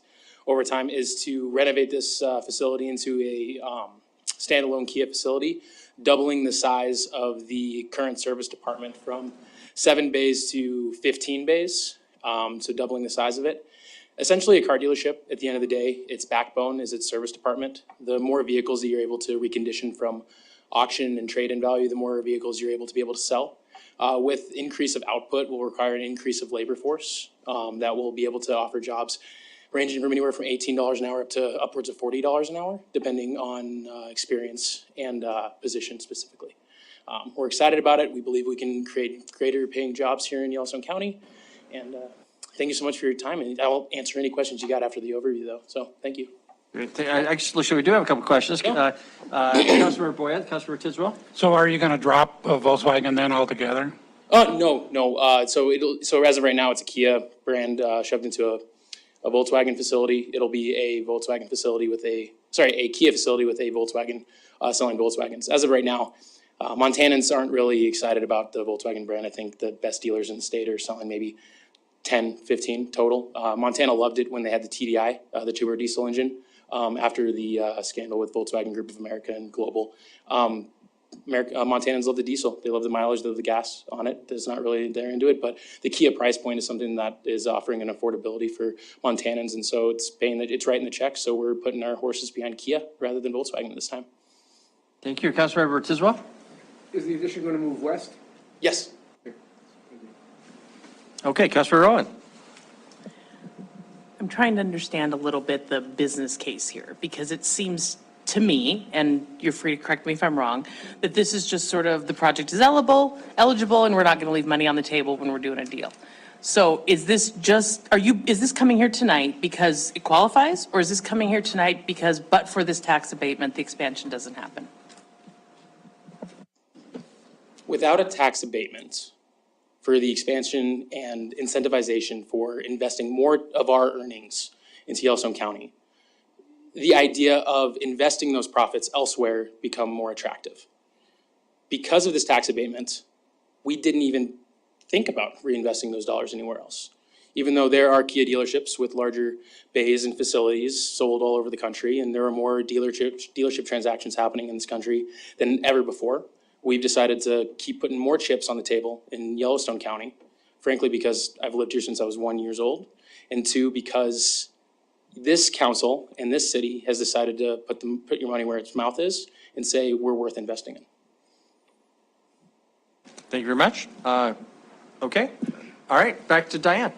over time is to renovate this facility into a standalone Kia facility, doubling the size of the current service department from 7 bays to 15 bays, so doubling the size of it. Essentially a car dealership at the end of the day. Its backbone is its service department. The more vehicles that you're able to recondition from auction and trade-in value, the more vehicles you're able to sell. With increase of output will require an increase of labor force that will be able to offer jobs ranging from anywhere from $18 an hour up to upwards of $40 an hour, depending on experience and position specifically. We're excited about it. We believe we can create greater paying jobs here in Yellowstone County. And thank you so much for your time. And I'll answer any questions you got after the overview, though. So thank you.
Actually, we do have a couple of questions. Councilor Boyette, Councilor Tiswell.
So are you going to drop Volkswagen then altogether?
No. So as of right now, it's a Kia brand shoved into a Volkswagen facility. It'll be a Volkswagen facility with a Kia facility with a Volkswagen selling Volkswagens. As of right now, Montanans aren't really excited about the Volkswagen brand. I think the best dealers in the state are selling maybe 10, 15 total. Montana loved it when they had the TDI, the two-word diesel engine, after the scandal with Volkswagen Group of America and Global. Montanans love the diesel. They love the mileage, they love the gas on it. There's not really there into it, but the Kia price point is something that is offering an affordability for Montanans, and so it's writing the check. So we're putting our horses behind Kia rather than Volkswagen this time.
Thank you. Councilmember Tiswell?
Is the addition going to move west?
Yes.
Okay, Councilmember Owen.
I'm trying to understand a little bit the business case here, because it seems to me, and you're free to correct me if I'm wrong, that this is just sort of the project is eligible, and we're not going to leave money on the table when we're doing a deal. So is this just, is this coming here tonight because it qualifies, or is this coming here tonight because, but for this tax abatement, the expansion doesn't happen?
Without a tax abatement for the expansion and incentivization for investing more of our earnings into Yellowstone County, the idea of investing those profits elsewhere become more attractive. Because of this tax abatement, we didn't even think about reinvesting those dollars anywhere else. Even though there are Kia dealerships with larger bays and facilities sold all over the country, and there are more dealership transactions happening in this country than ever before, we've decided to keep putting more chips on the table in Yellowstone County, frankly, because I've lived here since I was 1 year old, and two, because this council and this city has decided to put your money where its mouth is and say we're worth investing in.
Thank you very much. Okay. All right, back to Diane.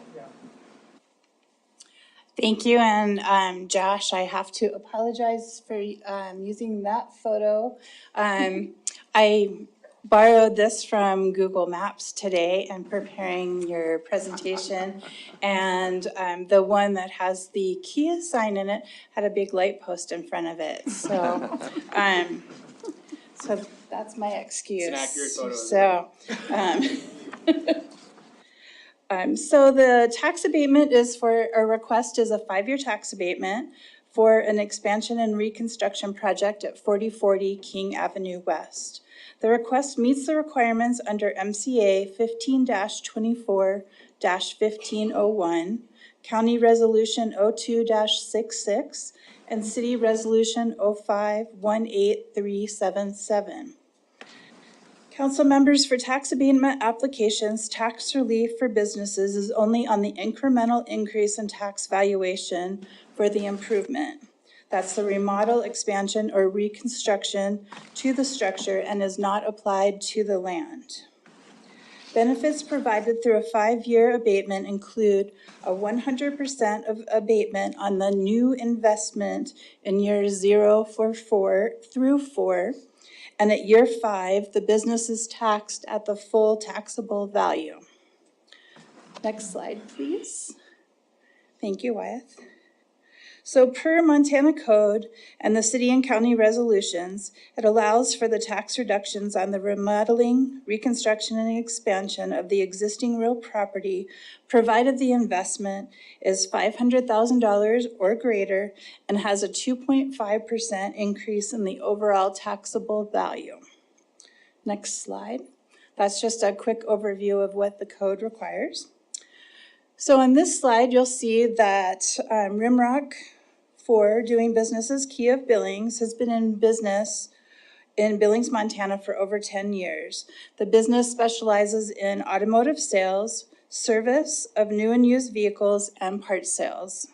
Thank you, and Josh, I have to apologize for using that photo. I borrowed this from Google Maps today and preparing your presentation, and the one that has the Kia sign in it had a big light post in front of it. So, so that's my excuse.
It's an accurate photo.
So the tax abatement is request is a 5-year tax abatement for an expansion and reconstruction project at 4040 King Avenue West. The request meets the requirements under MCA 15-24-1501, County Resolution 02-66, and City Resolution 05-18377. Council members, for tax abatement applications, tax relief for businesses is only on the incremental increase in tax valuation for the improvement. That's the remodel, expansion, or reconstruction to the structure and is not applied to the land. Benefits provided through a 5-year abatement include a 100% of abatement on the new investment in years 0 through 4, and at year 5, the business is taxed at the full taxable value. Next slide, please. Thank you, Wyeth. So per Montana Code and the city and county resolutions, it allows for the tax reductions on the remodeling, reconstruction, and expansion of the existing real property, provided the investment is $500,000 or greater and has a 2.5% increase in the overall taxable value. Next slide. That's just a quick overview of what the code requires. So in this slide, you'll see that Rimrock, for doing business as Kia of Billings, has been in business in Billings, Montana for over 10 years. The business specializes in automotive sales, service of new and used vehicles, and parts sales.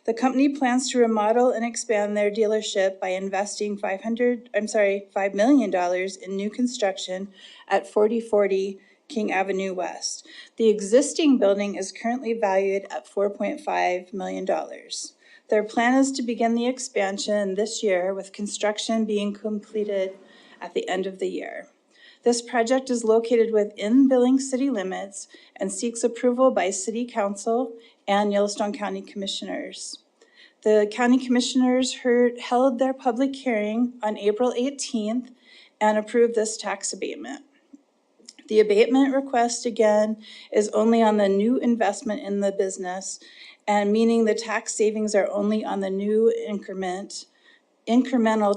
The company plans to remodel and expand their dealership by investing $5 million in new construction at 4040 King Avenue West. The existing building is currently valued at $4.5 million. Their plan is to begin the expansion this year, with construction being completed at the end of the year. This project is located within Billings city limits and seeks approval by City Council and Yellowstone County Commissioners. The County Commissioners held their public hearing on April 18th and approved this tax abatement. The abatement request, again, is only on the new investment in the business, and meaning the tax savings are only on the new incremental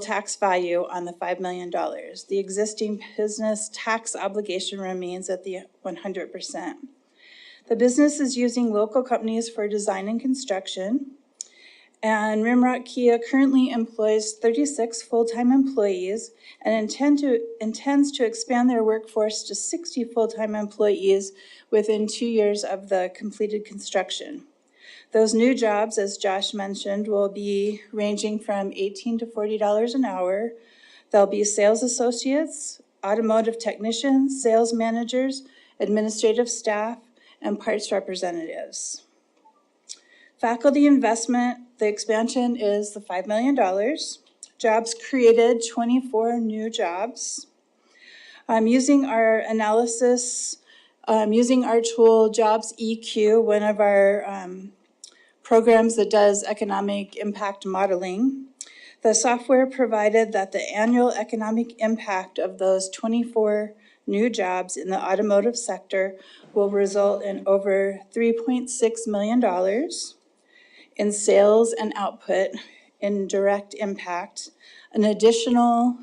tax value on the $5 million. The existing business tax obligation remains at the 100%. The business is using local companies for design and construction, And Rimrock Kia currently employs 36 full-time employees and intends to expand their workforce to 60 full-time employees within 2 years of the completed construction. Those new jobs, as Josh mentioned, will be ranging from $18 to $40 an hour. There'll be sales associates, automotive technicians, sales managers, administrative staff, and parts representatives. Faculty investment, the expansion is the $5 million. Jobs created, 24 new jobs. Using our analysis, using our tool Jobs EQ, one of our programs that does economic impact modeling. The software provided that the annual economic impact of those 24 new jobs in the automotive sector will result in over $3.6 million in sales and output in direct impact, an additional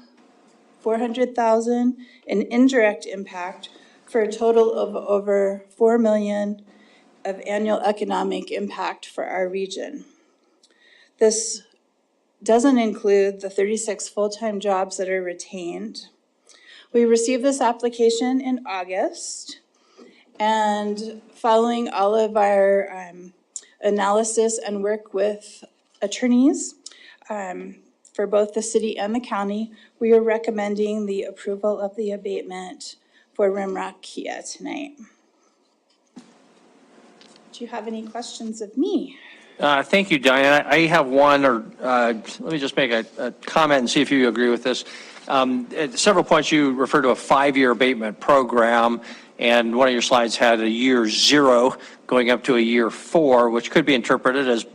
$400,000 in indirect impact, for a total of over $4 million of annual economic impact for our region. This doesn't include the 36 full-time jobs that are retained. We received this application in August, and following all of our analysis and work with attorneys for both the city and the county, we are recommending the approval of the abatement for Rimrock Kia tonight. Do you have any questions of me?
Thank you, Diane. I have one, or let me just make a comment and see if you agree with this. At several points, you refer to a 5-year abatement program, and one of your slides had a year 0 going up to a year 4, which could be interpreted as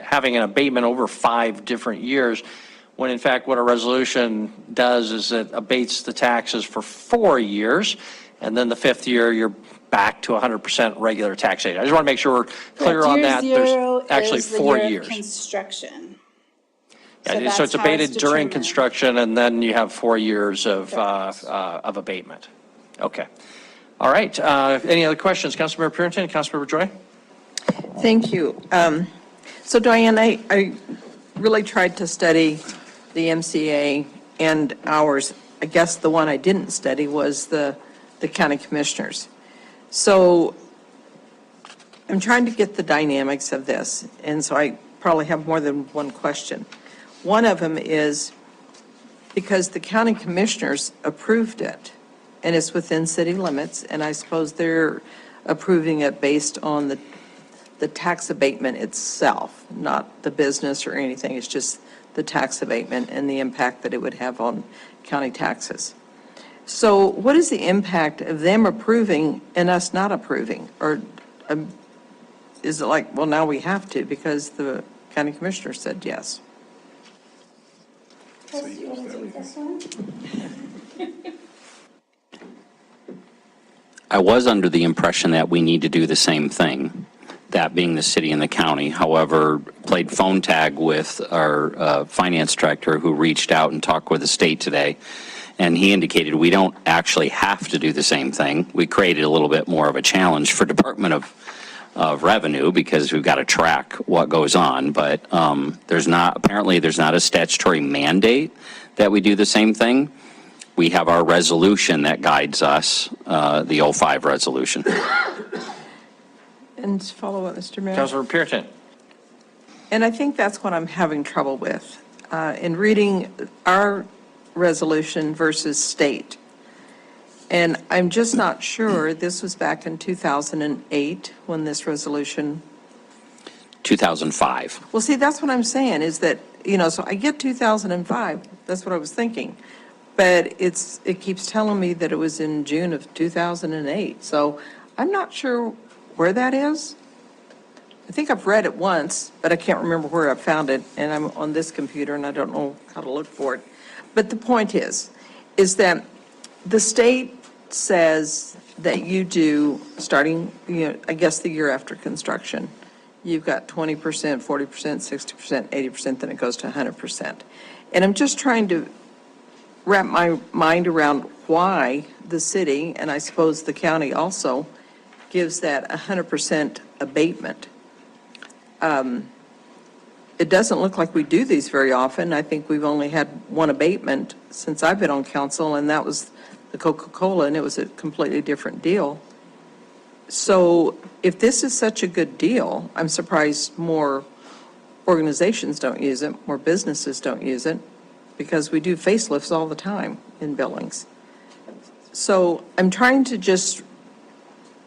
having an abatement over 5 different years, when in fact what a resolution does is it abates the taxes for 4 years, and then the 5th year you're back to 100% regular taxation. I just want to make sure we're clear on that. There's actually 4 years.
Construction.
Yeah, so it's abated during construction, and then you have 4 years of abatement. Okay. All right. Any other questions? Councilmember Purinton, Councilmember Joy?
Thank you. So Diane, I really tried to study the MCA and ours. I guess the one I didn't study was the county commissioners. So I'm trying to get the dynamics of this, and so I probably have more than one question. One of them is because the county commissioners approved it, and it's within city limits, and I suppose they're approving it based on the tax abatement itself, not the business or anything. It's just the tax abatement and the impact that it would have on county taxes. So what is the impact of them approving and us not approving? Or is it like, well, now we have to because the county commissioner said yes?
Chris, do you want to take this one?
I was under the impression that we need to do the same thing, that being the city and the county. However, played phone tag with our finance director, who reached out and talked with the state today, and he indicated we don't actually have to do the same thing. We created a little bit more of a challenge for Department of Revenue because we've got to track what goes on, but apparently there's not a statutory mandate that we do the same thing. We have our resolution that guides us, the 05 resolution.
And to follow up, Mr. Mayor.
Councilmember Purinton.
And I think that's what I'm having trouble with in reading our resolution versus state. And I'm just not sure, this was back in 2008 when this resolution.
2005.
Well, see, that's what I'm saying is that, so I get 2005, that's what I was thinking. But it keeps telling me that it was in June of 2008. So I'm not sure where that is. I think I've read it once, but I can't remember where I found it. And I'm on this computer and I don't know how to look for it. But the point is that the state says that you do, starting, I guess the year after construction, you've got 20%, 40%, 60%, 80%, then it goes to 100%. And I'm just trying to wrap my mind around why the city, and I suppose the county also, gives that 100% abatement. it doesn't look like we do these very often. I think we've only had one abatement since I've been on council, and that was the Coca-Cola, and it was a completely different deal. So if this is such a good deal, I'm surprised more organizations don't use it, more businesses don't use it, because we do facelifts all the time in Billings. So I'm trying to just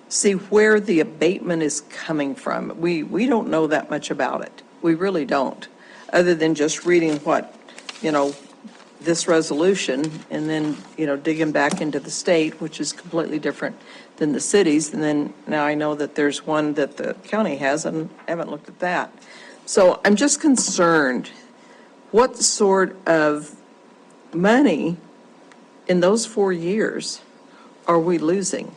see where the abatement is coming from. We don't know that much about it. We really don't, other than just reading what, this resolution, and then, digging back into the state, which is completely different than the cities. And then now I know that there's one that the county has, and I haven't looked at that. So I'm just concerned, what sort of money in those 4 years are we losing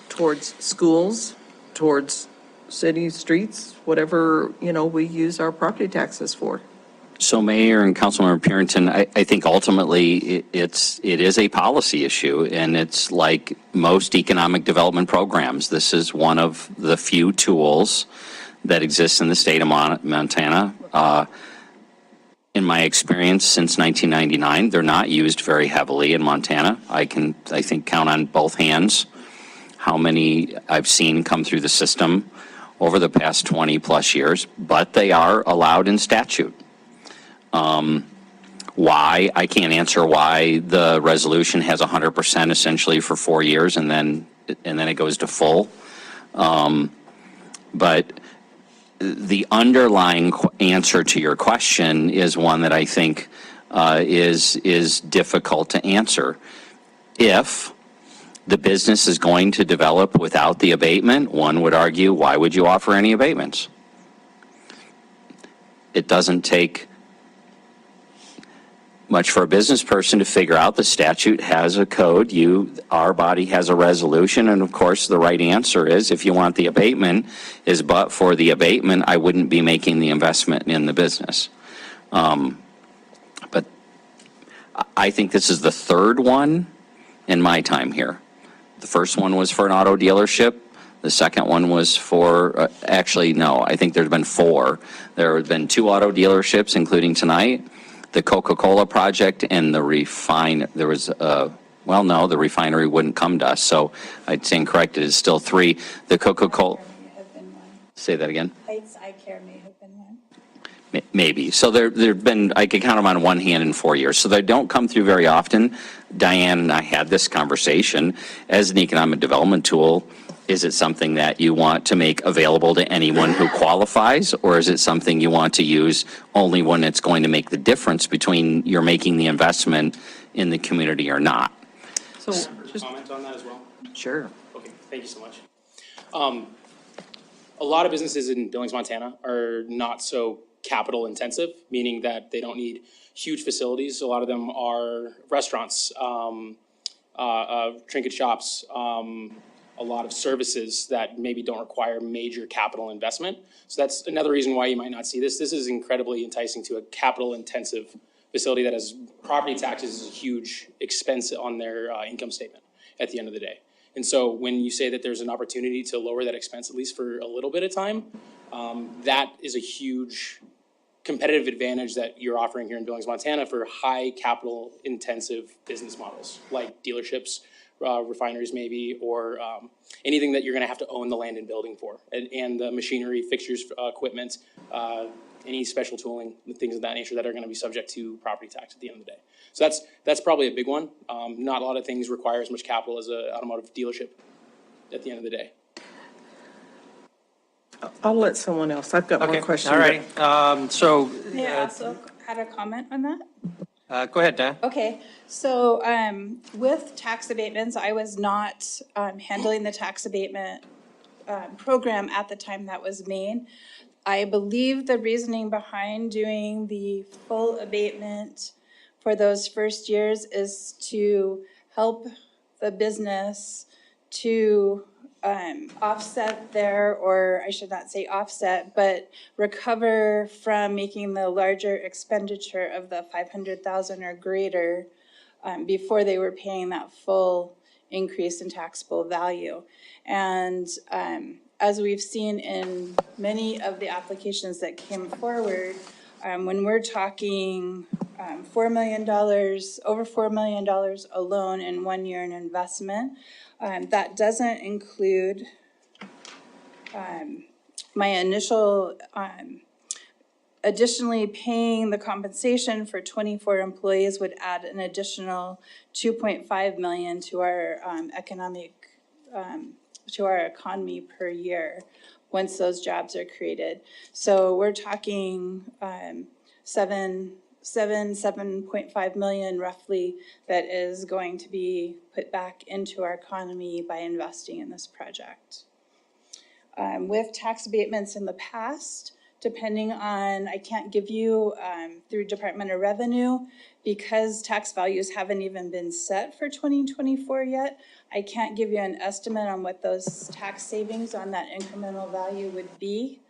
towards schools, towards city streets, whatever, we use our property taxes for?
So Mayor and Councilmember Purinton, I think ultimately it is a policy issue, and it's like most economic development programs. This is one of the few tools that exists in the state of Montana. In my experience since 1999, they're not used very heavily in Montana. I think, count on both hands how many I've seen come through the system over the past 20 plus years, but they are allowed in statute. Why? I can't answer why the resolution has 100% essentially for 4 years and then it goes to full. But the underlying answer to your question is one that I think is difficult to answer. If the business is going to develop without the abatement, one would argue, why would you offer any abatements? It doesn't take much for a business person to figure out the statute has a code, our body has a resolution, and of course the right answer is, if you want the abatement, is but for the abatement, I wouldn't be making the investment in the business. But I think this is the third one in my time here. The first one was for an auto dealership. The second one was for, actually, no, I think there's been 4. There have been 2 auto dealerships, including tonight, the Coca-Cola project, and the the refinery wouldn't come to us, so I'd stand corrected, it's still 3. The Coca-Cola, say that again?
Heights I Care may have been one.
Maybe. So there've been, I could count them on one hand in 4 years. So they don't come through very often. Diane and I had this conversation. As an economic development tool, is it something that you want to make available to anyone who qualifies, or is it something you want to use only when it's going to make the difference between you're making the investment in the community or not?
So just
comment on that as well?
Sure.
Okay, thank you so much. A lot of businesses in Billings, Montana are not so capital intensive, meaning that they don't need huge facilities. A lot of them are restaurants, trinket shops, a lot of services that maybe don't require major capital investment. So that's another reason why you might not see this. This is incredibly enticing to a capital intensive facility that has property taxes as a huge expense on their income statement at the end of the day. And so when you say that there's an opportunity to lower that expense, at least for a little bit of time, that is a huge competitive advantage that you're offering here in Billings, Montana for high capital intensive business models like dealerships, refineries maybe, or anything that you're going to have to own the land and building for, and the machinery, fixtures, equipment, any special tooling, things of that nature that are going to be subject to property tax at the end of the day. So that's probably a big one. Not a lot of things require as much capital as an automotive dealership at the end of the day.
I'll let someone else. I've got more questions.
All right.
May I also had a comment on that?
Go ahead, Dan.
Okay, so with tax abatements, I was not handling the tax abatement program at the time that was made. I believe the reasoning behind doing the full abatement for those first years is to help the business to offset or I should not say offset, but recover from making the larger expenditure of the 500,000 or greater before they were paying that full increase in taxable value. And as we've seen in many of the applications that came forward, when we're talking $4 million, over $4 million alone in 1 year in investment, that doesn't include my initial, additionally paying the compensation for 24 employees would add an additional 2.5 million to our to our economy per year once those jobs are created. So we're talking 7.5 million roughly that is going to be put back into our economy by investing in this project. With tax abatements in the past, depending on, I can't give you through Department of Revenue, because tax values haven't even been set for 2024 yet, I can't give you an estimate on what those tax savings on that incremental value would be.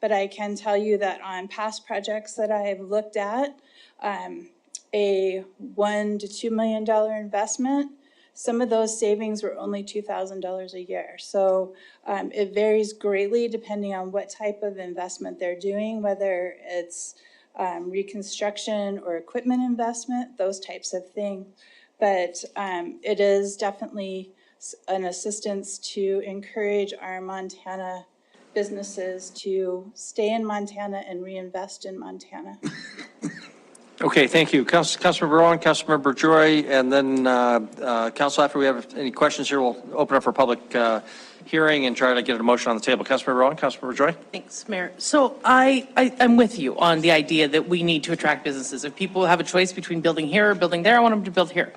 But I can tell you that on past projects that I've looked at, a $1 to $2 million investment, some of those savings were only $2,000 a year. So it varies greatly depending on what type of investment they're doing, whether it's reconstruction or equipment investment, those types of things. But it is definitely an assistance to encourage our Montana businesses to stay in Montana and reinvest in Montana.
Okay, thank you. Councilmember Rowan, Councilmember Joy, and then Council, after we have any questions here, we'll open up for public hearing and try to get a motion on the table. Councilmember Rowan, Councilmember Joy?
Thanks, Mayor. So I'm with you on the idea that we need to attract businesses. If people have a choice between building here or building there, I want them to build here.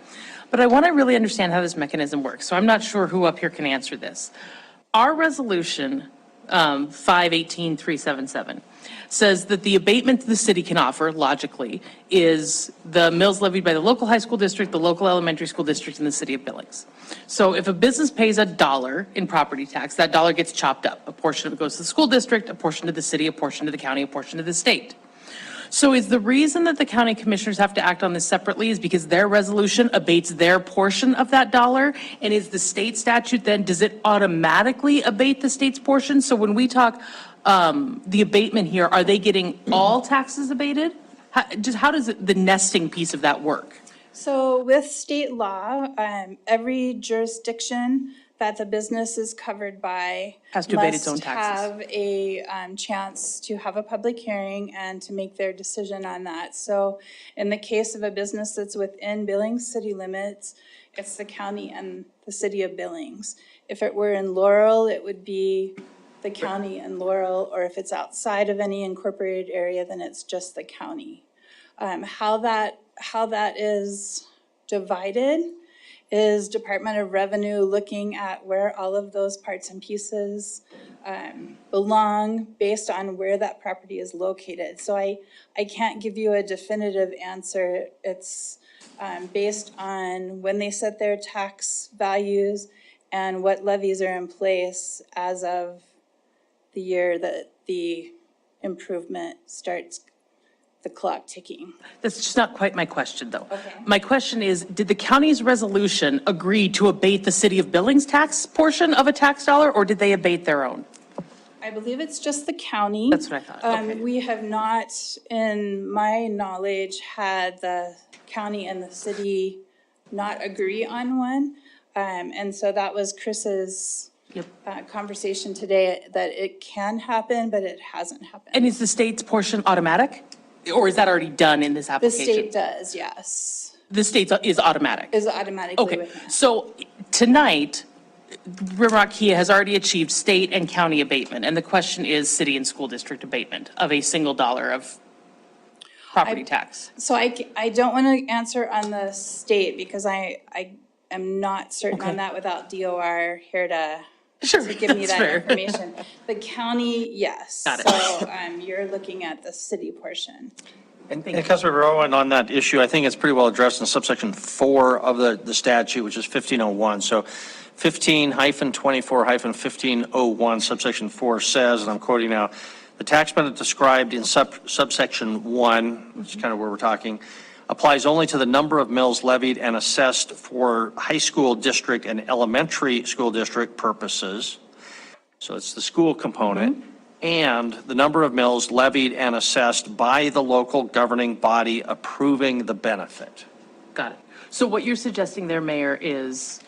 But I want to really understand how this mechanism works. So I'm not sure who up here can answer this. Our resolution 518-377 says that the abatement the city can offer, logically, is the mills levied by the local high school district, the local elementary school district, and the city of Billings. So if a business pays $1 in property tax, that dollar gets chopped up. A portion of it goes to the school district, a portion to the city, a portion to the county, a portion to the state. So is the reason that the county commissioners have to act on this separately is because their resolution abates their portion of that dollar? And is the state statute then, does it automatically abate the state's portion? So when we talk the abatement here, are they getting all taxes abated? How does the nesting piece of that work?
So with state law, every jurisdiction that the business is covered by
has to abate its own taxes.
Have a chance to have a public hearing and to make their decision on that. So in the case of a business that's within Billings city limits, it's the county and the city of Billings. If it were in Laurel, it would be the county and Laurel, or if it's outside of any incorporated area, then it's just the county. How that is divided is Department of Revenue looking at where all of those parts and pieces belong based on where that property is located. So I can't give you a definitive answer. It's based on when they set their tax values and what levies are in place as of the year that the improvement starts the clock ticking.
That's just not quite my question, though.
Okay.
My question is, did the county's resolution agree to abate the city of Billings tax portion of a tax dollar, or did they abate their own?
I believe it's just the county.
That's what I thought. Okay.
We have not, in my knowledge, had the county and the city not agree on one. And so that was Chris's conversation today, that it can happen, but it hasn't happened.
And is the state's portion automatic? Or is that already done in this
The
application?
state does, yes.
The state is automatic?
Is automatically
Okay,
within.
so tonight, Rimrock Kia has already achieved state and county abatement, and the question is city and school district abatement of a single dollar of property tax.
So I don't want to answer on the state because I am not certain on that without DOR here to give me
that's
that
fair.
information. The county, yes.
Got it.
So you're looking at the city portion.
And Councilmember Rowan, on that issue, I think it's pretty well addressed in subsection 4 of the statute, which is 1501. So 15-24-1501, subsection 4 says, and I'm quoting now, the tax benefit described in subsection 1, which is kind of where we're talking, applies only to the number of mills levied and assessed for high school district and elementary school district purposes. So it's the school component, and the number of mills levied and assessed by the local governing body approving the benefit.
Got it. So what you're suggesting there, Mayor, is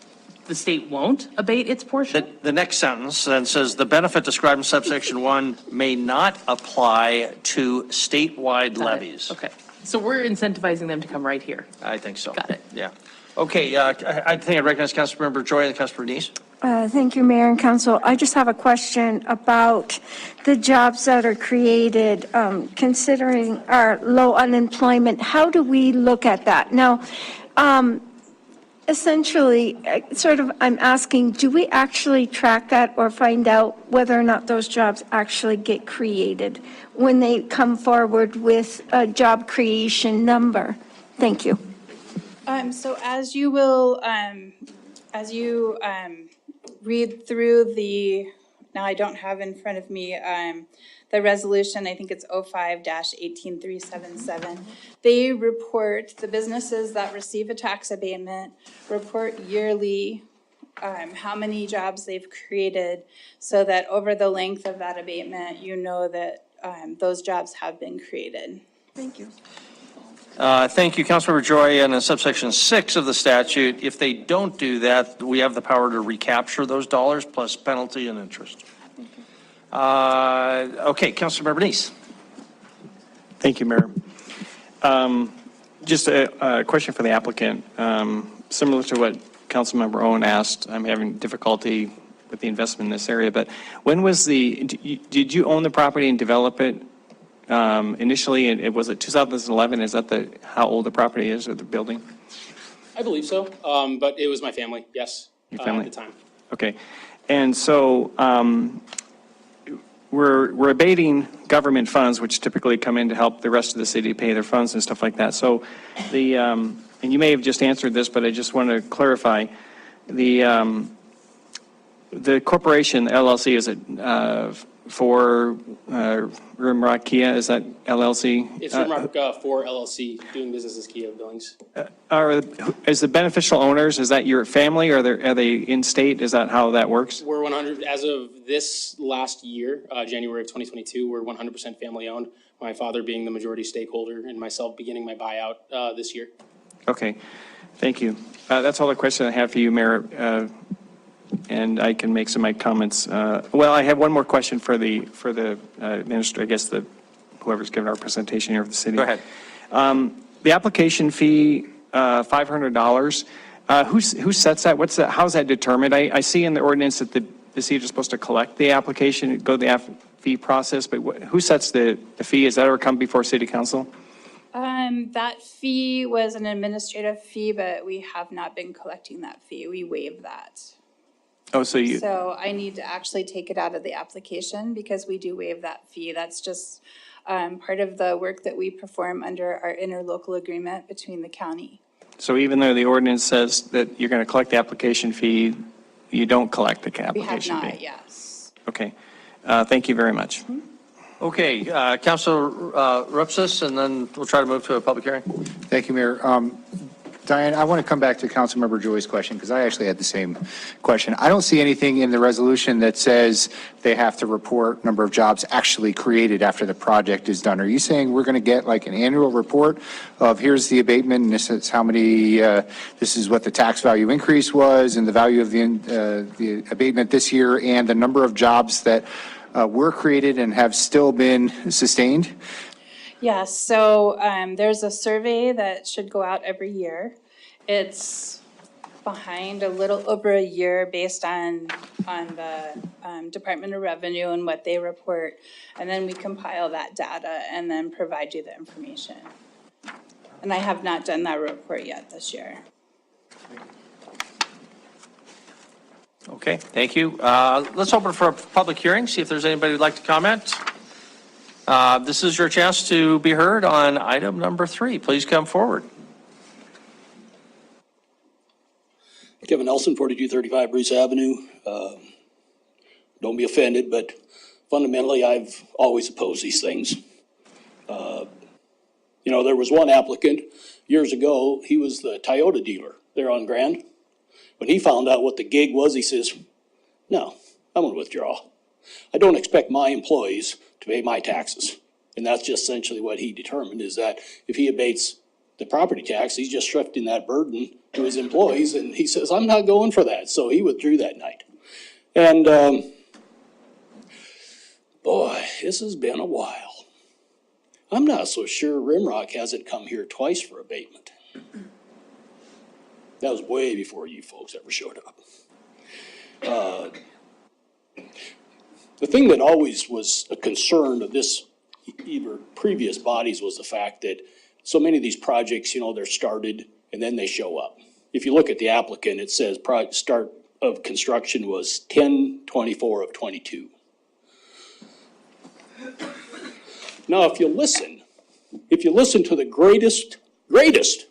the state won't abate its portion?
The next sentence then says, the benefit described in subsection 1 may not apply to statewide levies.
Okay. So we're incentivizing them to come right here.
I think so.
Got it.
Yeah. Okay, I think I'd recognize Councilmember Joy and Councilmember Denise.
Thank you, Mayor and Council. I just have a question about the jobs that are created, considering our low unemployment. How do we look at that? Now, essentially, I'm asking, do we actually track that or find out whether or not those jobs actually get created when they come forward with a job creation number? Thank you.
So as you will, read through now I don't have in front of me, the resolution, I think it's 05-18377. They report, the businesses that receive a tax abatement report yearly how many jobs they've created, so that over the length of that abatement, you know that those jobs have been created.
Thank you.
Thank you, Councilmember Joy. And in subsection 6 of the statute, if they don't do that, we have the power to recapture those dollars plus penalty and interest. Okay, Councilmember Denise.
Thank you, Mayor. Just a question for the applicant. Similar to what Councilmember Owen asked, I'm having difficulty with the investment in this area, but when was did you own the property and develop it initially? And was it 2011? Is that how old the property is, or the building?
I believe so, but it was my family, yes.
Your family?
At the time.
Okay. And so we're abating government funds, which typically come in to help the rest of the city pay their funds and stuff like that. So and you may have just answered this, but I just want to clarify, the corporation, LLC, is it for Rimrock Kia? Is that LLC?
It's Rimrock 4 LLC, doing business as Kia of Billings.
Is the beneficial owners, is that your family, or are they in state? Is that how that works?
We're 100, as of this last year, January of 2022, we're 100% family owned. My father being the majority stakeholder and myself beginning my buyout this year.
Okay, thank you. That's all the question I have for you, Mayor. And I can make some of my comments. Well, I have one more question for the minister, I guess whoever's giving our presentation here for the city.
Go ahead.
The application fee, $500. Who sets that? How's that determined? I see in the ordinance that the city is supposed to collect the application, go the fee process, but who sets the fee? Does that ever come before city council?
That fee was an administrative fee, but we have not been collecting that fee. We waive that.
Oh, so
So I need to actually take it out of the application because we do waive that fee. That's just part of the work that we perform under our interlocal agreement between the county.
So even though the ordinance says that you're going to collect the application fee, you don't collect the application fee?
We have not, yes.
Okay. Thank you very much.
Okay, Councilor Rupsis, and then we'll try to move to a public hearing.
Thank you, Mayor. Diane, I want to come back to Councilmember Joy's question, because I actually had the same question. I don't see anything in the resolution that says they have to report number of jobs actually created after the project is done. Are you saying we're going to get like an annual report of here's the abatement, and this is how many, this is what the tax value increase was, and the value of the abatement this year, and the number of jobs that were created and have still been sustained?
Yes, so there's a survey that should go out every year. It's behind a little over a year based on the Department of Revenue and what they report. And then we compile that data and then provide you the information. And I have not done that report yet this year.
Okay, thank you. Let's open for a public hearing, see if there's anybody who'd like to comment. This is your chance to be heard on item number 3. Please come forward.
Kevin Nelson, 4235 Bruce Avenue. Don't be offended, but fundamentally, I've always opposed these things. There was one applicant years ago, he was the Toyota dealer there on Grand. When he found out what the gig was, he says, no, I'm going to withdraw. I don't expect my employees to pay my taxes. And that's just essentially what he determined, is that if he abates the property tax, he's just shifting that burden to his employees, and he says, I'm not going for that, so he withdrew that night. And, boy, this has been a while. I'm not so sure Rimrock hasn't come here twice for abatement. That was way before you folks ever showed up. The thing that always was a concern of this, either previous bodies, was the fact that so many of these projects, you know, they're started and then they show up. If you look at the applicant, it says start of construction was 10/24 of 22. Now, if you listen to the greatest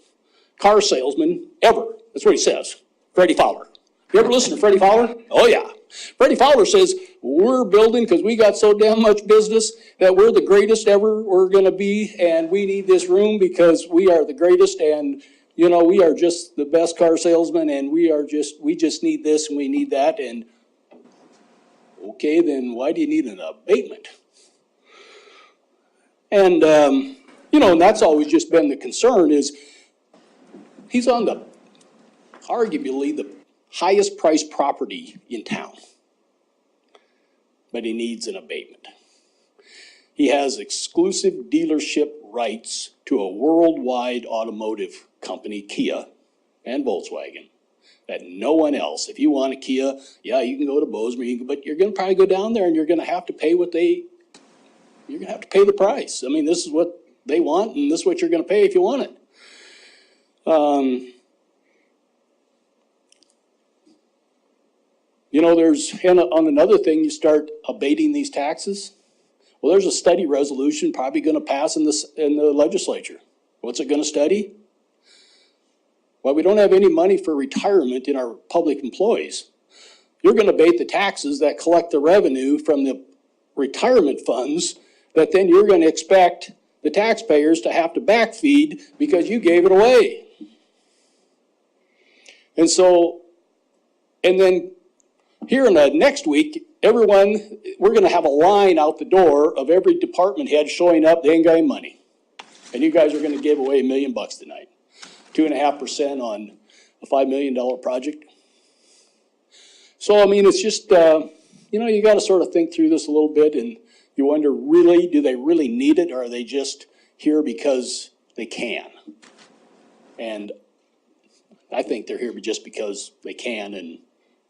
car salesman ever, that's what he says, Freddie Fowler. You ever listen to Freddie Fowler? Oh, yeah. Freddie Fowler says, we're building because we got so damn much business that we're the greatest ever we're going to be, and we need this room because we are the greatest, and, you know, we are just the best car salesman, and we just need this and we need that, and okay, then why do you need an abatement? And, you know, and that's always just been the concern, is he's on arguably the highest priced property in town, but he needs an abatement. He has exclusive dealership rights to a worldwide automotive company, Kia and Volkswagen, that no one else. If you want a Kia, yeah, you can go to Bozeman, but you're going to probably go down there and you're going to have to pay you're going to have to pay the price. I mean, this is what they want, and this is what you're going to pay if you want it. You know, on another thing, you start abating these taxes. Well, there's a study resolution probably going to pass in the legislature. What's it going to study? Well, we don't have any money for retirement in our public employees. You're going to abate the taxes that collect the revenue from the retirement funds that then you're going to expect the taxpayers to have to backfeed because you gave it away. And then here in the next week, we're going to have a line out the door of every department head showing up, they ain't got any money. And you guys are going to give away $1 million tonight. 2.5% on a $5 million project. So, I mean, it's just, you know, you got to sort of think through this a little bit, and you wonder, really, do they really need it, or are they just here because they can? And I think they're here just because they can, and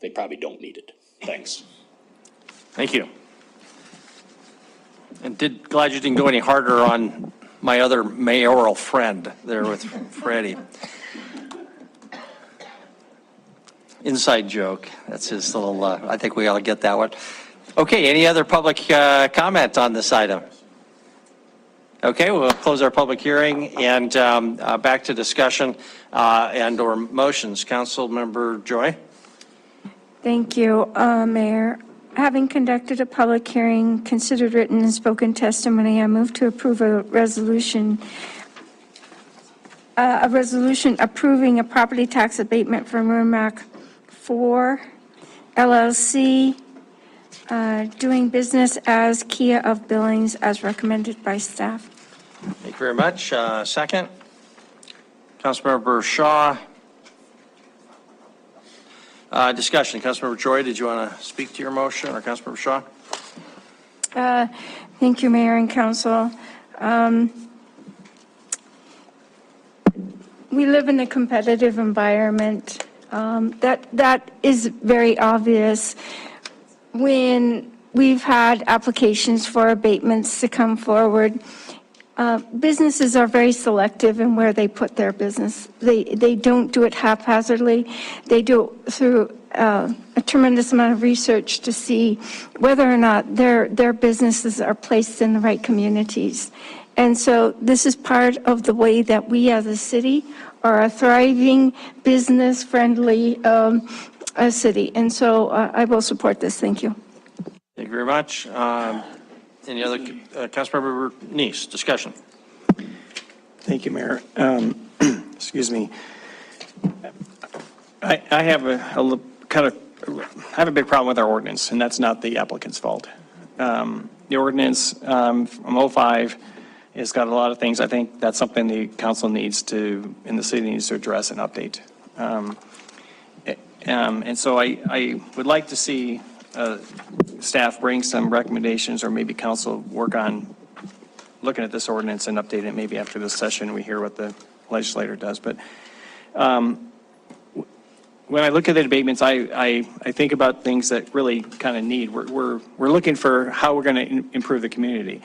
they probably don't need it. Thanks.
Thank you. And glad you didn't go any harder on my other mayoral friend there with Freddie. Inside joke. That's his little, I think we all get that one. Okay, any other public comment on this item? Okay, we'll close our public hearing and back to discussion and or motions. Councilmember Joy?
Thank you, Mayor. Having conducted a public hearing, considered written and spoken testimony, I move to approve a resolution approving a property tax abatement from Rimrock 4 LLC, doing business as Kia of Billings, as recommended by staff.
Thank you very much. Second, Councilmember Shaw. Discussion. Councilmember Joy, did you want to speak to your motion, or Councilmember Shaw?
Thank you, Mayor and Council. We live in a competitive environment. That is very obvious when we've had applications for abatements to come forward. Businesses are very selective in where they put their business. They don't do it haphazardly. They do it through a tremendous amount of research to see whether or not their businesses are placed in the right communities. And so this is part of the way that we as a city are a thriving, business-friendly city. And so I will support this. Thank you.
Thank you very much. Any other, Councilmember Neese, discussion?
Thank you, Mayor. Excuse me. I have a kind of I have a big problem with our ordinance, and that's not the applicant's fault. The ordinance from '05 has got a lot of things. I think that's something the council needs to, and the city needs to address and update. And so I would like to see staff bring some recommendations, or maybe council work on looking at this ordinance and update it maybe after this session. We hear what the legislator does. But when I look at the abatements, I think about things that really kind of need. We're looking for how we're going to improve the community.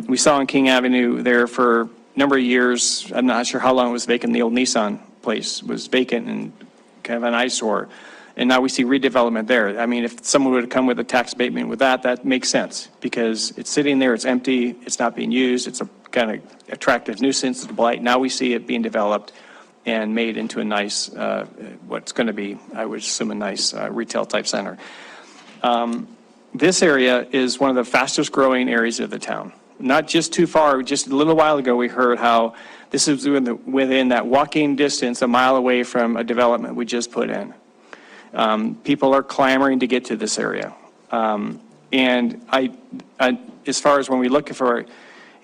We saw on King Avenue there for a number of years. I'm not sure how long it was vacant. The old Nissan place was vacant and kind of an eyesore. And now we see redevelopment there. I mean, if someone would have come with a tax abatement with that, that makes sense, because it's sitting there, it's empty, it's not being used, it's a kind of attractive nuisance, it's a blight. Now we see it being developed and made into a nice, what's going to be, I would assume, a nice retail type center. This area is one of the fastest growing areas of the town. Not just too far, just a little while ago we heard how this is within that walking distance, a mile away from a development we just put in. People are clamoring to get to this area. And as far as when we look for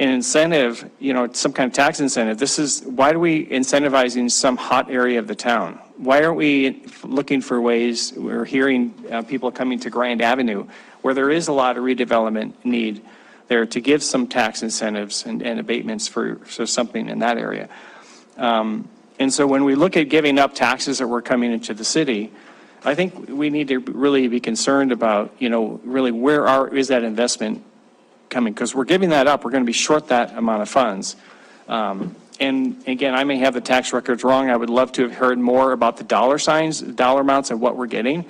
an incentive, you know, some kind of tax incentive, this is, why are we incentivizing some hot area of the town? Why aren't we looking for ways, we're hearing people coming to Grand Avenue, where there is a lot of redevelopment need there, to give some tax incentives and abatements for something in that area. And so when we look at giving up taxes that were coming into the city, I think we need to really be concerned about, you know, really is that investment coming? Because we're giving that up, we're going to be short that amount of funds. And again, I may have the tax records wrong. I would love to have heard more about the dollar signs, dollar amounts of what we're getting.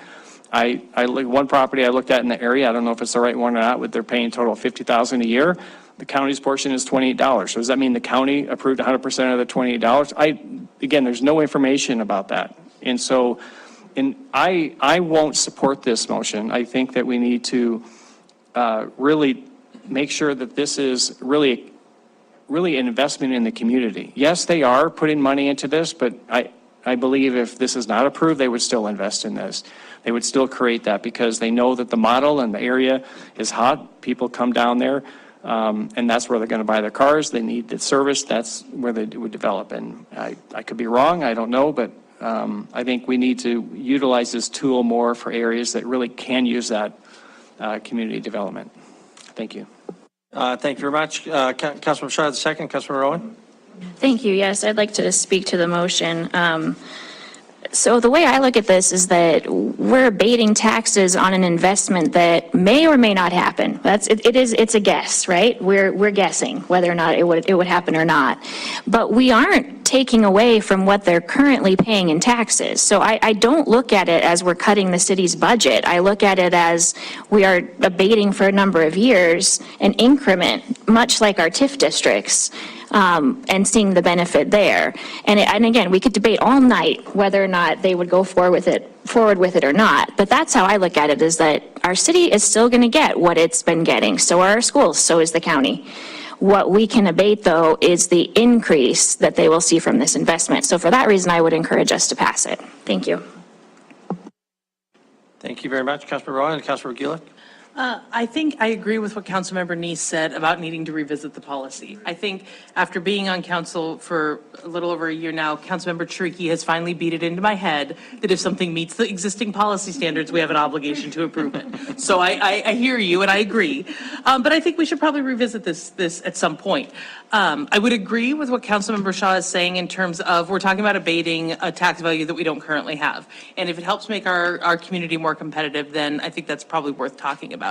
One property I looked at in the area, I don't know if it's the right one or not, but they're paying a total of $50,000 a year. The county's portion is $28. So does that mean the county approved 100% of the $28? Again, there's no information about that. And so, I won't support this motion. I think that we need to really make sure that this is really an investment in the community. Yes, they are putting money into this, but I believe if this is not approved, they would still invest in this. They would still create that, because they know that the model and the area is hot. People come down there, and that's where they're going to buy their cars. They need the service. That's where they would develop. And I could be wrong. I don't know, but I think we need to utilize this tool more for areas that really can use that community development. Thank you.
Thank you very much. Councilman Shaw, the second. Councilman Rowan.
Thank you. Yes, I'd like to speak to the motion. So the way I look at this is that we're abating taxes on an investment that may or may not happen. It's a guess, right? We're guessing whether or not it would happen or not. But we aren't taking away from what they're currently paying in taxes. So I don't look at it as we're cutting the city's budget. I look at it as we are abating for a number of years an increment, much like our TIF districts. And seeing the benefit there. And again, we could debate all night whether or not they would go forward with it or not. But that's how I look at it, is that our city is still going to get what it's been getting. So are our schools, so is the county. What we can abate, though, is the increase that they will see from this investment. So for that reason, I would encourage us to pass it. Thank you.
Thank you very much, Councilman Rowan and Councilman Gillick.
I think I agree with what Councilmember Neese said about needing to revisit the policy. I think after being on council for a little over a year now, Councilmember Cheriki has finally beat it into my head that if something meets the existing policy standards, we have an obligation to approve it. So I hear you and I agree. But I think we should probably revisit this at some point. I would agree with what Councilmember Shaw is saying in terms of we're talking about abating a tax value that we don't currently have. And if it helps make our community more competitive, then I think that's probably worth talking about.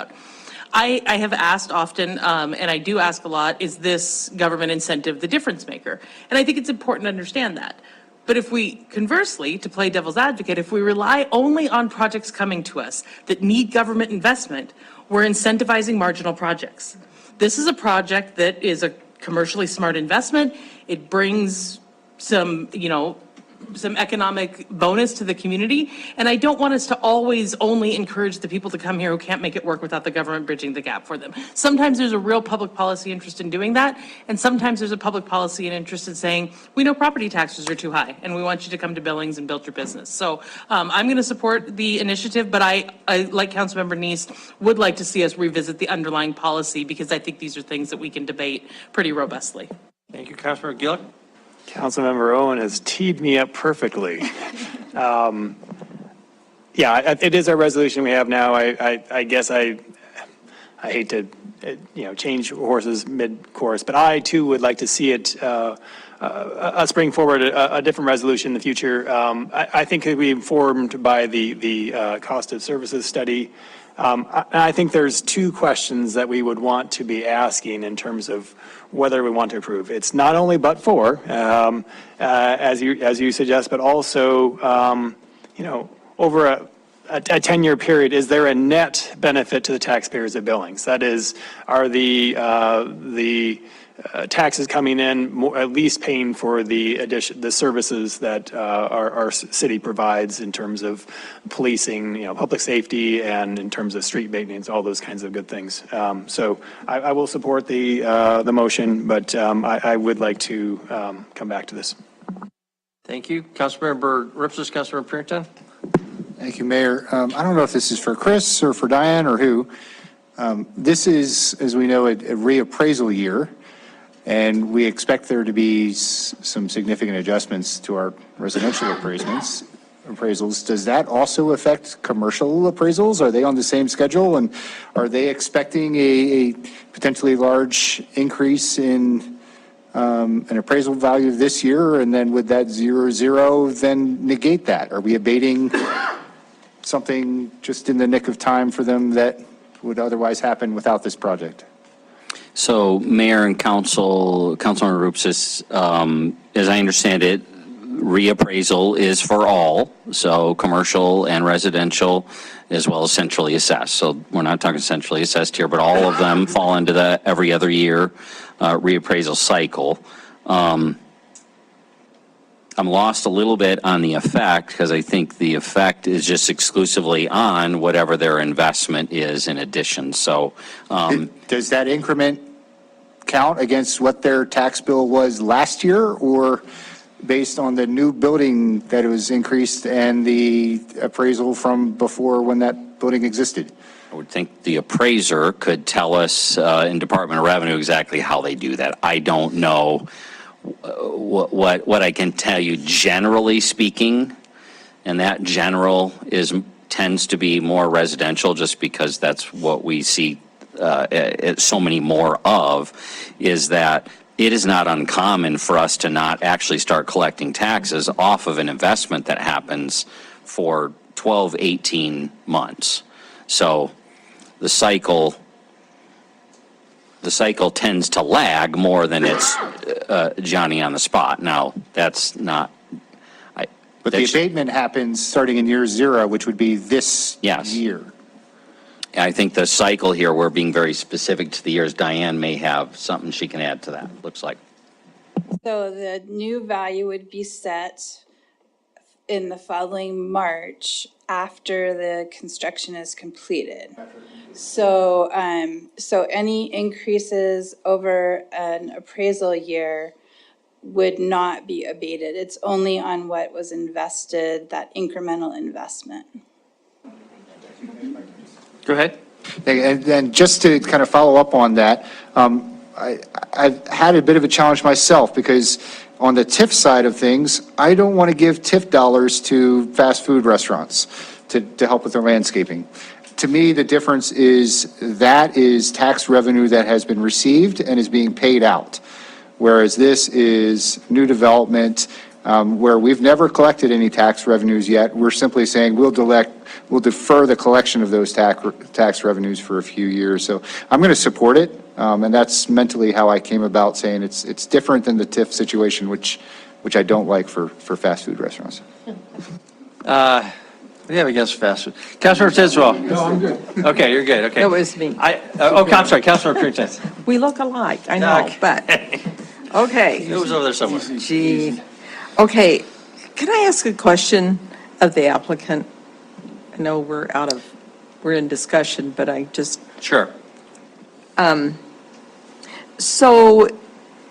I have asked often, and I do ask a lot, is this government incentive the difference maker? And I think it's important to understand that. But if we, conversely, to play devil's advocate, if we rely only on projects coming to us that need government investment, we're incentivizing marginal projects. This is a project that is a commercially smart investment. It brings some, some economic bonus to the community. And I don't want us to always only encourage the people to come here who can't make it work without the government bridging the gap for them. Sometimes there's a real public policy interest in doing that. And sometimes there's a public policy and interest in saying, we know property taxes are too high and we want you to come to Billings and build your business. So I'm going to support the initiative, but I, like Councilmember Neese, would like to see us revisit the underlying policy because I think these are things that we can debate pretty robustly.
Thank you, Councilmember Gillick.
Councilmember Owen has teed me up perfectly. Yeah, it is our resolution we have now. I guess I hate to, change horses mid-course, but I too would like to see it, us bring forward a different resolution in the future. I think it would be informed by the cost of services study. I think there's two questions that we would want to be asking in terms of whether we want to approve. It's not only but for, as you suggest, but also, over a 10-year period, is there a net benefit to the taxpayers of Billings? That is, are the taxes coming in at least paying for the services that our city provides in terms of policing, public safety, and in terms of street maintenance, all those kinds of good things. So I will support the motion, but I would like to come back to this.
Thank you. Councilmember Ripsis, Councilmember Purington.
Thank you, Mayor. I don't know if this is for Chris or for Diane or who. This is, as we know, a reappraisal year. And we expect there to be some significant adjustments to our residential appraisals. Does that also affect commercial appraisals? Are they on the same schedule? And are they expecting a potentially large increase in an appraisal value this year? And then would that 0.0 then negate that? Are we abating something just in the nick of time for them that would otherwise happen without this project?
So Mayor and Councilmember Rupsis, as I understand it, reappraisal is for all, so commercial and residential, as well as centrally assessed. So we're not talking centrally assessed here, but all of them fall into the every other year reappraisal cycle. I'm lost a little bit on the effect because I think the effect is just exclusively on whatever their investment is in addition. So
does that increment count against what their tax bill was last year, or based on the new building that it was increased and the appraisal from before when that building existed?
I would think the appraiser could tell us in Department of Revenue exactly how they do that. I don't know. What I can tell you, generally speaking, and that general tends to be more residential, just because that's what we see so many more of, is that it is not uncommon for us to not actually start collecting taxes off of an investment that happens for 12, 18 months. So the cycle tends to lag more than it's Johnny on the spot. Now, that's not...
But the abatement happens starting in year 0, which would be this year.
I think the cycle here, we're being very specific to the years. Diane may have something she can add to that, looks like.
So the new value would be set in the following March after the construction is completed. So, so any increases over an appraisal year would not be abated. It's only on what was invested, that incremental investment.
Go ahead.
And just to kind of follow up on that, I've had a bit of a challenge myself because on the TIF side of things, I don't want to give TIF dollars to fast food restaurants to help with their landscaping. To me, the difference is that is tax revenue that has been received and is being paid out, whereas this is new development where we've never collected any tax revenues yet. We're simply saying we'll defer the collection of those tax revenues for a few years. So I'm going to support it, and that's mentally how I came about saying it's different than the TIF situation, which I don't like for fast food restaurants.
What do you have against fast food? Councilmember Tidswell?
No, I'm good.
Okay, you're good, okay.
No, it was me.
I'm sorry, Councilmember Purington.
We look alike, I know, but, okay.
It was over there somewhere.
Gee. Okay, Can I ask a question of the applicant? I know we're in discussion, but I just,
Sure.
so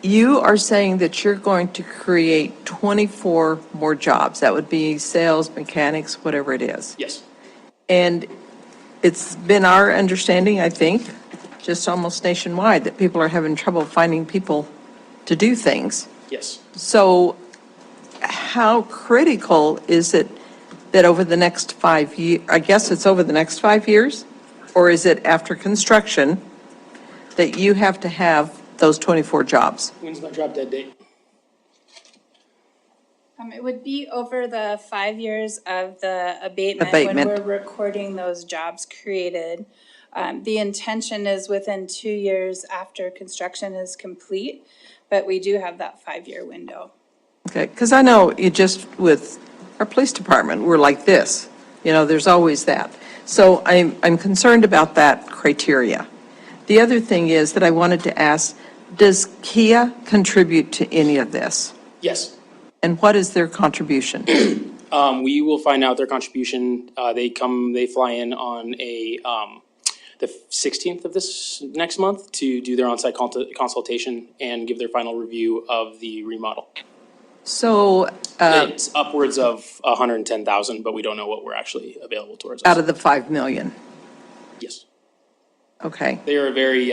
you are saying that you're going to create 24 more jobs. That would be sales, mechanics, whatever it is.
Yes.
And it's been our understanding, I think, just almost nationwide, that people are having trouble finding people to do things.
Yes.
So how critical is it that over the next 5 years, I guess it's over the next 5 years? Or is it after construction that you have to have those 24 jobs?
When's my drop dead date?
It would be over the 5 years of the abatement.
Abatement.
When we're recording those jobs created. The intention is within 2 years after construction is complete, but we do have that 5-year window.
Okay, because I know you just, with our police department, we're like this. There's always that. So I'm concerned about that criteria. The other thing is that I wanted to ask, does Kia contribute to any of this?
Yes.
And what is their contribution?
We will find out their contribution. They fly in on the 16th of this next month to do their on-site consultation and give their final review of the remodel.
So,
It's upwards of 110,000, but we don't know what we're actually available towards us.
out of the 5 million?
Yes.
Okay.
They are a very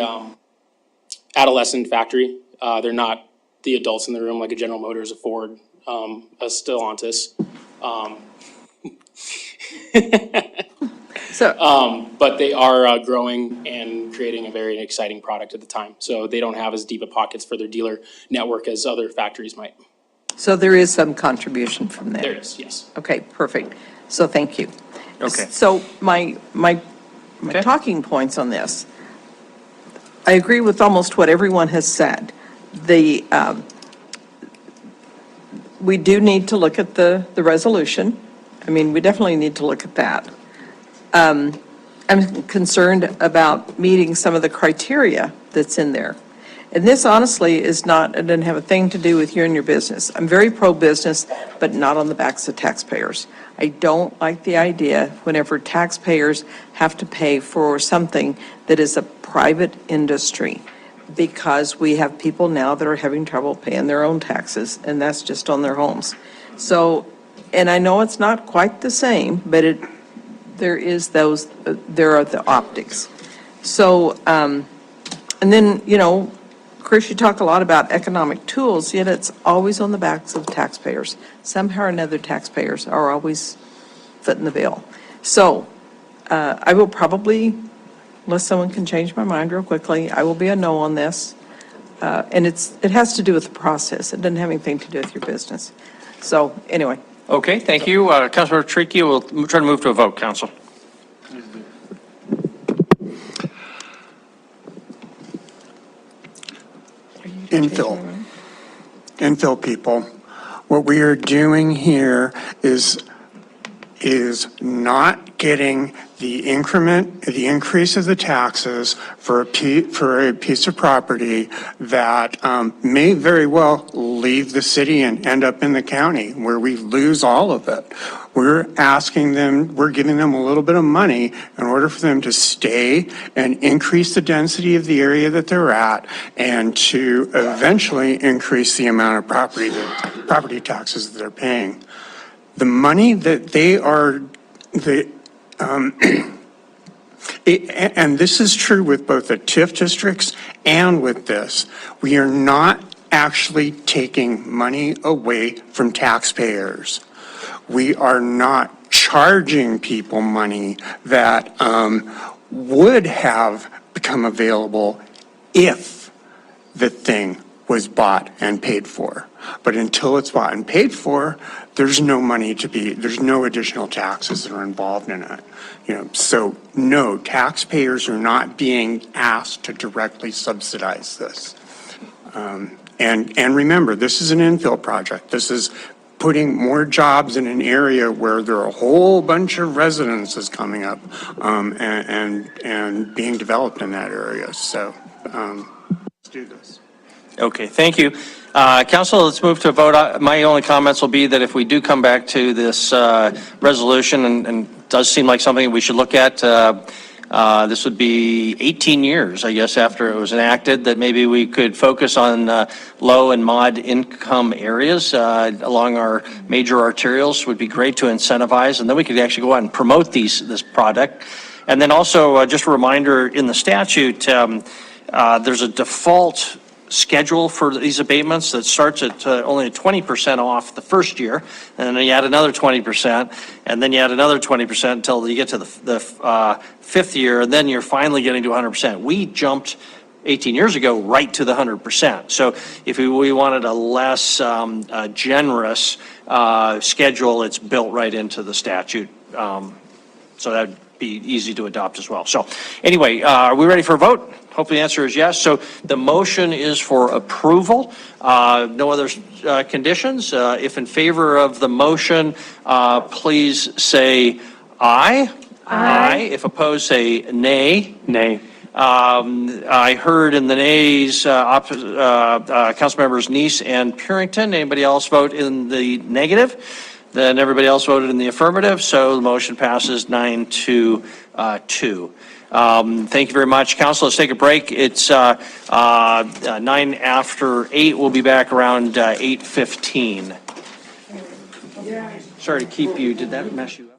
adolescent factory. They're not the adults in the room like a General Motors, a Ford, a Stellantis. But they are growing and creating a very exciting product at the time. So they don't have as deep a pockets for their dealer network as other factories might.
So there is some contribution from there?
There is, yes.
Okay, perfect. So thank you.
Okay.
So my talking points on this, I agree with almost what everyone has said. We do need to look at the resolution. I mean, we definitely need to look at that. I'm concerned about meeting some of the criteria that's in there. And this honestly it doesn't have a thing to do with you and your business. I'm very pro-business, but not on the backs of taxpayers. I don't like the idea whenever taxpayers have to pay for something that is a private industry, because we have people now that are having trouble paying their own taxes, and that's just on their homes. So, and I know it's not quite the same, but there are the optics. So, and then, Chris, you talk a lot about economic tools, yet it's always on the backs of taxpayers. Somehow or another, taxpayers are always footing the bill. So I will probably, unless someone can change my mind real quickly, I will be a no on this. And it has to do with the process. It doesn't have anything to do with your business. So anyway.
Okay, thank you. Councilor Trichy, we'll try to move to a vote, Council.
Infill people. What we are doing here is not getting the increase of the taxes for a piece of property that may very well leave the city and end up in the county where we lose all of it. We're giving them a little bit of money in order for them to stay and increase the density of the area that they're at, and to eventually increase the amount of property taxes that they're paying. The money that they are, and this is true with both the TIF districts and with this, we are not actually taking money away from taxpayers. We are not charging people money that would have become available if the thing was bought and paid for. But until it's bought and paid for, there's no additional taxes that are involved in it. So no, taxpayers are not being asked to directly subsidize this. And remember, this is an infill project. This is putting more jobs in an area where there are a whole bunch of residences coming up and being developed in that area. So let's do this.
Okay, thank you. Council, let's move to a vote. My only comments will be that if we do come back to this resolution, and it does seem like something we should look at, this would be 18 years, I guess, after it was enacted, that maybe we could focus on low and mod income areas along our major arterials would be great to incentivize, and then we could actually go out and promote this product. And then also, just a reminder, in the statute, there's a default schedule for these abatements that starts at only 20% off the first year, and then you add another 20%, and then you add another 20% until you get to the fifth year, and then you're finally getting to 100%. We jumped 18 years ago right to the 100%. So if we wanted a less generous schedule, it's built right into the statute. So that'd be easy to adopt as well. So anyway, are we ready for a vote? Hopefully the answer is yes. So the motion is for approval. No other conditions. If in favor of the motion, please say aye. Aye. If opposed, say nay.
Nay.
I heard in the nays, council members Neese and Purington. Anybody else vote in the negative? Then everybody else voted in the affirmative, so the motion passes 9-2. Thank you very much, council. Let's take a break. It's 9 after 8. We'll be back around 8:15. Sorry to keep you. Did that mess you up?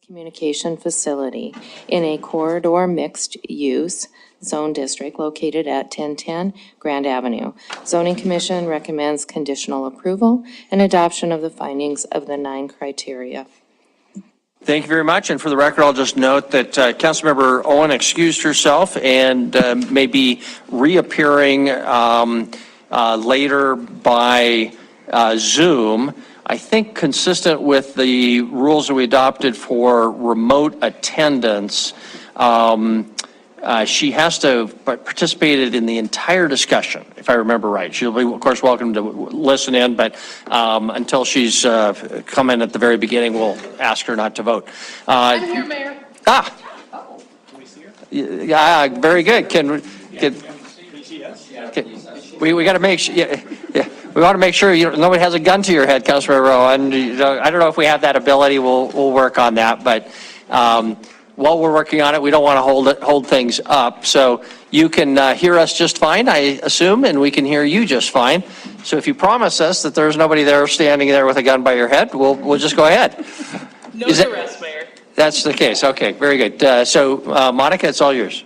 Communication facility in a corridor mixed-use zone district located at 1010 Grand Avenue. Zoning Commission recommends conditional approval and adoption of the findings of the 9 criteria.
Thank you very much. And for the record, I'll just note that Councilmember Owen excused herself and may be reappearing later by Zoom. I think consistent with the rules that we adopted for remote attendance, she has to participate in the entire discussion, if I remember right. She'll be, of course, welcome to listen in, but until she's come in at the very beginning, we'll ask her not to vote.
I'm here, Mayor.
Yeah, very good. We got to make sure. Yeah. We want to make sure nobody has a gun to your head, Councilmember Rowan. I don't know if we have that ability. We'll work on that, but. While we're working on it, we don't want to hold things up. So you can hear us just fine, I assume, and we can hear you just fine. So if you promise us that there's nobody there standing there with a gun by your head, we'll just go ahead.
No duress, Mayor.
That's the case. Okay, very good. So Monica, it's all yours.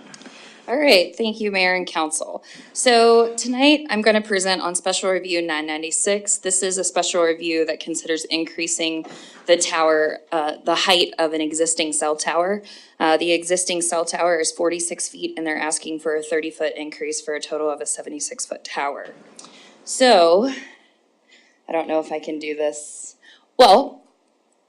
All right, thank you, Mayor and Council. So tonight, I'm going to present on Special Review 996. This is a special review that considers increasing the tower, the height of an existing cell tower. The existing cell tower is 46 feet, and they're asking for a 30-foot increase for a total of a 76-foot tower. So, I don't know if I can do this. Well,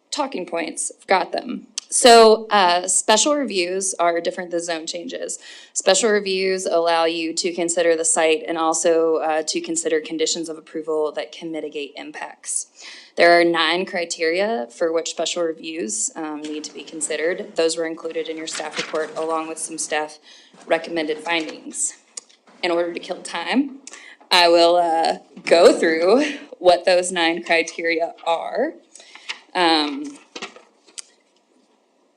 talking points, I've got them. So special reviews are different than zone changes. Special reviews allow you to consider the site and also to consider conditions of approval that can mitigate impacts. There are 9 criteria for which special reviews need to be considered. Those were included in your staff report along with some staff recommended findings. In order to kill time, I will go through what those 9 criteria are.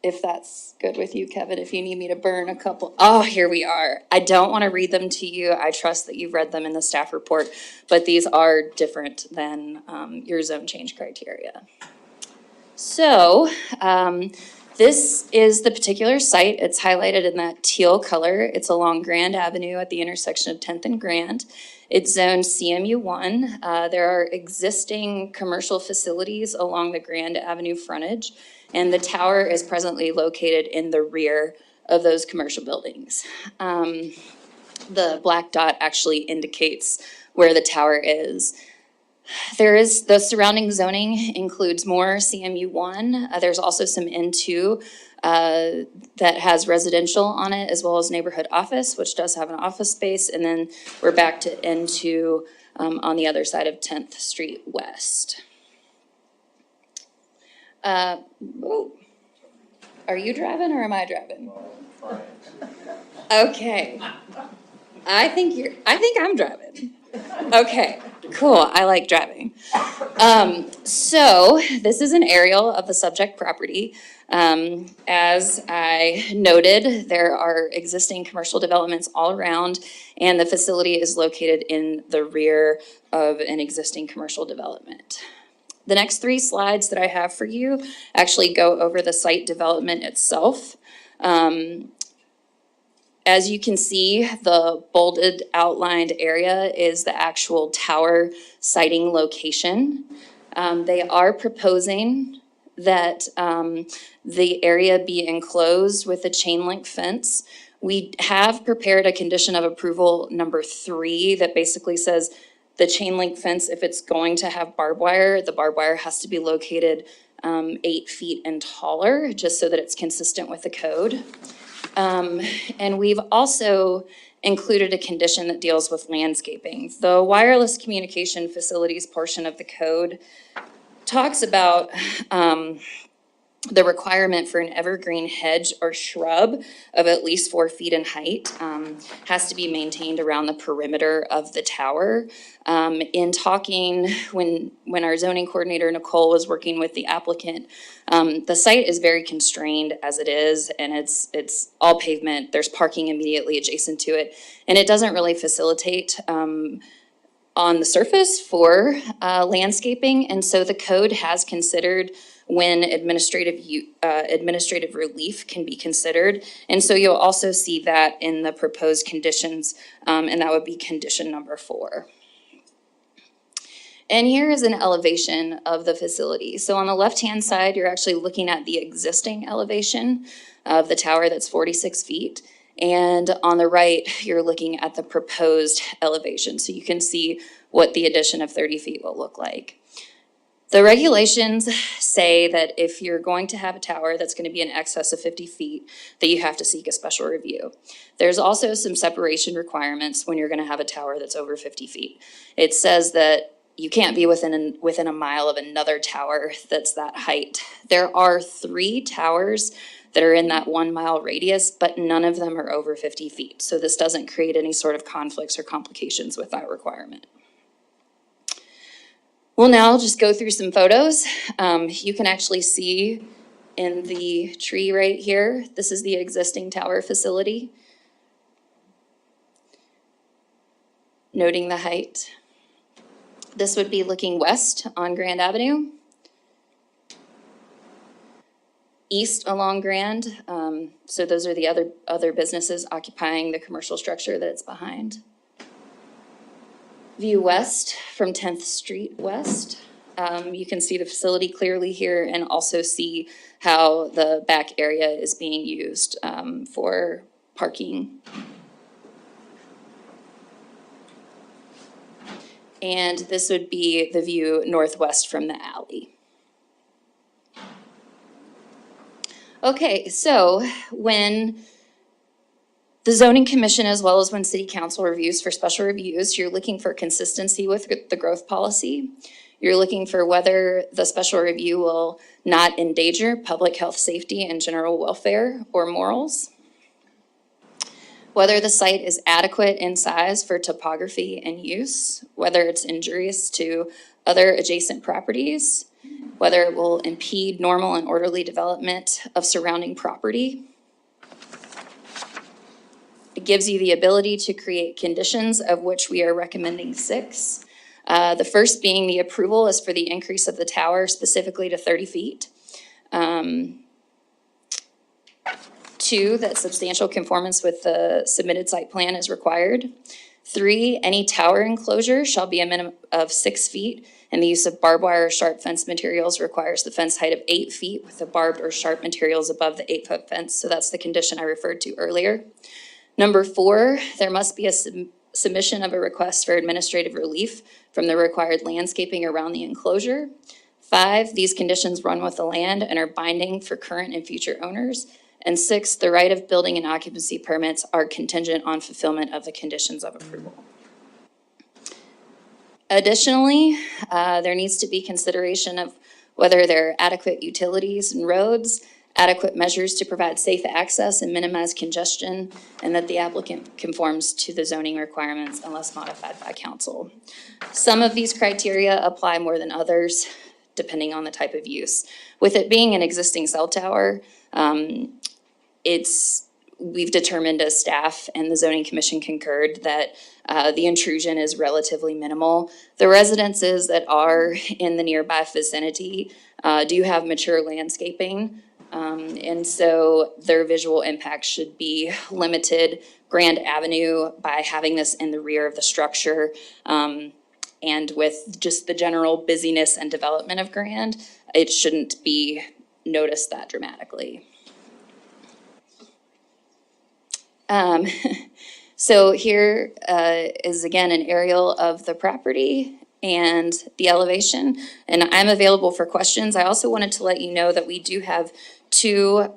If that's good with you, Kevin, if you need me to burn a couple. Oh, here we are. I don't want to read them to you. I trust that you've read them in the staff report, but these are different than your zone change criteria. So this is the particular site. It's highlighted in that teal color. It's along Grand Avenue at the intersection of 10th and Grand. It's zoned CMU1. There are existing commercial facilities along the Grand Avenue frontage, and the tower is presently located in the rear of those commercial buildings. The black dot actually indicates where the tower is. The surrounding zoning includes more CMU1. There's also some N2 that has residential on it, as well as neighborhood office, which does have an office space. And then we're back to N2 on the other side of 10th Street West. Are you driving or am I driving? Okay. I think I'm driving. Okay, cool. I like driving. So this is an aerial of the subject property. As I noted, there are existing commercial developments all around, and the facility is located in the rear of an existing commercial development. The next 3 slides that I have for you actually go over the site development itself. As you can see, the bolded outlined area is the actual tower siting location. They are proposing that the area be enclosed with a chain link fence. We have prepared a condition of approval number 3 that basically says the chain link fence, if it's going to have barbed wire, the barbed wire has to be located 8 feet and taller, just so that it's consistent with the code. And we've also included a condition that deals with landscaping. The wireless communication facilities portion of the code talks about the requirement for an evergreen hedge or shrub of at least 4 feet in height has to be maintained around the perimeter of the tower. In talking, when our zoning coordinator, Nicole, was working with the applicant, the site is very constrained as it is, and it's all pavement. There's parking immediately adjacent to it, and it doesn't really facilitate on the surface for landscaping, and so the code has considered when administrative relief can be considered. And so you'll also see that in the proposed conditions, and that would be condition number 4. And here is an elevation of the facility. So on the left-hand side, you're actually looking at the existing elevation of the tower that's 46 feet. And on the right, you're looking at the proposed elevation. So you can see what the addition of 30 feet will look like. The regulations say that if you're going to have a tower that's going to be in excess of 50 feet, that you have to seek a special review. There's also some separation requirements when you're going to have a tower that's over 50 feet. It says that you can't be within a mile of another tower that's that height. There are 3 towers that are in that 1 mile radius, but none of them are over 50 feet. So this doesn't create any sort of conflicts or complications with that requirement. We'll now just go through some photos. You can actually see in the tree right here, this is the existing tower facility. Noting the height. This would be looking west on Grand Avenue. East along Grand, so those are the other businesses occupying the commercial structure that it's behind. View west from 10th Street West. You can see the facility clearly here and also see how the back area is being used for parking. And this would be the view northwest from the alley. Okay, so when the zoning commission, as well as when city council reviews for special reviews, you're looking for consistency with the growth policy. You're looking for whether the special review will not endanger public health, safety, and general welfare or morals. Whether the site is adequate in size for topography and use, whether it's injurious to other adjacent properties, whether it will impede normal and orderly development of surrounding property. It gives you the ability to create conditions, of which we are recommending 6. The first being the approval is for the increase of the tower specifically to 30 feet. 2, that substantial conformance with the submitted site plan is required. 3, any tower enclosure shall be a minimum of 6 feet, and the use of barbed wire or sharp fence materials requires the fence height of 8 feet with the barbed or sharp materials above the 8-foot fence. So that's the condition I referred to earlier. Number 4, there must be a submission of a request for administrative relief from the required landscaping around the enclosure. 5, these conditions run with the land and are binding for current and future owners. And 6, the right of building and occupancy permits are contingent on fulfillment of the conditions of approval. Additionally, there needs to be consideration of whether there are adequate utilities and roads, adequate measures to provide safe access and minimize congestion, and that the applicant conforms to the zoning requirements unless modified by council. Some of these criteria apply more than others, depending on the type of use. With it being an existing cell tower, we've determined as staff and the zoning commission concurred that the intrusion is relatively minimal. The residences that are in the nearby vicinity do have mature landscaping, and so their visual impact should be limited. Grand Avenue, by having this in the rear of the structure, and with just the general busyness and development of Grand, it shouldn't be noticed that dramatically. So here is again an aerial of the property and the elevation, and I'm available for questions. I also wanted to let you know that we do have 2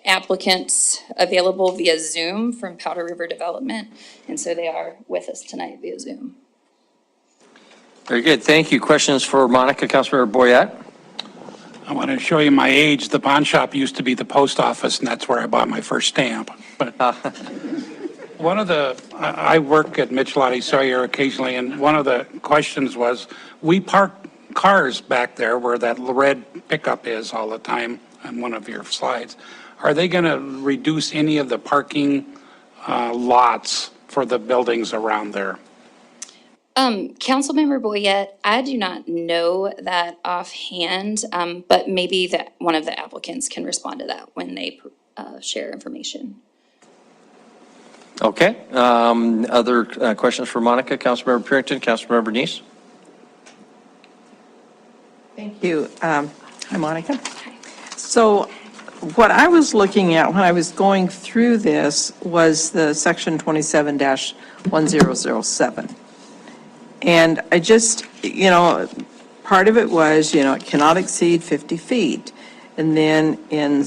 applicants available via Zoom from Powder River Development, and so they are with us tonight via Zoom.
Very good, thank you. Questions for Monica, Councilmember Boyette?
I want to show you my age. The pawn shop used to be the post office, and that's where I bought my first stamp. But I work at Michelati Sawyer occasionally, and one of the questions was, we park cars back there where that red pickup is all the time on one of your slides. Are they going to reduce any of the parking lots for the buildings around there?
Councilmember Boyette, I do not know that offhand, but maybe that one of the applicants can respond to that when they share information.
Okay. Other questions for Monica? Councilmember Purington, Councilmember Bernice?
Thank you. Hi, Monica. So what I was looking at when I was going through this was the section 27-1007. And I just, part of it was, it cannot exceed 50 feet. And then in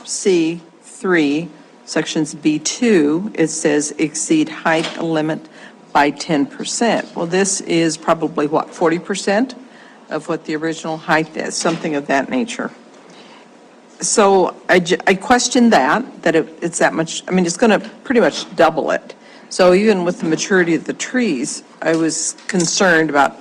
C3, sections B2, it says exceed height limit by 10%. Well, this is probably, 40% of what the original height is, something of that nature. So I question that it's that much, it's going to pretty much double it. So even with the maturity of the trees, I was concerned about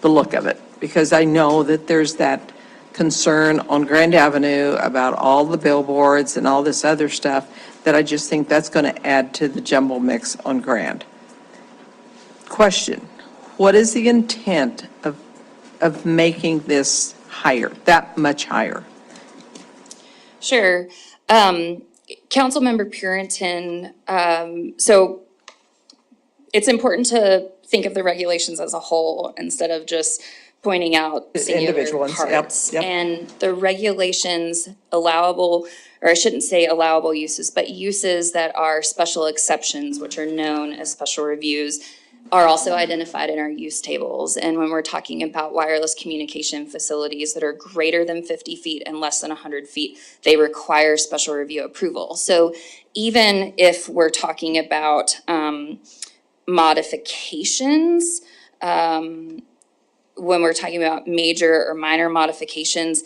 the look of it, because I know that there's that concern on Grand Avenue about all the billboards and all this other stuff, that I just think that's going to add to the jumble mix on Grand. Question, what is the intent of making this higher, that much higher?
Sure. Councilmember Purington, so it's important to think of the regulations as a whole instead of just pointing out singular
individual ones.
parts.
Yep.
And the regulations allowable, or I shouldn't say allowable uses, but uses that are special exceptions, which are known as special reviews, are also identified in our use tables. And when we're talking about wireless communication facilities that are greater than 50 feet and less than 100 feet, they require special review approval. So even if we're talking about modifications, when we're talking about major or minor modifications,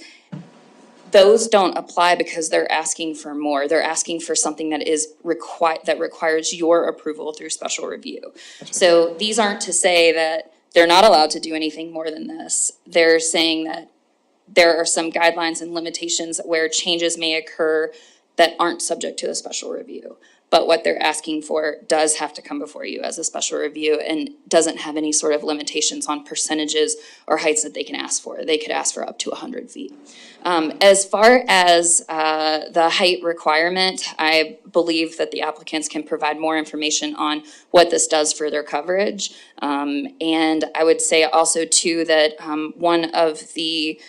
those don't apply because they're asking for more. They're asking for something that is that requires your approval through special review. So these aren't to say that they're not allowed to do anything more than this. They're saying that there are some guidelines and limitations where changes may occur that aren't subject to a special review. But what they're asking for does have to come before you as a special review and doesn't have any sort of limitations on percentages or heights that they can ask for. They could ask for up to 100 feet. As far as the height requirement, I believe that the applicants can provide more information on what this does for their coverage. And I would say also too that one of the,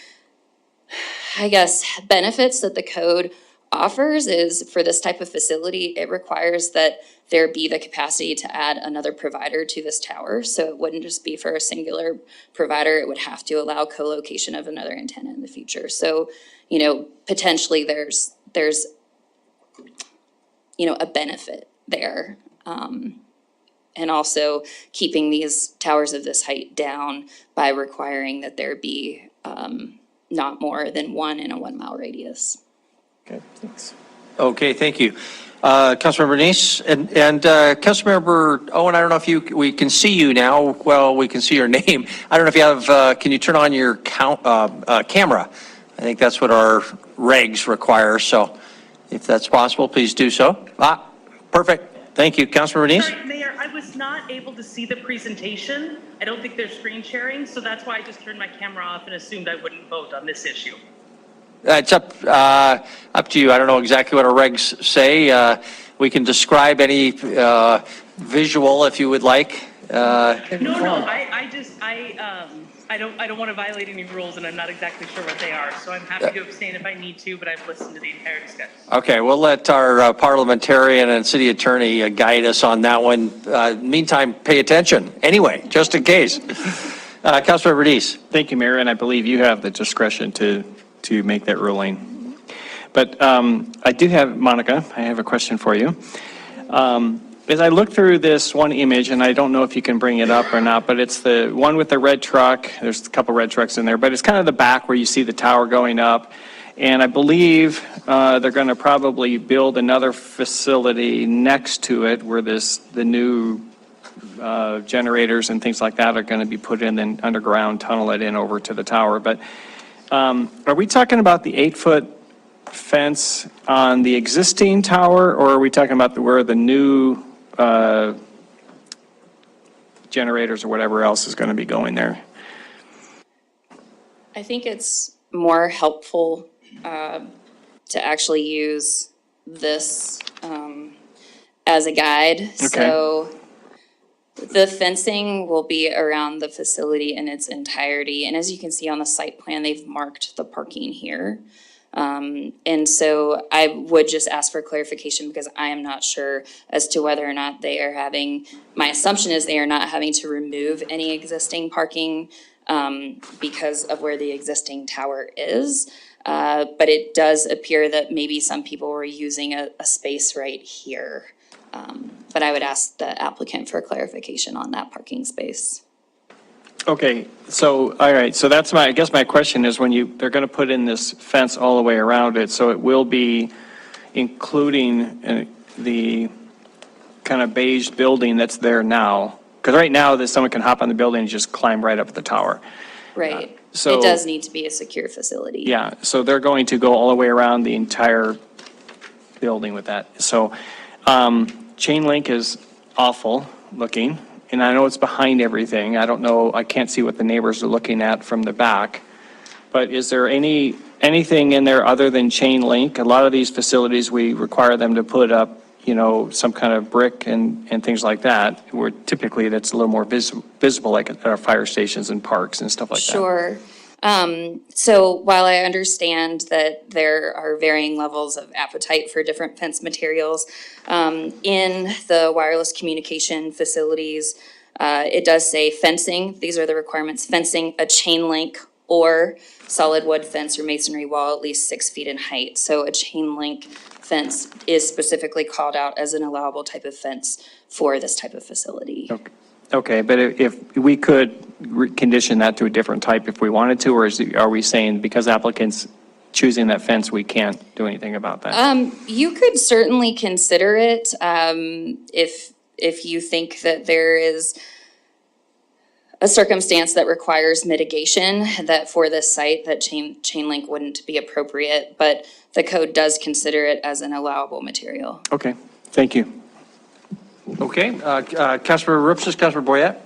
benefits that the code offers is for this type of facility, it requires that there be the capacity to add another provider to this tower. So it wouldn't just be for a singular provider, it would have to allow co-location of another antenna in the future. So, potentially there's a benefit there. And also keeping these towers of this height down by requiring that there be not more than one in a 1 mile radius.
Okay, thanks.
Okay, thank you. Councilmember Bernice and Councilmember Owen, I don't know if we can see you now. Well, we can see your name. I don't know if you have, can you turn on your camera? I think that's what our regs require. So if that's possible, please do so. Perfect. Thank you. Councilmember Bernice?
Sorry, Mayor, I was not able to see the presentation. I don't think there's screen sharing, so that's why I just turned my camera off and assumed I wouldn't vote on this issue.
It's up to you. I don't know exactly what our regs say. We can describe any visual if you would like.
No, I don't want to violate any rules, and I'm not exactly sure what they are. So I'm happy to abstain if I need to, but I've listened to the entire discussion.
Okay, we'll let our parliamentarian and city attorney guide us on that one. Meantime, pay attention anyway, just in case. Councilmember Bernice.
Thank you, Mayor, and I believe you have the discretion to make that ruling. But I do have, Monica, I have a question for you. As I look through this one image, and I don't know if you can bring it up or not, but it's the one with the red truck. There's a couple red trucks in there, but it's kind of the back where you see the tower going up. And I believe they're going to probably build another facility next to it where the new generators and things like that are going to be put in, then underground tunnel it in over to the tower. But are we talking about the 8-foot fence on the existing tower, or are we talking about where the new generators or whatever else is going to be going there.
I think it's more helpful to actually use this as a guide. So the fencing will be around the facility in its entirety. And as you can see on the site plan, they've marked the parking here. And so I would just ask for clarification because I am not sure as to whether or not they are having, my assumption is they are not having to remove any existing parking because of where the existing tower is. But it does appear that maybe some people were using a space right here. But I would ask the applicant for clarification on that parking space.
Okay, so, all right, so that's I guess my question is they're going to put in this fence all the way around it, so it will be including the kind of beige building that's there now? Because right now, someone can hop on the building and just climb right up the tower.
Right.
So
it does need to be a secure facility.
Yeah, so they're going to go all the way around the entire building with that. So chain link is awful looking, and I know it's behind everything. I don't know, I can't see what the neighbors are looking at from the back. But is there anything in there other than chain link? A lot of these facilities, we require them to put up, some kind of brick and things like that, where typically that's a little more visible, like at our fire stations and parks and stuff like that.
Sure. So while I understand that there are varying levels of appetite for different fence materials, in the wireless communication facilities, it does say fencing. These are the requirements: fencing, a chain link, or solid wood fence or masonry wall at least 6 feet in height. So a chain link fence is specifically called out as an allowable type of fence for this type of facility.
Okay, but if we could condition that to a different type if we wanted to, or are we saying because applicants choosing that fence, we can't do anything about that?
You could certainly consider it if you think that there is a circumstance that requires mitigation, that for this site that chain link wouldn't be appropriate, but the code does consider it as an allowable material.
Okay, thank you.
Okay, Councilor Rupsis, Councilor Boyette.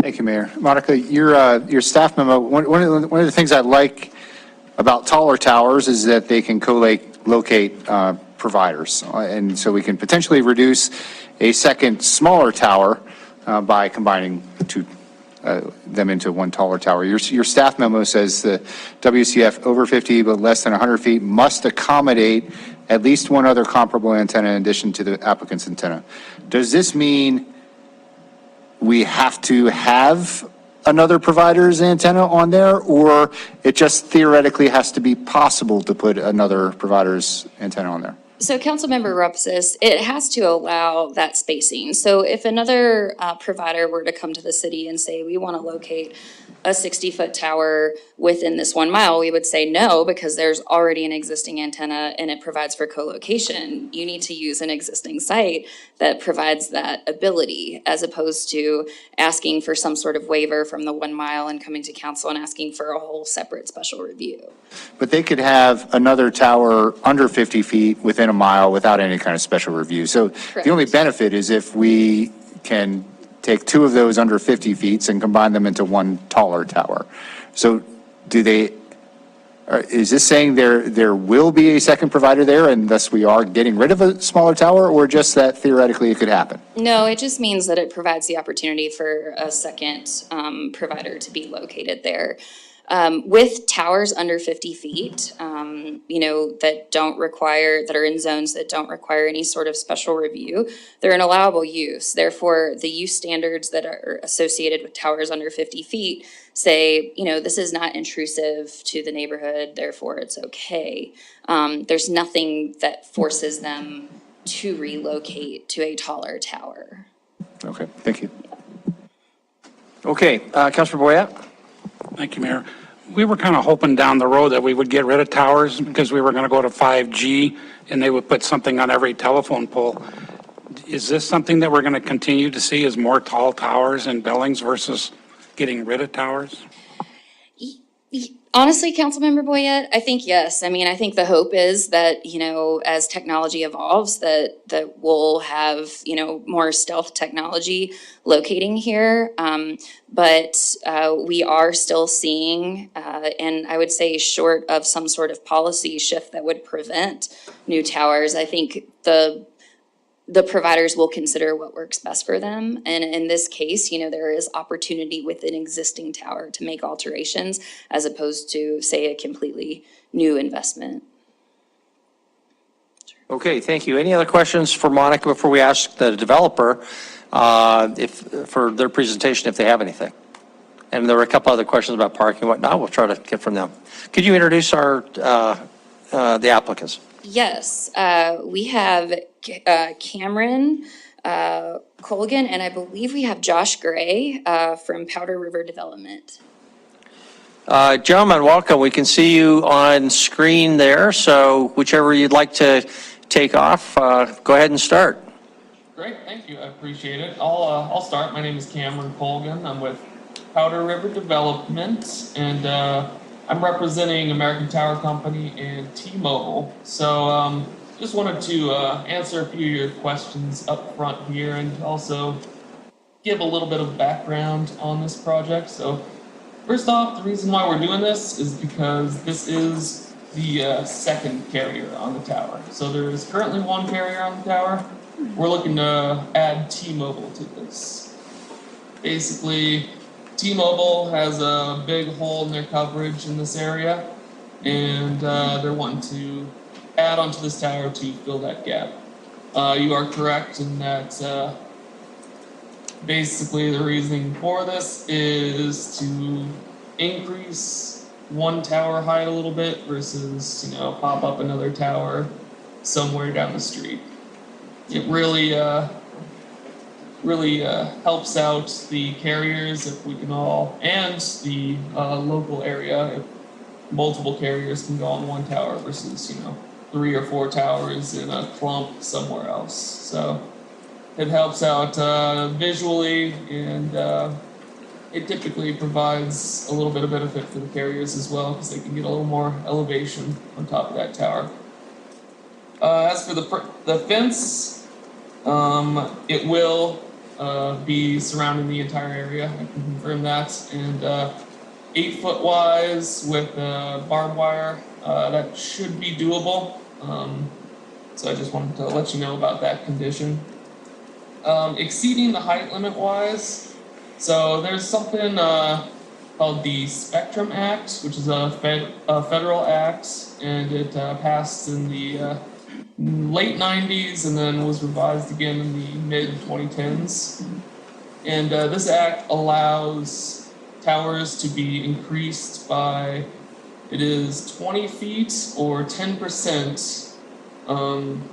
Thank you, Mayor. Monica, your staff memo, one of the things I like about taller towers is that they can co-locate providers. And so we can potentially reduce a second smaller tower by combining them into one taller tower. Your staff memo says the WCF over 50 but less than 100 feet must accommodate at least one other comparable antenna in addition to the applicant's antenna. Does this mean we have to have another provider's antenna on there, or it just theoretically has to be possible to put another provider's antenna on there?
So Councilmember Rupsis, it has to allow that spacing. So if another provider were to come to the city and say, we want to locate a 60-foot tower within this 1 mile, we would say no, because there's already an existing antenna and it provides for co-location. You need to use an existing site that provides that ability, as opposed to asking for some sort of waiver from the 1 mile and coming to council and asking for a whole separate special review.
But they could have another tower under 50 feet within a mile without any kind of special review. So the only benefit is if we can take two of those under 50 feet and combine them into one taller tower. So is this saying there will be a second provider there and thus we are getting rid of a smaller tower, or just that theoretically it could happen?
No, it just means that it provides the opportunity for a second provider to be located there. With towers under 50 feet, that are in zones that don't require any sort of special review, they're an allowable use. Therefore, the use standards that are associated with towers under 50 feet say, this is not intrusive to the neighborhood, therefore it's okay. There's nothing that forces them to relocate to a taller tower.
Okay, thank you.
Okay, Councilor Boyette.
Thank you, Mayor. We were kind of hoping down the road that we would get rid of towers because we were going to go to 5G and they would put something on every telephone pole. Is this something that we're going to continue to see as more tall towers in Billings versus getting rid of towers?
Honestly, Councilmember Boyette, I think yes. I mean, I think the hope is that, as technology evolves, that we'll have, more stealth technology locating here. But we are still seeing, and I would say short of some sort of policy shift that would prevent new towers, I think the providers will consider what works best for them. And in this case, there is opportunity with an existing tower to make alterations as opposed to, say, a completely new investment.
Okay, thank you. Any other questions for Monica before we ask the developer for their presentation, if they have anything? And there were a couple other questions about parking and whatnot. We'll try to get from them. Could you introduce the applicants?
Yes, we have Cameron Colgan, and I believe we have Josh Gray from Powder River Development.
Gentlemen, welcome. We can see you on screen there, so whichever you'd like to take off, go ahead and start.
Great, thank you. I appreciate it. I'll start. My name is Cameron Colgan. I'm with Powder River Development, and I'm representing American Tower Company and T-Mobile. So just wanted to answer a few of your questions up front here and also give a little bit of background on this project. So first off, the reason why we're doing this is because this is the second carrier on the tower. So there is currently one carrier on the tower. We're looking to add T-Mobile to this. Basically, T-Mobile has a big hole in their coverage in this area, and they're wanting to add onto this tower to fill that gap. You are correct in that basically the reasoning for this is to increase one tower height a little bit versus, pop up another tower somewhere down the street. It really helps out the carriers if we can all, and the local area, if multiple carriers can go on one tower versus, 3 or 4 towers in a clump somewhere else. So it helps out visually, and it typically provides a little bit of benefit for the carriers as well, because they can get a little more elevation on top of that tower. As for the fence, it will be surrounding the entire area. I can confirm that. And 8 foot wise with barbed wire, that should be doable. So I just wanted to let you know about that condition. Exceeding the height limit wise, so there's something called the Spectrum Act, which is a federal act, and it passed in the late 90s and then was revised again in the mid 2010s. And this act allows towers to be increased by, it is 20 feet or 10%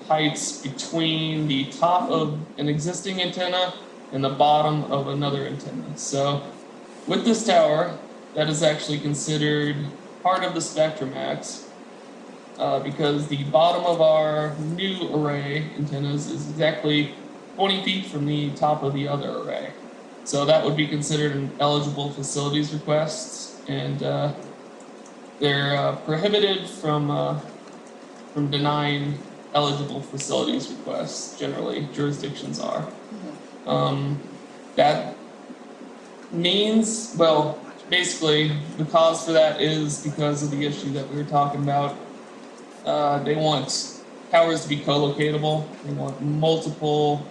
heights between the top of an existing antenna and the bottom of another antenna. So with this tower, that is actually considered part of the Spectrum Act, because the bottom of our new array antennas is exactly 20 feet from the top of the other array. So that would be considered an eligible facilities request, and they're prohibited from denying eligible facilities requests. Generally, jurisdictions are. That means, well, basically, the cause for that is because of the issue that we were talking about. They want towers to be co-locatable. They want multiple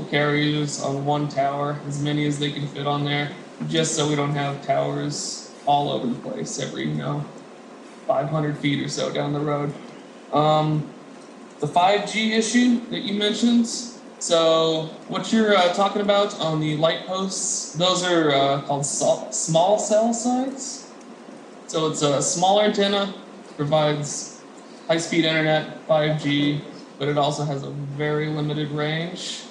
carriers on one tower, as many as they can fit on there, just so we don't have towers all over the place every, 500 feet or so down the road. The 5G issue that you mentioned, so what you're talking about on the light posts, those are called small cell sites. So it's a smaller antenna, provides high-speed internet, 5G, but it also has a very limited range.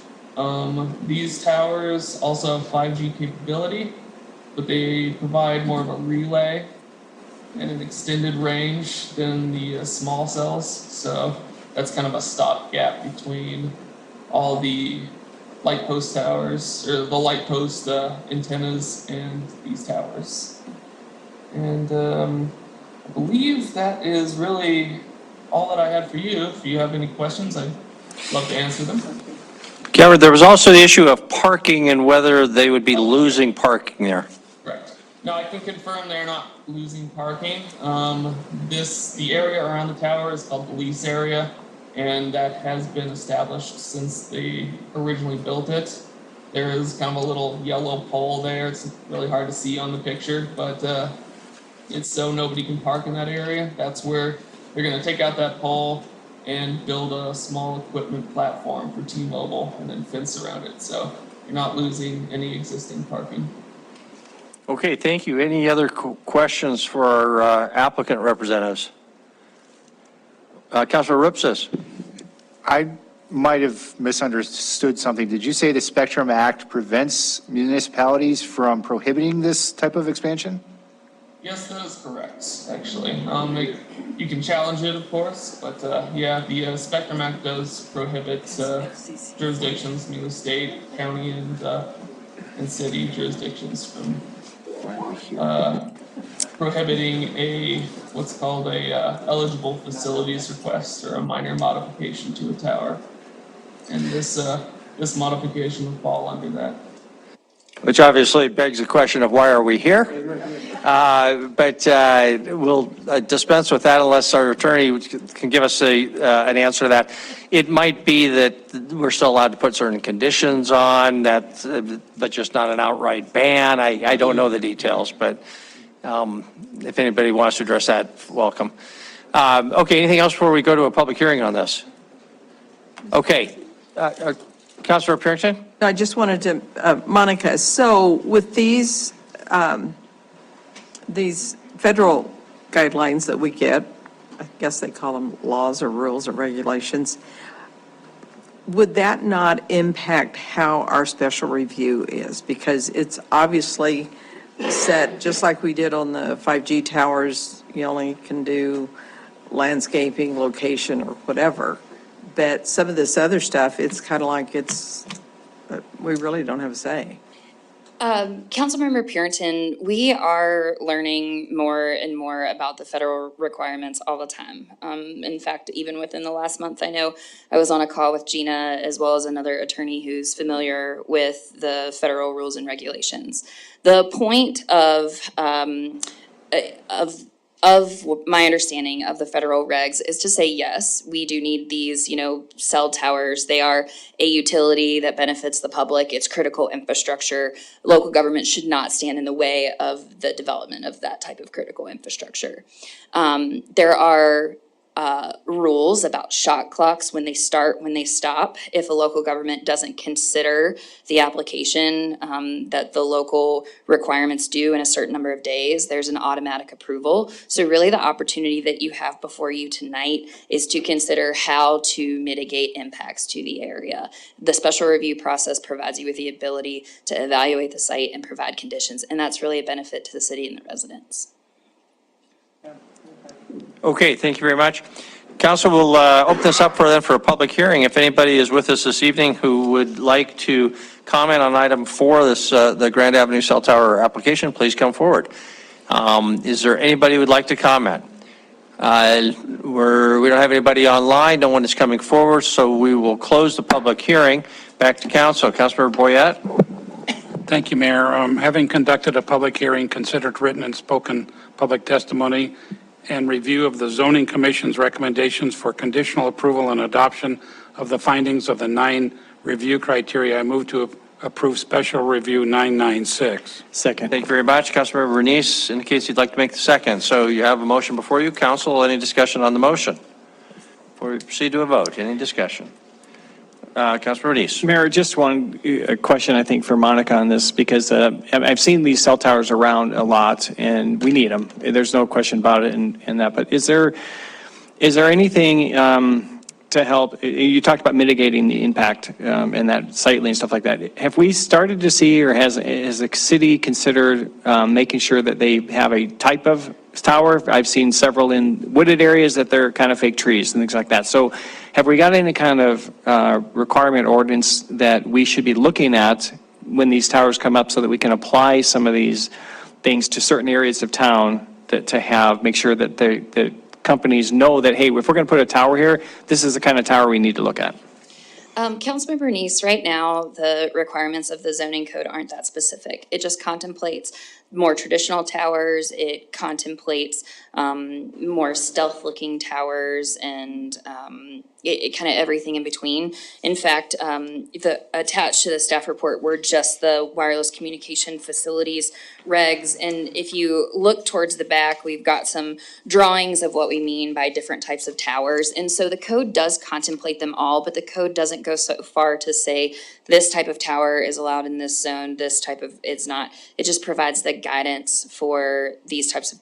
These towers also have 5G capability, but they provide more of a relay and an extended range than the small cells. So that's kind of a stopgap between all the light post towers, or the light post antennas and these towers. And I believe that is really all that I had for you. If you have any questions, I'd love to answer them.
Gavin, there was also the issue of parking and whether they would be losing parking there.
Correct. No, I can confirm they're not losing parking. The area around the tower is called the lease area, and that has been established since they originally built it. There is kind of a little yellow pole there. It's really hard to see on the picture, but it's so nobody can park in that area. That's where they're gonna take out that pole and build a small equipment platform for T-Mobile and then fence around it. So you're not losing any existing parking.
Okay, thank you. Any other questions for our applicant representatives? Councilor Ripsis.
I might have misunderstood something. Did you say the Spectrum Act prevents municipalities from prohibiting this type of expansion?
Yes, that is correct, actually. You can challenge it, of course, but yeah, the Spectrum Act does prohibit jurisdictions, meaning the state, county, and city jurisdictions from prohibiting what's called a eligible facilities request or a minor modification to a tower. And this modification would fall under that.
Which obviously begs the question of why are we here? But we'll dispense with that unless our attorney can give us an answer to that. It might be that we're still allowed to put certain conditions on that, but just not an outright ban. I don't know the details, but if anybody wants to address that, welcome. Okay, anything else before we go to a public hearing on this? Okay, Councilor Purington?
I just wanted to, Monica, so with these federal guidelines that we get, I guess they call them laws or rules or regulations, would that not impact how our special review is? Because it's obviously set, just like we did on the 5G towers, you only can do landscaping, location, or whatever. But some of this other stuff, it's kind of like we really don't have a say.
Councilmember Purington, we are learning more and more about the federal requirements all the time. In fact, even within the last month, I know I was on a call with Gina as well as another attorney who's familiar with the federal rules and regulations. The point of my understanding of the federal regs is to say, yes, we do need these, cell towers. They are a utility that benefits the public. It's critical infrastructure. Local government should not stand in the way of the development of that type of critical infrastructure. There are rules about shot clocks, when they start, when they stop. If a local government doesn't consider the application that the local requirements do in a certain number of days, there's an automatic approval. So really the opportunity that you have before you tonight is to consider how to mitigate impacts to the area. The special review process provides you with the ability to evaluate the site and provide conditions, and that's really a benefit to the city and the residents.
Okay, thank you very much. Council will open this up for a public hearing. If anybody is with us this evening who would like to comment on item 4, the Grand Avenue Cell Tower application, please come forward. Is there anybody who would like to comment? We don't have anybody online. No one is coming forward, so we will close the public hearing. Back to council. Councilmember Boyette.
Thank you, Mayor. Having conducted a public hearing, considered written and spoken public testimony, and review of the Zoning Commission's recommendations for conditional approval and adoption of the findings of the 9 review criteria, I move to approve Special Review 996.
Second.
Thank you very much. Councilmember Bernice indicates you'd like to make the second. So you have a motion before you. Council, any discussion on the motion? Before we proceed to a vote, any discussion? Councilmember Bernice.
Mayor, just one question, I think, for Monica on this, because I've seen these cell towers around a lot, and we need them. There's no question about it in that. But is there anything to help? You talked about mitigating the impact and that sightly and stuff like that. Have we started to see, or has the city considered making sure that they have a type of tower? I've seen several in wooded areas that they're kind of fake trees and things like that. So have we got any kind of requirement ordinance that we should be looking at when these towers come up so that we can apply some of these things to certain areas of town that to have, make sure that the companies know that, hey, if we're going to put a tower here, this is the kind of tower we need to look at?
Councilmember Neese, right now, the requirements of the zoning code aren't that specific. It just contemplates more traditional towers. It contemplates more stealth-looking towers and it kind of everything in between. In fact, attached to the staff report were just the wireless communication facilities regs. And if you look towards the back, we've got some drawings of what we mean by different types of towers. And so the code does contemplate them all, but the code doesn't go so far to say this type of tower is allowed in this zone, this type of, it's not. It just provides the guidance for these types of,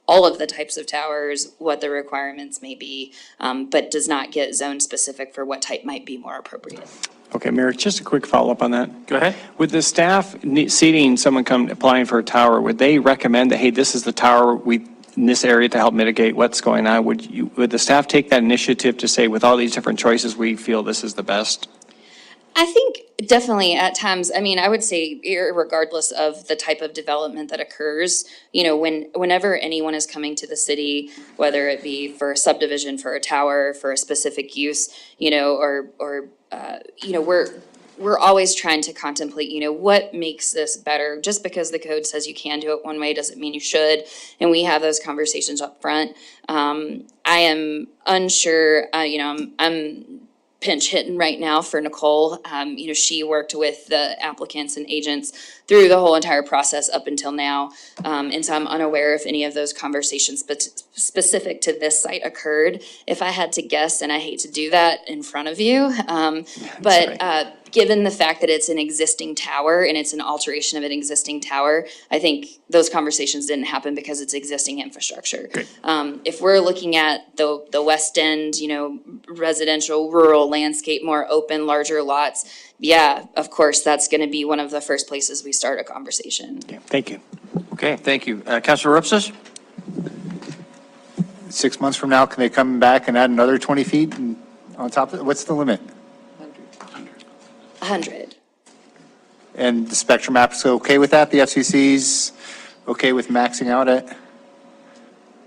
all of the types of towers, what the requirements may be, but does not get zone specific for what type might be more appropriate.
Okay, Mayor, just a quick follow-up on that.
Go ahead.
Would the staff seating someone come applying for a tower, would they recommend that, hey, this is the tower in this area to help mitigate what's going on? Would the staff take that initiative to say, with all these different choices, we feel this is the best?
I think definitely at times, I mean, I would say regardless of the type of development that occurs, you know, whenever anyone is coming to the city, whether it be for a subdivision, for a tower, for a specific use, you know, or you know, we're always trying to contemplate, you know, what makes this better. Just because the code says you can do it one way doesn't mean you should. And we have those conversations up front. I am unsure, you know, I'm pinch hitting right now for Nicole. You know, she worked with the applicants and agents through the whole entire process up until now. And so I'm unaware if any of those conversations specific to this site occurred. If I had to guess, and I hate to do that in front of you, but given the fact that it's an existing tower and it's an alteration of an existing tower, I think those conversations didn't happen because it's existing infrastructure. If we're looking at the West End, you know, residential, rural landscape, more open, larger lots, yeah, of course, that's going to be one of the first places we start a conversation.
Yeah, thank you.
Okay, thank you. Councilor Ripsis?
6 months from now, can they come back and add another 20 feet on top of it? What's the limit?
100.
And the spectrum app's okay with that? The FCC's okay with maxing out at?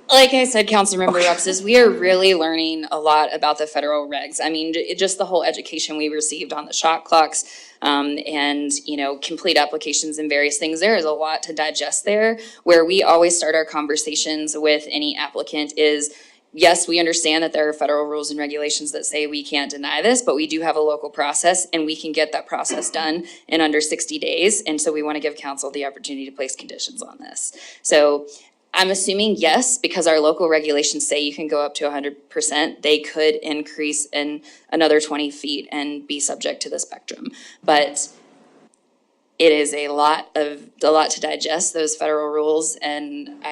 Like I said, Councilmember Rupsis, we are really learning a lot about the federal regs. I mean, just the whole education we received on the shot clocks and, you know, complete applications and various things. There is a lot to digest there. Where we always start our conversations with any applicant is, yes, we understand that there are federal rules and regulations that say we can't deny this, but we do have a local process and we can get that process done in under 60 days. And so we want to give council the opportunity to place conditions on this. So I'm assuming yes, because our local regulations say you can go up to 100%. They could increase in another 20 feet and be subject to the spectrum. But it is a lot to digest, those federal rules, and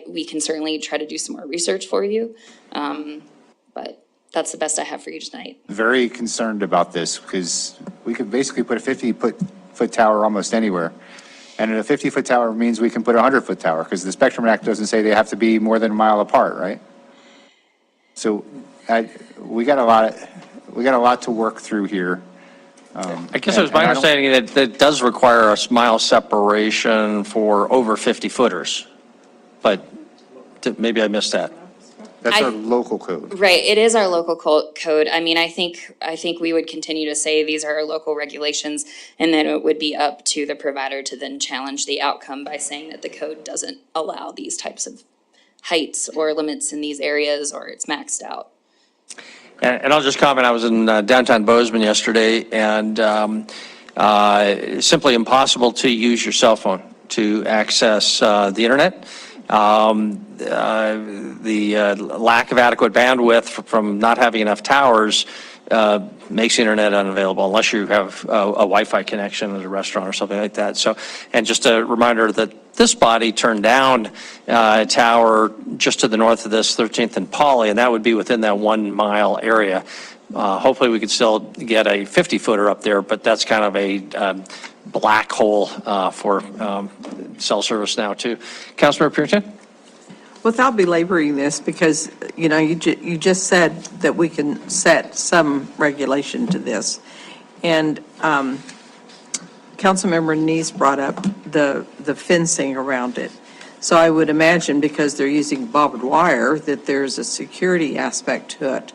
we can certainly try to do some more research for you. But that's the best I have for you tonight.
Very concerned about this because we could basically put a 50-foot tower almost anywhere. And a 50-foot tower means we can put a 100-foot tower because the Spectrum Act doesn't say they have to be more than a mile apart, right? So we got a lot to work through here.
I guess it was my understanding that that does require a mile separation for over 50 footers, but maybe I missed that.
That's our local code.
Right, it is our local code. I mean, I think we would continue to say these are our local regulations, and then it would be up to the provider to then challenge the outcome by saying that the code doesn't allow these types of heights or limits in these areas, or it's maxed out.
And I'll just comment, I was in downtown Bozeman yesterday, and simply impossible to use your cell phone to access the internet. The lack of adequate bandwidth from not having enough towers makes the internet unavailable unless you have a Wi-Fi connection at a restaurant or something like that. So, and just a reminder that this body turned down a tower just to the north of this, 13th and Pauley, and that would be within that 1 mile area. Hopefully we could still get a 50-footer up there, but that's kind of a black hole for cell service now too. Councilmember Purinton?
Without belaboring this, because, you know, you just said that we can set some regulation to this. And Councilmember Neese brought up the fencing around it. So I would imagine, because they're using barbed wire, that there's a security aspect to it.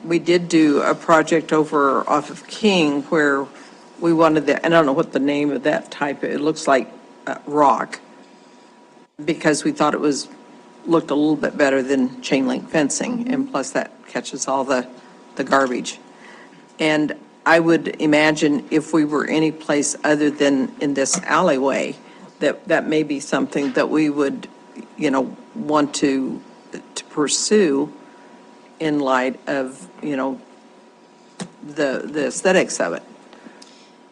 We did do a project over off of King where we wanted the, I don't know what the name of that type, it looks like rock, because we thought it looked a little bit better than chain link fencing, and plus that catches all the garbage. And I would imagine if we were any place other than in this alleyway, that may be something that we would, want to pursue in light of, the aesthetics of it.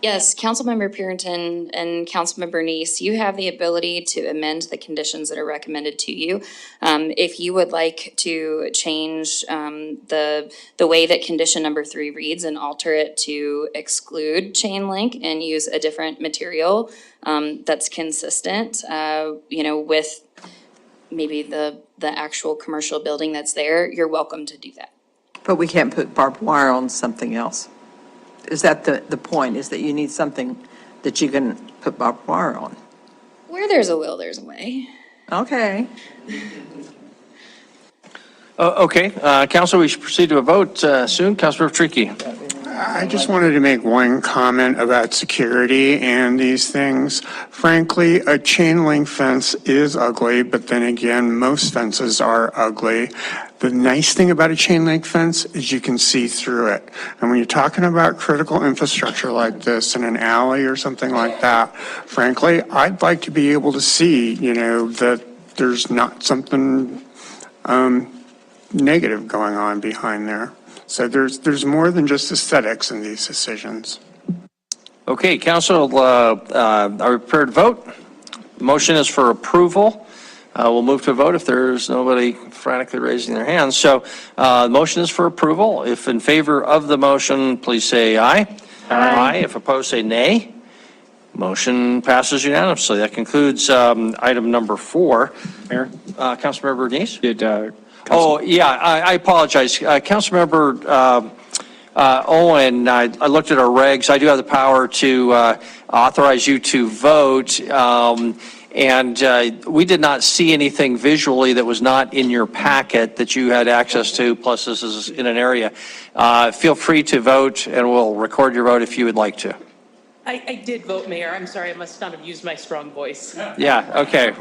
Yes, Councilmember Purinton and Councilmember Neese, you have the ability to amend the conditions that are recommended to you. If you would like to change the way that condition number 3 reads and alter it to exclude chain link and use a different material that's consistent, with maybe the actual commercial building that's there, you're welcome to do that.
But we can't put barbed wire on something else. Is that the point, is that you need something that you can put barbed wire on?
Where there's a will, there's a way.
Okay.
Okay, council, we should proceed to a vote soon. Councilmember Tricky.
I just wanted to make one comment about security and these things. Frankly, a chain link fence is ugly, but then again, most fences are ugly. The nice thing about a chain link fence is you can see through it. And when you're talking about critical infrastructure like this in an alley or something like that, frankly, I'd like to be able to see, that there's not something negative going on behind there. So there's more than just aesthetics in these decisions.
Okay, council, are we prepared to vote? Motion is for approval. We'll move to a vote if there's nobody frantically raising their hands. So the motion is for approval. If in favor of the motion, please say aye. Aye. If opposed, say nay. Motion passes unanimously. That concludes item number 4.
Mayor?
Councilmember Neese?
Oh,
yeah, I apologize. Councilmember Owen, I looked at our regs. I do have the power to authorize you to vote. And we did not see anything visually that was not in your packet that you had access to, plus this is in an area. Feel free to vote, and we'll record your vote if you would like to.
I did vote, Mayor. I'm sorry, I must not have used my strong voice.
Yeah, okay.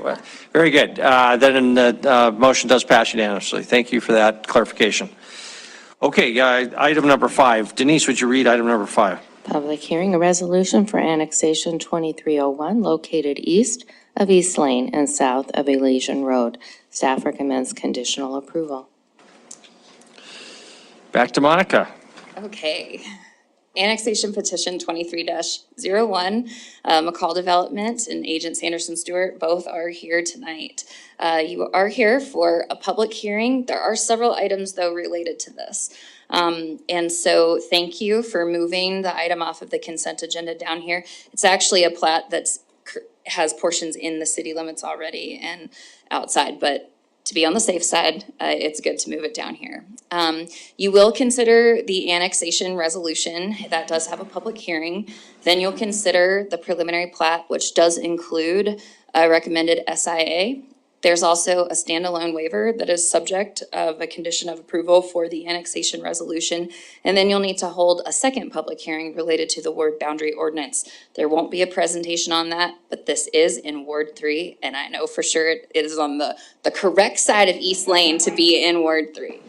Very good. Then the motion does pass unanimously. Thank you for that clarification. Okay, item number 5. Denise, would you read item number 5?
Public hearing, a resolution for annexation 2301 located east of East Lane and south of Elysian Road. Staff recommends conditional approval.
Back to Monica.
Okay. Annexation petition 23-01, McCall Development and Agent Sanderson Stewart both are here tonight. You are here for a public hearing. There are several items though related to this. And so thank you for moving the item off of the consent agenda down here. It's actually a plat that's has portions in the city limits already and outside, but to be on the safe side, it's good to move it down here. You will consider the annexation resolution. That does have a public hearing. Then you'll consider the preliminary plat, which does include a recommended SIA. There's also a standalone waiver that is subject of a condition of approval for the annexation resolution. And then you'll need to hold a second public hearing related to the ward boundary ordinance. There won't be a presentation on that, but this is in Ward 3, and I know for sure it is on the correct side of East Lane to be in Ward 3.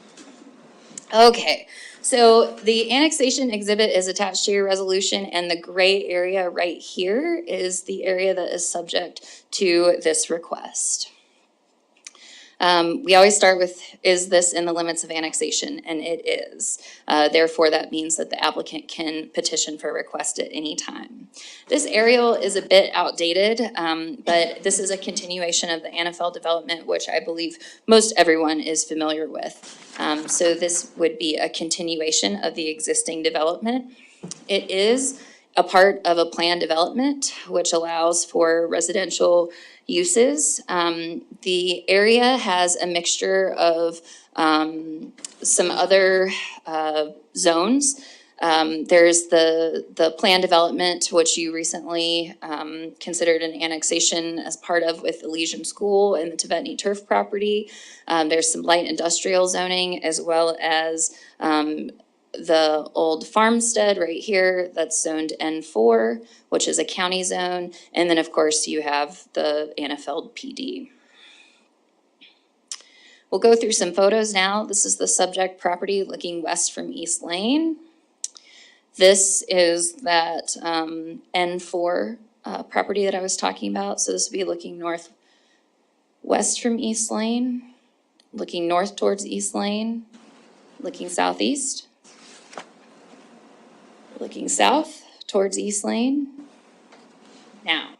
Okay, so the annexation exhibit is attached to your resolution, and the gray area right here is the area that is subject to this request. We always start with, is this in the limits of annexation? And it is. Therefore, that means that the applicant can petition for a request at any time. This aerial is a bit outdated, but this is a continuation of the NFL development, which I believe most everyone is familiar with. So this would be a continuation of the existing development. It is a part of a planned development, which allows for residential uses. The area has a mixture of some other zones. There's the plan development, which you recently considered an annexation as part of with Elysian School and the Tibetani turf property. There's some light industrial zoning, as well as the old farmstead right here that's zoned N4, which is a county zone. And then, of course, you have the Anafeld PD. We'll go through some photos now. This is the subject property looking west from East Lane. This is that N4 property that I was talking about. So this would be looking northwest from East Lane, looking north towards East Lane, looking southeast, looking south towards East Lane. Now,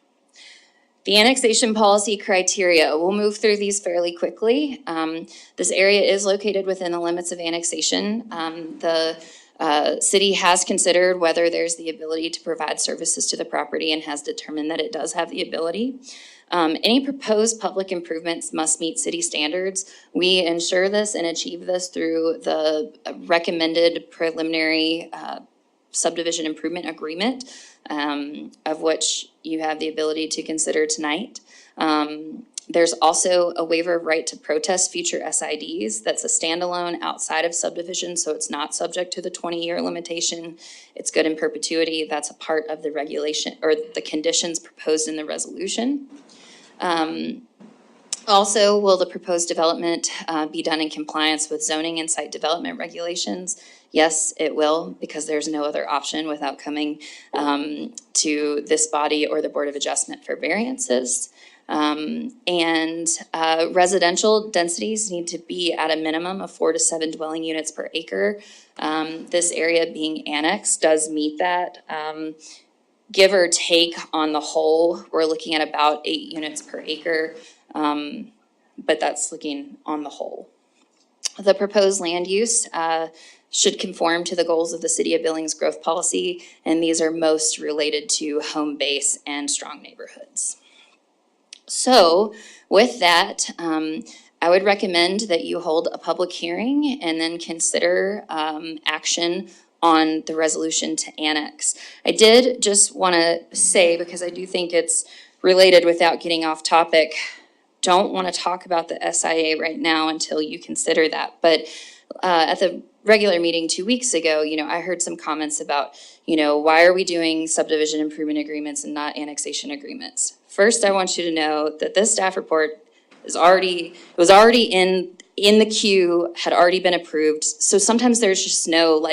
the annexation policy criteria, we'll move through these fairly quickly. This area is located within the limits of annexation. The city has considered whether there's the ability to provide services to the property and has determined that it does have the ability. Any proposed public improvements must meet city standards. We ensure this and achieve this through the recommended preliminary subdivision improvement agreement, of which you have the ability to consider tonight. There's also a waiver of right to protest future SIDs. That's a standalone outside of subdivision, so it's not subject to the 20-year limitation. It's good in perpetuity. That's a part of the regulation or the conditions proposed in the resolution. Also, will the proposed development be done in compliance with zoning and site development regulations? Yes, it will, because there's no other option without coming to this body or the Board of Adjustment for variances. Residential densities need to be at a minimum of 4 to 7 dwelling units per acre. This area being annexed does meet that. Give or take on the whole, we're looking at about 8 units per acre, but that's looking on the whole. The proposed land use should conform to the goals of the City of Billings growth policy, and these are most related to home base and strong neighborhoods. So with that, I would recommend that you hold a public hearing and then consider action on the resolution to annex. I did just want to say, because I do think it's related without getting off topic, don't want to talk about the SIA right now until you consider that. But at the regular meeting 2 weeks ago, I heard some comments about, why are we doing subdivision improvement agreements and not annexation agreements? First, I want you to know that this staff report was already in the queue, had already been approved. So sometimes there's just no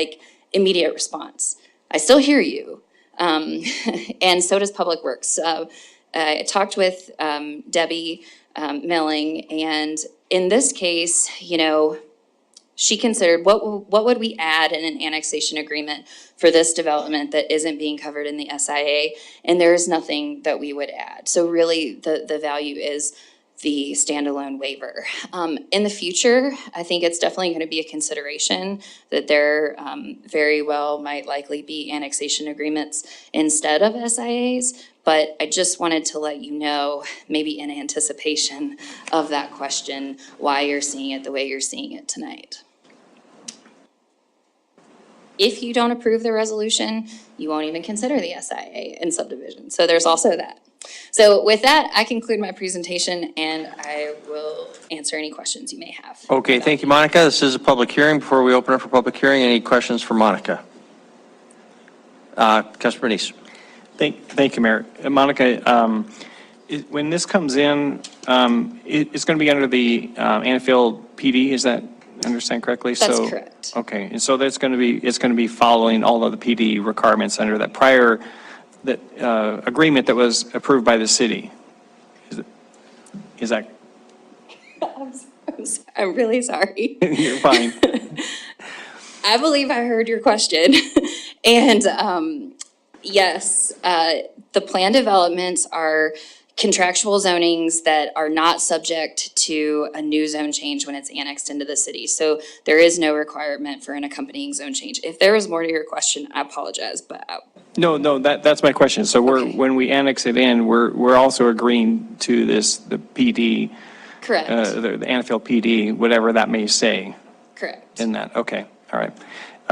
immediate response. I still hear you, and so does Public Works. I talked with Debbie Milling, and in this case, she considered what would we add in an annexation agreement for this development that isn't being covered in the SIA, and there is nothing that we would add. So really, the value is the standalone waiver. In the future, I think it's definitely going to be a consideration that there very well might likely be annexation agreements instead of SIAs, but I just wanted to let you know, maybe in anticipation of that question, why you're seeing it the way you're seeing it tonight. If you don't approve the resolution, you won't even consider the SIA in subdivision. So there's also that. So with that, I conclude my presentation, and I will answer any questions you may have.
Okay, thank you, Monica. This is a public hearing. Before we open up for public hearing, any questions for Monica? Councilor Bernice.
Thank you, Mayor. Monica, when this comes in, it's going to be under the Anfield PD, is that, understand correctly?
That's correct.
Okay, and so it's going to be following all of the PD requirements under that prior agreement that was approved by the city. Is that?
I'm really sorry.
You're fine.
I believe I heard your question. And yes, the plan developments are contractual zonings that are not subject to a new zone change when it's annexed into the city. So there is no requirement for an accompanying zone change. If there was more to your question, I apologize, but.
No, that's my question. So when we annex it in, we're also agreeing to this, the PD.
Correct.
The Anfield PD, whatever that may say.
Correct.
In that, okay, all right.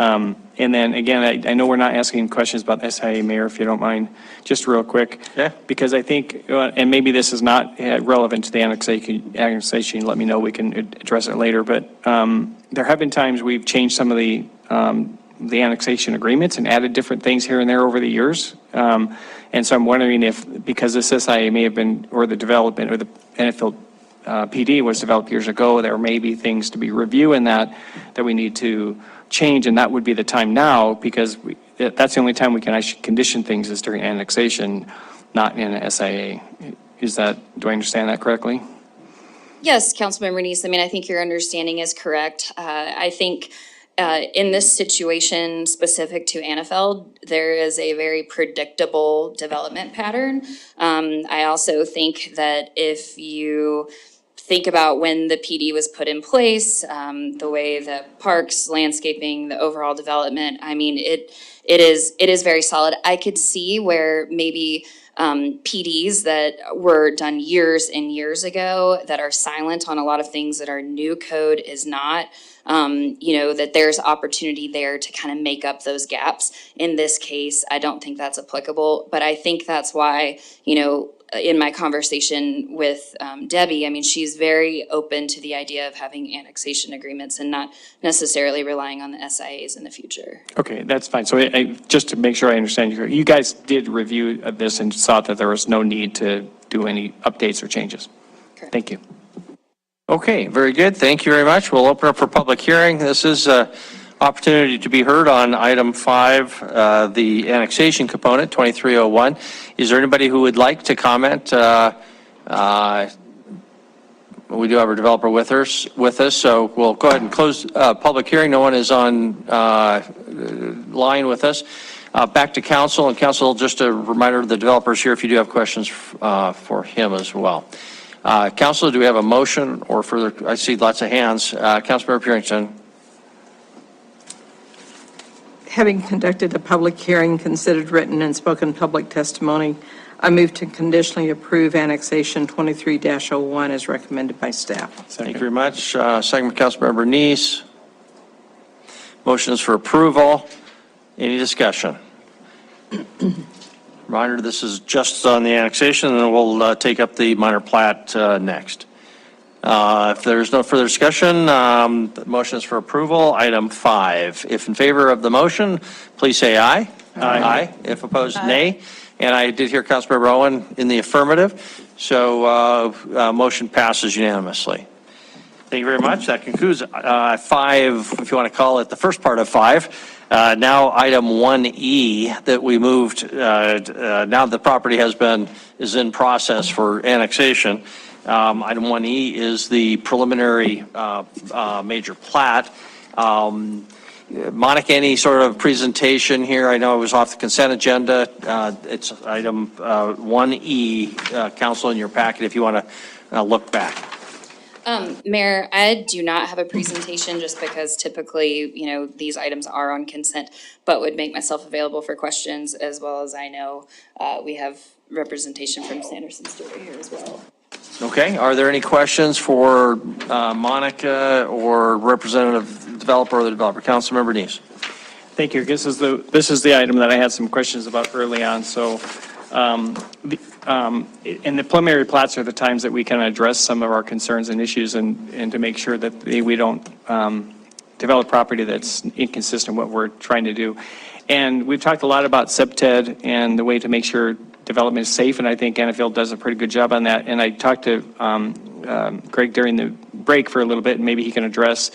And then, again, I know we're not asking questions about SIA, Mayor, if you don't mind, just real quick.
Yeah.
Because I think, and maybe this is not relevant to the annexation, let me know, we can address it later, but there have been times we've changed some of the annexation agreements and added different things here and there over the years. And so I'm wondering if, because this SIA may have been, or the development, or the Enfield PD was developed years ago, there may be things to be reviewing that we need to change, and that would be the time now, because that's the only time we can actually condition things is during annexation, not in a SIA. Do I understand that correctly?
Yes, Councilmember Neese, I mean, I think your understanding is correct. I think in this situation specific to Anafeld, there is a very predictable development pattern. I also think that if you think about when the PD was put in place, the way the parks, landscaping, the overall development, I mean, it is very solid. I could see where maybe PDs that were done years and years ago that are silent on a lot of things that our new code is not, that there's opportunity there to kind of make up those gaps. In this case, I don't think that's applicable, but I think that's why, in my conversation with Debbie, I mean, she's very open to the idea of having annexation agreements and not necessarily relying on the SIAs in the future.
Okay, that's fine. So just to make sure I understand you guys did review this and saw that there was no need to do any updates or changes.
Correct.
Thank you.
Okay, very good. Thank you very much. We'll open up for public hearing. This is an opportunity to be heard on item 5, the annexation component, 2301. Is there anybody who would like to comment? We do have our developer with us, so we'll go ahead and close public hearing. No one is on line with us. Back to council, and council, just a reminder to the developers here if you do have questions for him as well. Council, do we have a motion or further? I see lots of hands. Councilmember Purington.
Having conducted a public hearing, considered written and spoken public testimony, I move to conditionally approve annexation 23-01 as recommended by staff.
Thank you very much. Second by Councilmember Neese. Motion is for approval. Any discussion? Reminder, this is just on the annexation, and then we'll take up the minor plat next. If there's no further discussion, the motion is for approval. Item 5. If in favor of the motion, please say aye. Aye. If opposed, nay. And I did hear Councilmember Owen in the affirmative, so motion passes unanimously. Thank you very much. That concludes 5, if you want to call it the first part of 5. Now item 1E that we moved, now the property is in process for annexation. Item 1E is the preliminary major plat. Monica, any sort of presentation here? I know it was off the consent agenda. It's item 1E, council, in your packet if you want to look back.
Mayor, I do not have a presentation just because typically, these items are on consent, but would make myself available for questions, as well as I know we have representation from Sanderson Stewart here as well.
Okay, are there any questions for Monica or representative developer or the developer? Councilmember Neese.
Thank you. This is the item that I had some questions about early on. So in the preliminary plats are the times that we can address some of our concerns and issues and to make sure that we don't develop property that's inconsistent with what we're trying to do. And we've talked a lot about SEPTED and the way to make sure development is safe, and I think Anfield does a pretty good job on that. And I talked to Greg during the break for a little bit, and maybe he can address.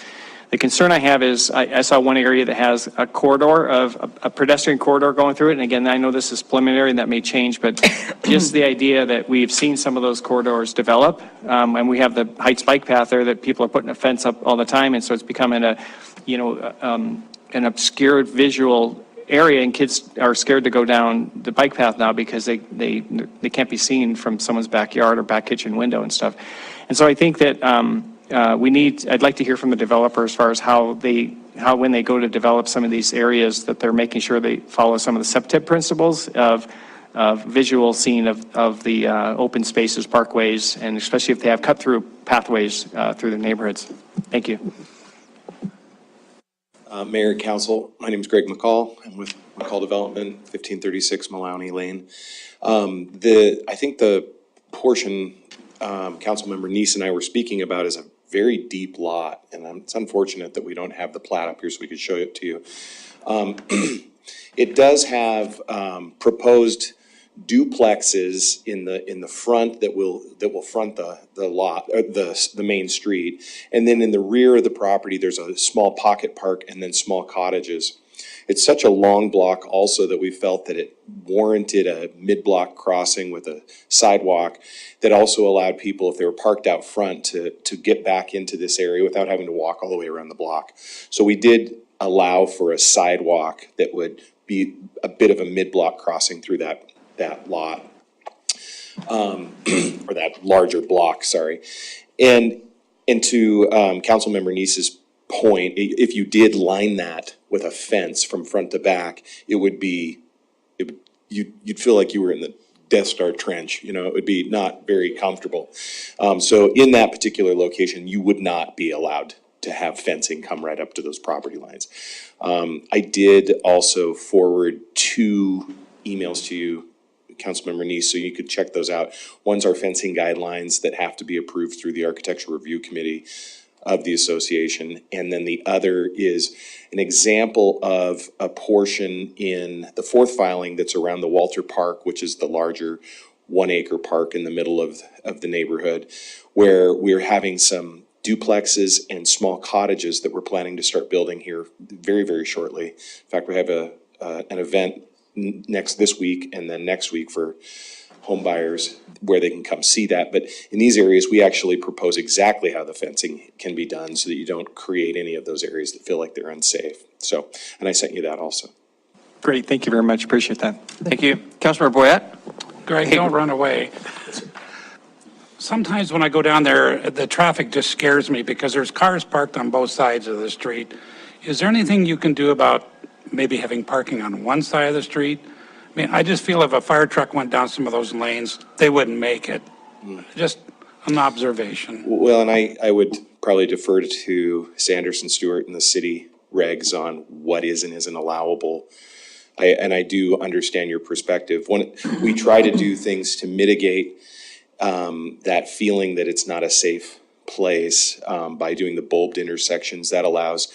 The concern I have is I saw one area that has a corridor a pedestrian corridor going through it. And again, I know this is preliminary and that may change, but just the idea that we've seen some of those corridors develop. And we have the Heights bike path there that people are putting a fence up all the time. And so it's becoming an obscured visual area, and kids are scared to go down the bike path now because they can't be seen from someone's backyard or back kitchen window and stuff. And so I think that I'd like to hear from the developer as far as how when they go to develop some of these areas that they're making sure they follow some of the SEPTED principles of visual scene of the open spaces, parkways, and especially if they have cut through pathways through the neighborhoods. Thank you.
Mayor and Council, my name is Greg McCall. I'm with McCall Development, 1536 Maloney Lane. I think the portion Councilmember Neese and I were speaking about is a very deep lot, and it's unfortunate that we don't have the plat up here so we could show it to you. It does have proposed duplexes in the front that will front the lot, or the main street. And then in the rear of the property, there's a small pocket park and then small cottages. It's such a long block also that we felt that it warranted a mid-block crossing with a sidewalk that also allowed people, if they were parked out front, to get back into this area without having to walk all the way around the block. So we did allow for a sidewalk that would be a bit of a mid-block crossing through that lot, or that larger block, sorry. And to Councilmember Neese's point, if you did line that with a fence from front to back, you'd feel like you were in the Death Star trench. It would be not very comfortable. So in that particular location, you would not be allowed to have fencing come right up to those property lines. I did also forward 2 emails to you, Councilmember Neese, so you could check those out. One's our fencing guidelines that have to be approved through the Architectural Review Committee of the association. And then the other is an example of a portion in the 4th filing that's around the Walter Park, which is the larger 1-acre park in the middle of the neighborhood, where we're having some duplexes and small cottages that we're planning to start building here very, very shortly. In fact, we have an event this week and then next week for home buyers where they can come see that. But in these areas, we actually propose exactly how the fencing can be done so that you don't create any of those areas that feel like they're unsafe. So, and I sent you that also.
Great, thank you very much, appreciate that.
Thank you. Councilmember Boyette?
Greg, don't run away. Sometimes when I go down there, the traffic just scares me because there's cars parked on both sides of the street. Is there anything you can do about maybe having parking on one side of the street? I mean, I just feel if a fire truck went down some of those lanes, they wouldn't make it. Just an observation.
Well, and I would probably defer to Sanderson Stewart and the city regs on what is and isn't allowable. I do understand your perspective. When we try to do things to mitigate that feeling that it's not a safe place by doing the bulbed intersections, that allows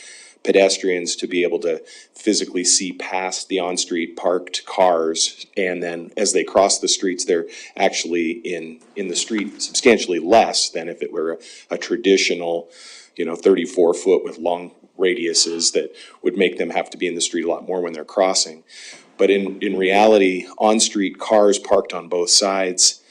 pedestrians to be able to physically see past the on-street parked cars, and then as they cross the streets, they're actually in the street substantially less than if it were a traditional, 34-foot with long radiuses that would make them have to be in the street a lot more when they're crossing. But in reality, on-street cars parked on both sides,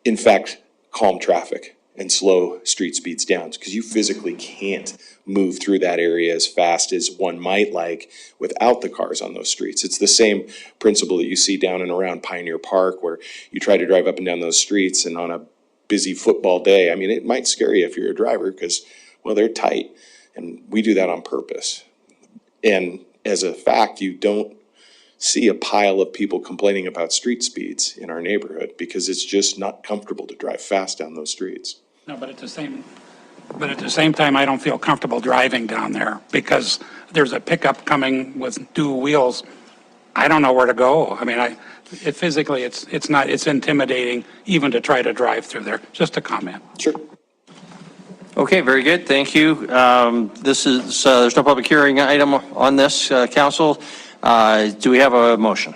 in fact, calm traffic and slow street speeds down, because you physically can't move through that area as fast as one might like without the cars on those streets. It's the same principle that you see down and around Pioneer Park, where you try to drive up and down those streets, and on a busy football day, I mean, it might scare you if you're a driver because, well, they're tight, and we do that on purpose. And as a fact, you don't see a pile of people complaining about street speeds in our neighborhood because it's just not comfortable to drive fast down those streets.
No, but at the same time, I don't feel comfortable driving down there because there's a pickup coming with dual wheels. I don't know where to go. I mean, physically, it's intimidating even to try to drive through there. Just a comment.
Sure.
Okay, very good, thank you. This is, there's no public hearing item on this, council. Do we have a motion?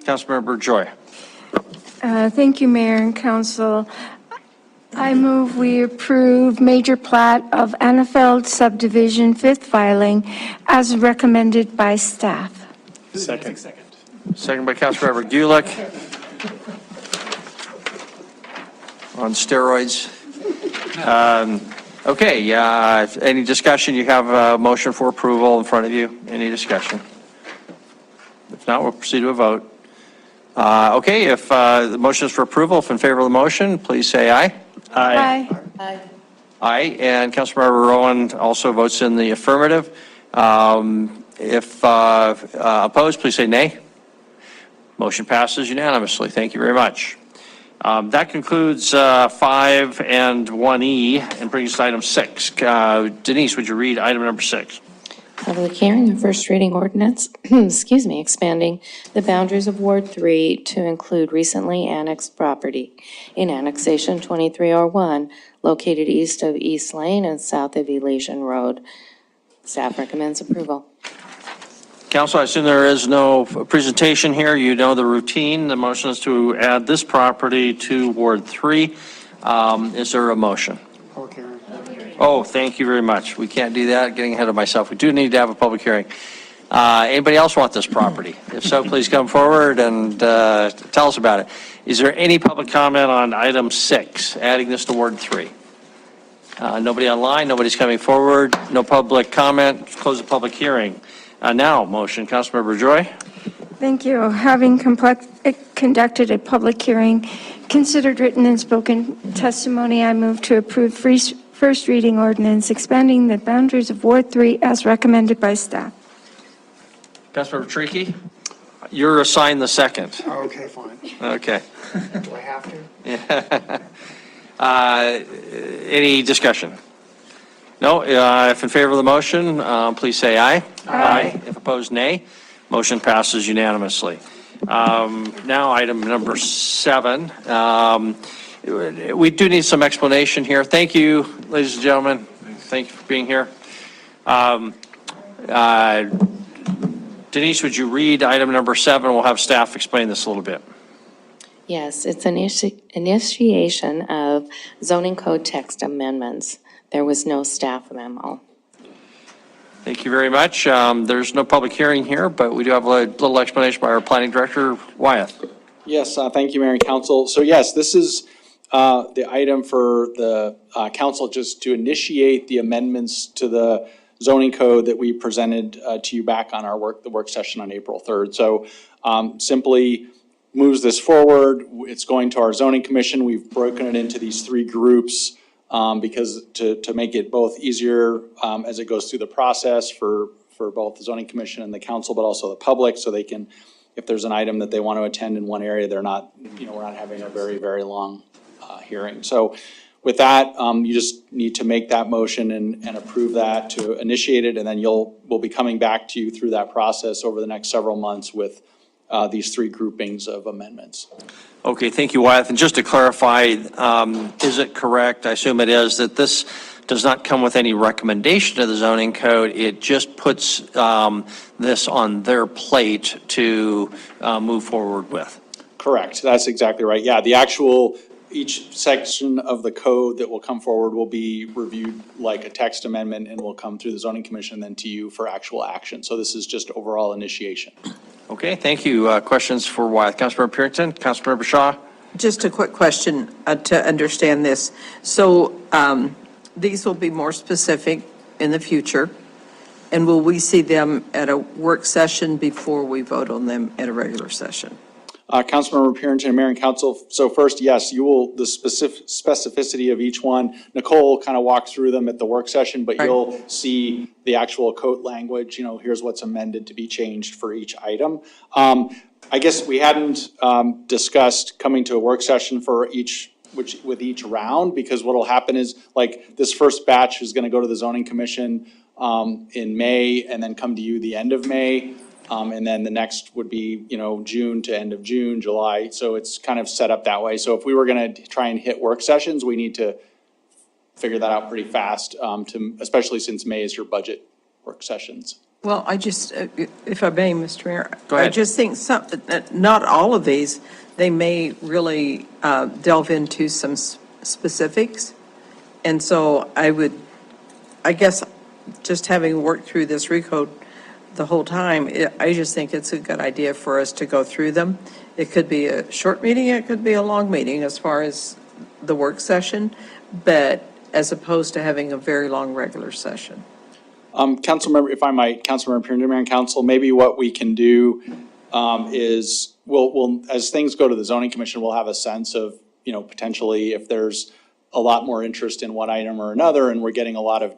Councilmember Joy.
Thank you, Mayor and Council. I move we approve major plat of Annafeld subdivision 5th filing as recommended by staff.
Second by Councilmember Gulick. On steroids. Okay, any discussion? You have a motion for approval in front of you. Any discussion? If not, we'll proceed to a vote. Okay, if the motion is for approval, if in favor of the motion, please say aye.
Aye.
Aye.
Aye, and Councilmember Rowan also votes in the affirmative. If opposed, please say nay. Motion passes unanimously. Thank you very much. That concludes 5 and 1E and brings us to item 6. Denise, would you read item number 6?
Public hearing and first reading ordinance, excuse me, expanding the boundaries of Ward 3 to include recently annexed property in annexation 2301 located east of East Lane and south of Elysian Road. Staff recommends approval.
Council, I assume there is no presentation here. You know the routine. The motion is to add this property to Ward 3. Is there a motion?
Public hearing.
Oh, thank you very much. We can't do that, getting ahead of myself. We do need to have a public hearing. Anybody else want this property? If so, please come forward and tell us about it. Is there any public comment on item 6, adding this to Ward 3? Nobody online, nobody's coming forward, no public comment, close the public hearing. Now, motion, Councilmember Joy.
Thank you. Having conducted a public hearing, considered written and spoken testimony, I move to approve first reading ordinance expanding the boundaries of Ward 3 as recommended by staff.
Councilmember Tricky, you're assigned the second.
Oh, okay, fine.
Okay.
Do I have to?
Yeah. Any discussion? No, if in favor of the motion, please say aye. Aye. If opposed, nay. Motion passes unanimously. Now, item number 7. We do need some explanation here. Thank you, ladies and gentlemen. Thank you for being here. Denise, would you read item number 7? We'll have staff explain this a little bit.
Yes, it's an initiation of zoning code text amendments. There was no staff memo.
Thank you very much. There's no public hearing here, but we do have a little explanation by our planning director, Wyeth.
Yes, thank you, Mayor and Council. So yes, this is the item for the council just to initiate the amendments to the zoning code that we presented to you back on the work session on April 3rd. So simply moves this forward. It's going to our zoning commission. We've broken it into these 3 groups because to make it both easier as it goes through the process for both the zoning commission and the council, but also the public, so they can, if there's an item that they want to attend in one area, they're not, we're not having a very, very long hearing. So with that, you just need to make that motion and approve that to initiate it, and then we'll be coming back to you through that process over the next several months with these 3 groupings of amendments.
Okay, thank you, Wyeth. And just to clarify, is it correct, I assume it is, that this does not come with any recommendation to the zoning code? It just puts this on their plate to move forward with?
Correct. That's exactly right. Yeah, the actual, each section of the code that will come forward will be reviewed like a text amendment and will come through the zoning commission then to you for actual action. So this is just overall initiation.
Okay, thank you. Questions for Wyeth? Councilmember Purington, Councilmember Shaw?
Just a quick question to understand this. So these will be more specific in the future, and will we see them at a work session before we vote on them at a regular session?
Councilmember Purington and Mayor and Council. So first, yes, you will, the specificity of each one, Nicole kind of walked through them at the work session, but you'll see the actual code language, here's what's amended to be changed for each item. I guess we hadn't discussed coming to a work session for with each round, because what'll happen is, like, this first batch is gonna go to the zoning commission in May and then come to you the end of May. And then the next would be, June to end of June, July. So it's kind of set up that way. So if we were going to try and hit work sessions, we need to figure that out pretty fast, especially since May is your budget work sessions.
Well, I just, if I may, Mr. Mayor.
Go ahead.
I just think not all of these, they may really delve into some specifics. And so I guess, just having worked through this recode the whole time, I just think it's a good idea for us to go through them. It could be a short meeting, it could be a long meeting as far as the work session, but as opposed to having a very long regular session.
Councilmember, if I might, Councilmember Purington, Mayor and Council, maybe what we can do is we'll, as things go to the zoning commission, we'll have a sense of, potentially if there's a lot more interest in one item or another, and we're getting a lot of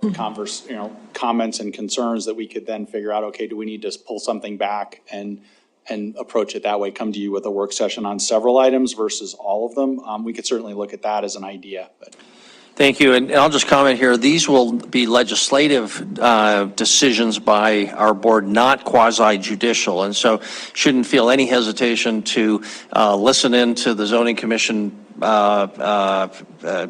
comments and concerns that we could then figure out, okay, do we need to pull something back and and approach it that way, come to you with a work session on several items versus all of them. We could certainly look at that as an idea, but.
Thank you, and I'll just comment here, these will be legislative decisions by our board, not quasi-judicial, and so shouldn't feel any hesitation to listen in to the zoning commission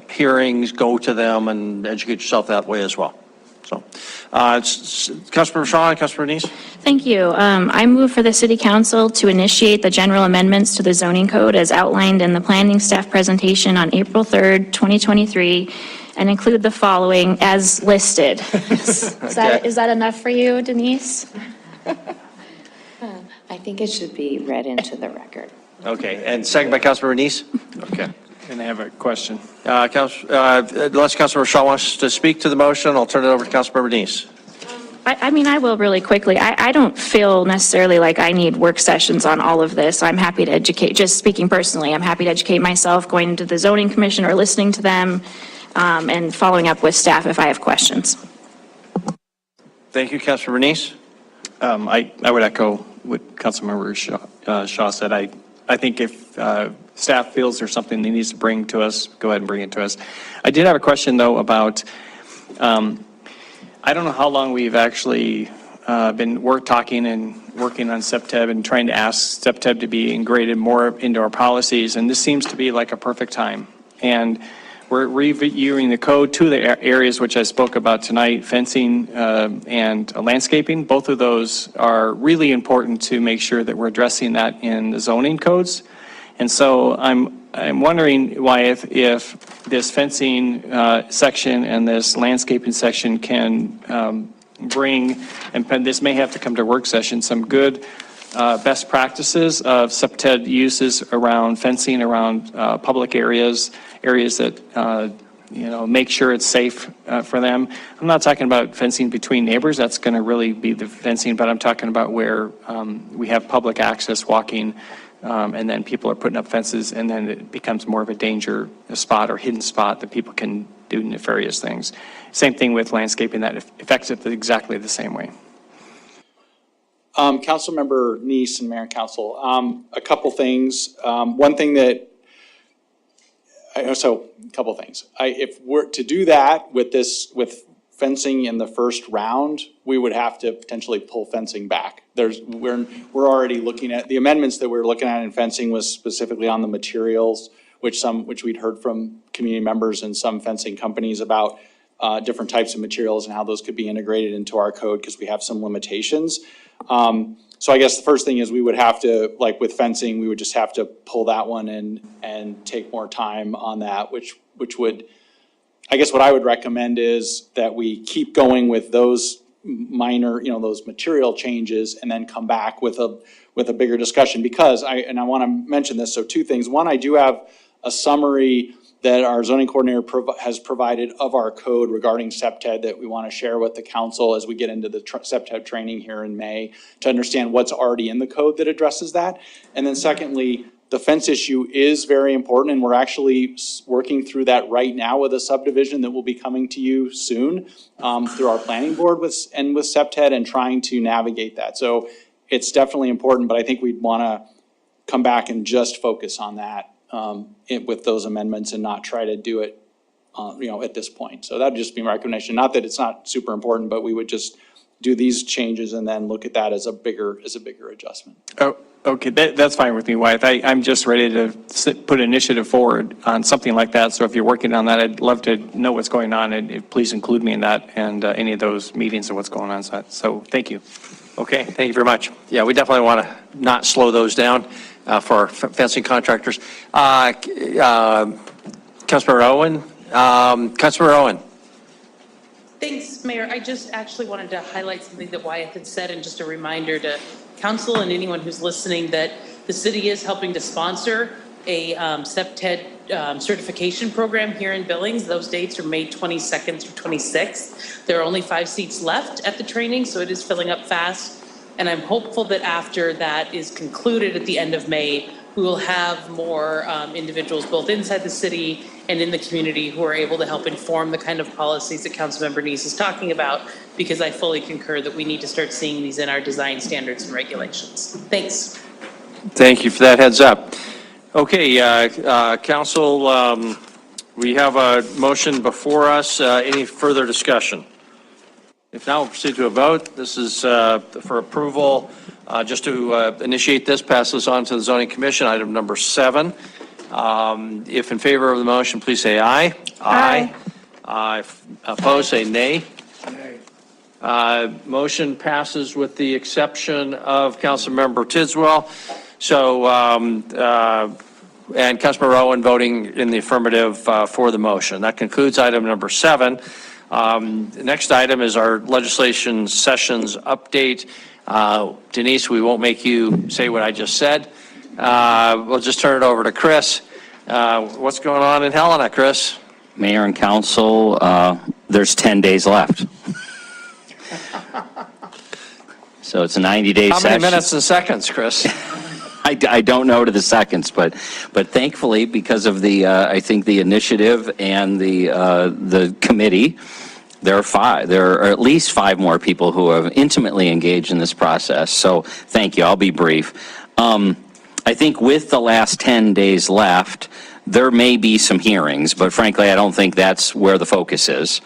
hearings, go to them, and educate yourself that way as well. So, Councilmember Shaw and Councilmember Denise?
Thank you. I move for the city council to initiate the general amendments to the zoning code as outlined in the planning staff presentation on April 3rd, 2023, and include the following as listed. Is that enough for you, Denise?
I think it should be read into the record.
Okay, and second by Councilmember Denise? Okay.
And I have a question.
Unless Councilmember Shaw wants to speak to the motion, I'll turn it over to Councilmember Denise.
I mean, I will really quickly. I don't feel necessarily like I need work sessions on all of this. I'm happy to educate, just speaking personally, I'm happy to educate myself, going to the zoning commission or listening to them, and following up with staff if I have questions.
Thank you, Councilmember Denise.
I would echo what Councilmember Shaw said. I think if staff feels there's something they need to bring to us, go ahead and bring it to us. I did have a question, though, about, I don't know how long we've actually been talking and working on SEPTEB and trying to ask SEPTEB to be integrated more into our policies, and this seems to be like a perfect time. And we're reviewing the code, two of the areas which I spoke about tonight, fencing and landscaping. Both of those are really important to make sure that we're addressing that in the zoning codes. And so I'm wondering why if this fencing section and this landscaping section can bring, and this may have to come to work session, some good best practices of SEPTED uses around fencing, around public areas that, make sure it's safe for them. I'm not talking about fencing between neighbors. That's going to really be the fencing, but I'm talking about where we have public access walking, and then people are putting up fences, and then it becomes more of a danger spot or hidden spot that people can do nefarious things. Same thing with landscaping, that affects it exactly the same way.
Councilmember Neese and Mayor and Council, a couple things. One thing that, a couple things. If we're to do that with fencing in the first round, we would have to potentially pull fencing back. We're already looking at, the amendments that we're looking at in fencing was specifically on the materials, which we'd heard from community members and some fencing companies about different types of materials and how those could be integrated into our code because we have some limitations. So I guess the first thing is we would have to, like with fencing, we would just have to pull that one and take more time on that, which would, I guess what I would recommend is that we keep going with those minor, those material changes and then come back with a bigger discussion because I want to mention this. So two things. One, I do have a summary that our zoning coordinator has provided of our code regarding SEPTED that we want to share with the council as we get into the SEPTED training here in May to understand what's already in the code that addresses that. And then secondly, the fence issue is very important, and we're actually working through that right now with a subdivision that will be coming to you soon through our planning board with SEPTED and trying to navigate that. So it's definitely important, but I think we'd want to come back and just focus on that with those amendments and not try to do it, at this point. So that'd just be my recommendation. Not that it's not super important, but we would just do these changes and then look at that as a bigger adjustment.
Oh, okay, that's fine with me, Wyatt. I'm just ready to put initiative forward on something like that. So if you're working on that, I'd love to know what's going on, and please include me in that and any of those meetings of what's going on. So thank you.
Okay, thank you very much. Yeah, we definitely want to not slow those down for our fencing contractors. Councilmember Owen. Councilmember Owen.
Thanks, Mayor. I just actually wanted to highlight something that Wyatt had said, and just a reminder to council and anyone who's listening that the city is helping to sponsor a SEPTED certification program here in Billings. Those dates are May 22nd through 26th. There are only 5 seats left at the training, so it is filling up fast. And I'm hopeful that after that is concluded at the end of May, we will have more individuals both inside the city and in the community who are able to help inform the kind of policies that Councilmember Neese is talking about, because I fully concur that we need to start seeing these in our design standards and regulations. Thanks.
Thank you for that heads up. Okay, council, we have a motion before us. Any further discussion? If not, we'll proceed to a vote. This is for approval. Just to initiate this, pass this on to the Zoning Commission, item number 7. If in favor of the motion, please say aye.
Aye.
Opposed, say nay. Motion passes with the exception of Councilmember Tidswell. So, and Councilmember Owen voting in the affirmative for the motion. That concludes item number 7. The next item is our legislation sessions update. Denise, we won't make you say what I just said. We'll just turn it over to Chris. What's going on in Helena, Chris?
Mayor and council, there's 10 days left. So it's a 90-day session.
How many minutes and seconds, Chris?
I don't know to the seconds, but thankfully, because of the I think the initiative and the committee, there are at least 5 more people who have intimately engaged in this process. So thank you. I'll be brief. I think with the last 10 days left, there may be some hearings, but frankly, I don't think that's where the focus is.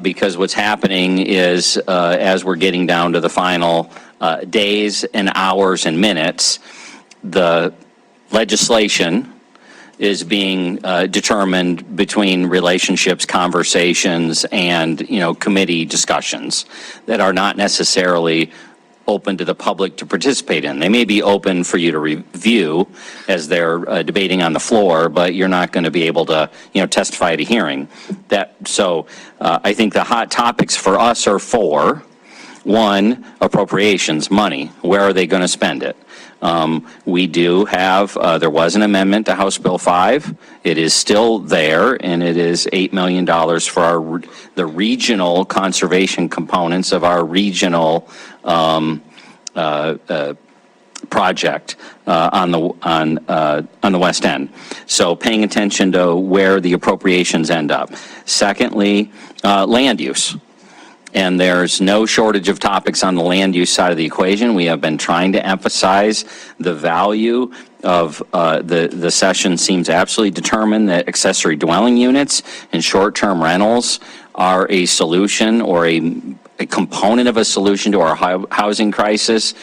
Because what's happening is, as we're getting down to the final days and hours and minutes, the legislation is being determined between relationships, conversations, and, committee discussions that are not necessarily open to the public to participate in. They may be open for you to review as they're debating on the floor, but you're not going to be able to, testify at a hearing. So I think the hot topics for us are 4. 1, appropriations, money. Where are they going to spend it? We do have, there was an amendment to House Bill 5. It is still there, and it is $8 million for the regional conservation components of our regional project on the West End. So paying attention to where the appropriations end up. Secondly, land use. And there's no shortage of topics on the land use side of the equation. We have been trying to emphasize the value of the session seems absolutely determined that accessory dwelling units and short-term rentals are a solution or a component of a solution to our housing crisis.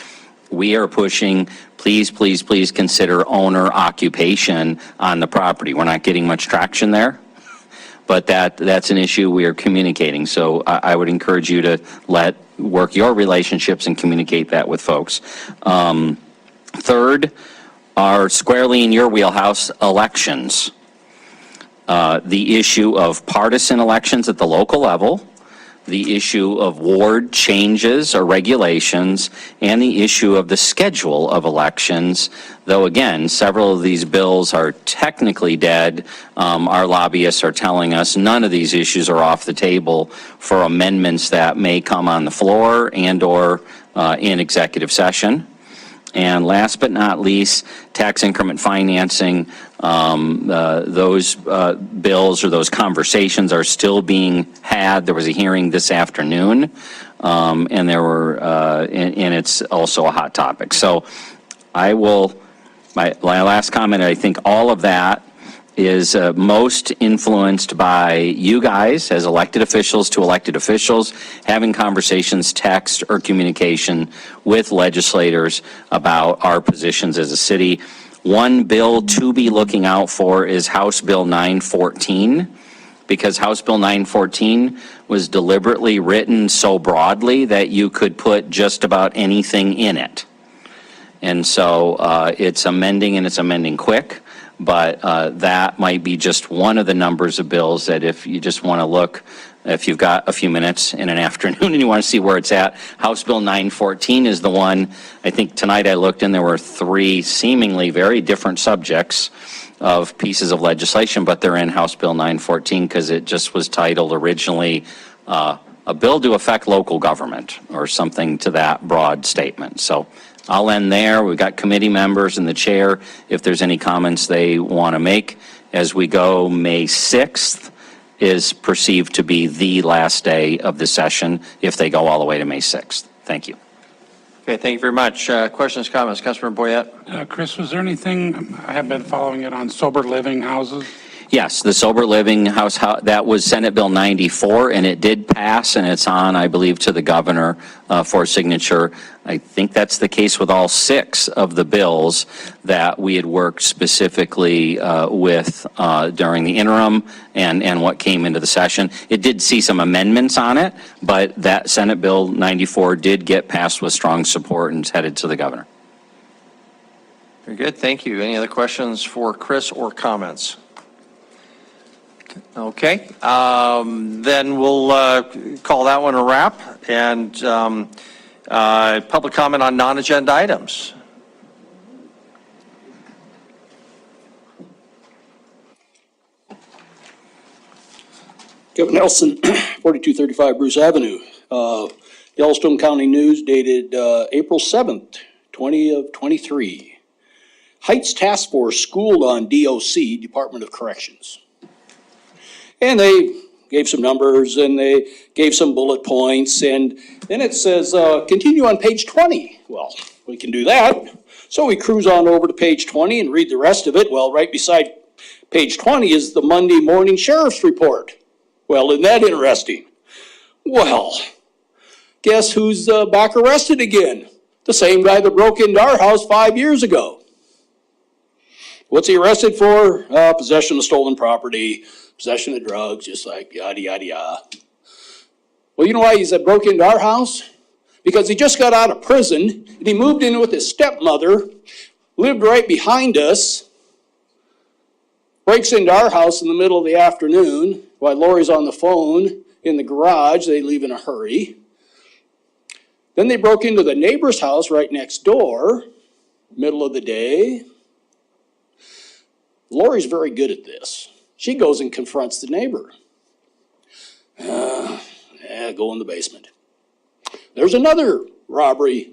We are pushing, please, please, please consider owner occupation on the property. We're not getting much traction there, but that's an issue we are communicating. So I would encourage you to work your relationships and communicate that with folks. Third, are squarely in your wheelhouse elections. The issue of partisan elections at the local level, the issue of ward changes or regulations, and the issue of the schedule of elections. Though again, several of these bills are technically dead. Our lobbyists are telling us none of these issues are off the table for amendments that may come on the floor and or in executive session. And last but not least, tax increment financing. Those bills or those conversations are still being had. There was a hearing this afternoon, and there were, and it's also a hot topic. So my last comment, I think all of that is most influenced by you guys as elected officials to elected officials, having conversations, text or communication with legislators about our positions as a city. One bill to be looking out for is House Bill 914, because House Bill 914 was deliberately written so broadly that you could put just about anything in it. And so it's amending, and it's amending quick. But that might be just one of the numbers of bills that if you just want to look, if you've got a few minutes in an afternoon and you want to see where it's at, House Bill 914 is the one. I think tonight I looked and there were 3 seemingly very different subjects of pieces of legislation, but they're in House Bill 914 because it just was titled originally a bill to affect local government or something to that broad statement. So I'll end there. We've got committee members and the chair if there's any comments they want to make, As we go, May 6th is perceived to be the last day of the session if they go all the way to May 6th. Thank you.
Okay, thank you very much. Questions, comments? Councilmember Boyette?
Chris, was there anything, I have been following it on sober living houses?
Yes, the sober living house, that was Senate Bill 94, and it did pass, and it's on, I believe, to the governor for signature. I think that's the case with all 6 of the bills that we had worked specifically with during the interim and what came into the session. It did see some amendments on it, but that Senate Bill 94 did get passed with strong support and is headed to the governor.
Very good, thank you. Any other questions for Chris or comments? Okay, then we'll call that one a wrap, and public comment on non-agenda items.
Kevin Nelson, 4235 Bruce Avenue. Yellowstone County News dated April 7th, 2023. Heights Task Force schooled on DOC, Department of Corrections. And they gave some numbers and they gave some bullet points, and then it says, continue on page 20. Well, we can do that. So we cruise on over to page 20 and read the rest of it. Well, right beside page 20 is the Monday morning sheriff's report. Well, isn't that interesting? Well, guess who's back arrested again? The same guy that broke into our house 5 years ago. What's he arrested for? Possession of stolen property, possession of drugs, just like yada, yada, yada. Well, you know why he's broke into our house? Because he just got out of prison, and he moved in with his stepmother, lived right behind us, breaks into our house in the middle of the afternoon while Lori's on the phone in the garage. They leave in a hurry. Then they broke into the neighbor's house right next door, middle of the day. Lori's very good at this. She goes and confronts the neighbor. Go in the basement. There's another robbery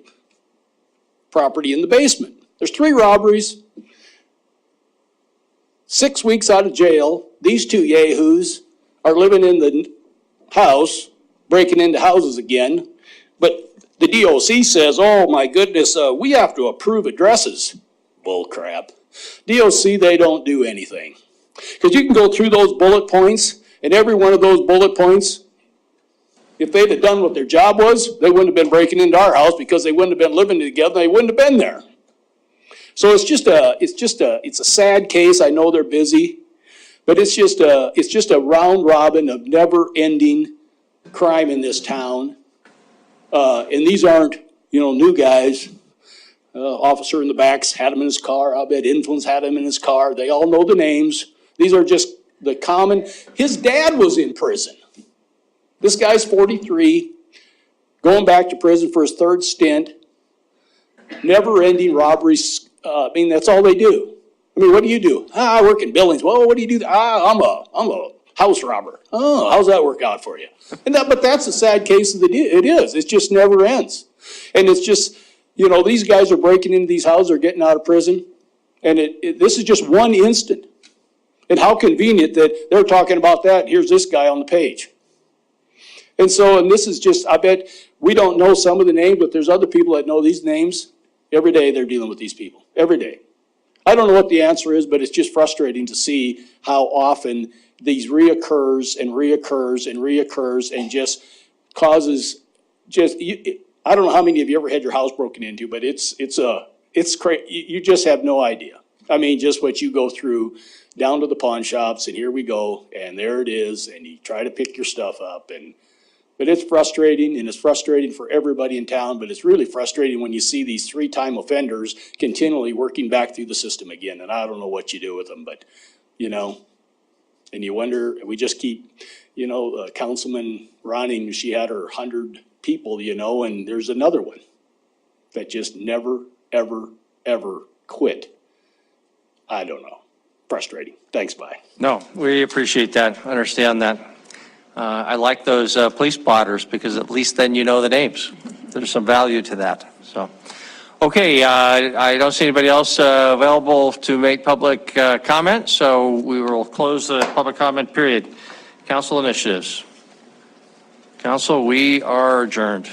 property in the basement. There's 3 robberies. 6 weeks out of jail. These 2 yahoos are living in the house, breaking into houses again. But the DOC says, oh my goodness, we have to approve addresses. Bull crap. DOC, they don't do anything. Because you can go through those bullet points, and every one of those bullet points, if they'd have done what their job was, they wouldn't have been breaking into our house because they wouldn't have been living together, they wouldn't have been there. So it's a sad case. I know they're busy, but it's just a round robin of never-ending crime in this town. And these aren't, new guys. Officer in the back's had him in his car. I'll bet Influence had him in his car. They all know the names. These are just the common. His dad was in prison. This guy's 43, going back to prison for his 3rd stint. Never-ending robberies. That's all they do. What do you do? I work in Billings. Well, what do you do? I'm a house robber. Oh, how's that work out for you? But that's a sad case of it is. It just never ends. And it's just, these guys are breaking into these houses, are getting out of prison. And this is just one instant. And how convenient that they're talking about that. And here's this guy on the page. And this is just, I bet we don't know some of the names, but there's other people that know these names. Every day they're dealing with these people. Every day. I don't know what the answer is, but it's just frustrating to see how often these reoccurs and just causes I don't know how many of you ever had your house broken into, but it's crazy. You just have no idea. Just what you go through down to the pawn shops, and here we go, and there it is, and you try to pick your stuff up, but it's frustrating, and it's frustrating for everybody in town, but it's really frustrating when you see these 3-time offenders continually working back through the system again, and I don't know what you do with them, but, and you wonder, we just keep, Councilman Ronning, she had her 100 people, and there's another one that just never, ever, ever quit. I don't know. Frustrating. Thanks, bye.
No, we appreciate that, understand that. I like those police blotters because at least then you know the names. There's some value to that, so. Okay, I don't see anybody else available to make public comment, so we will close the public comment period. Council initiatives. Council, we are adjourned.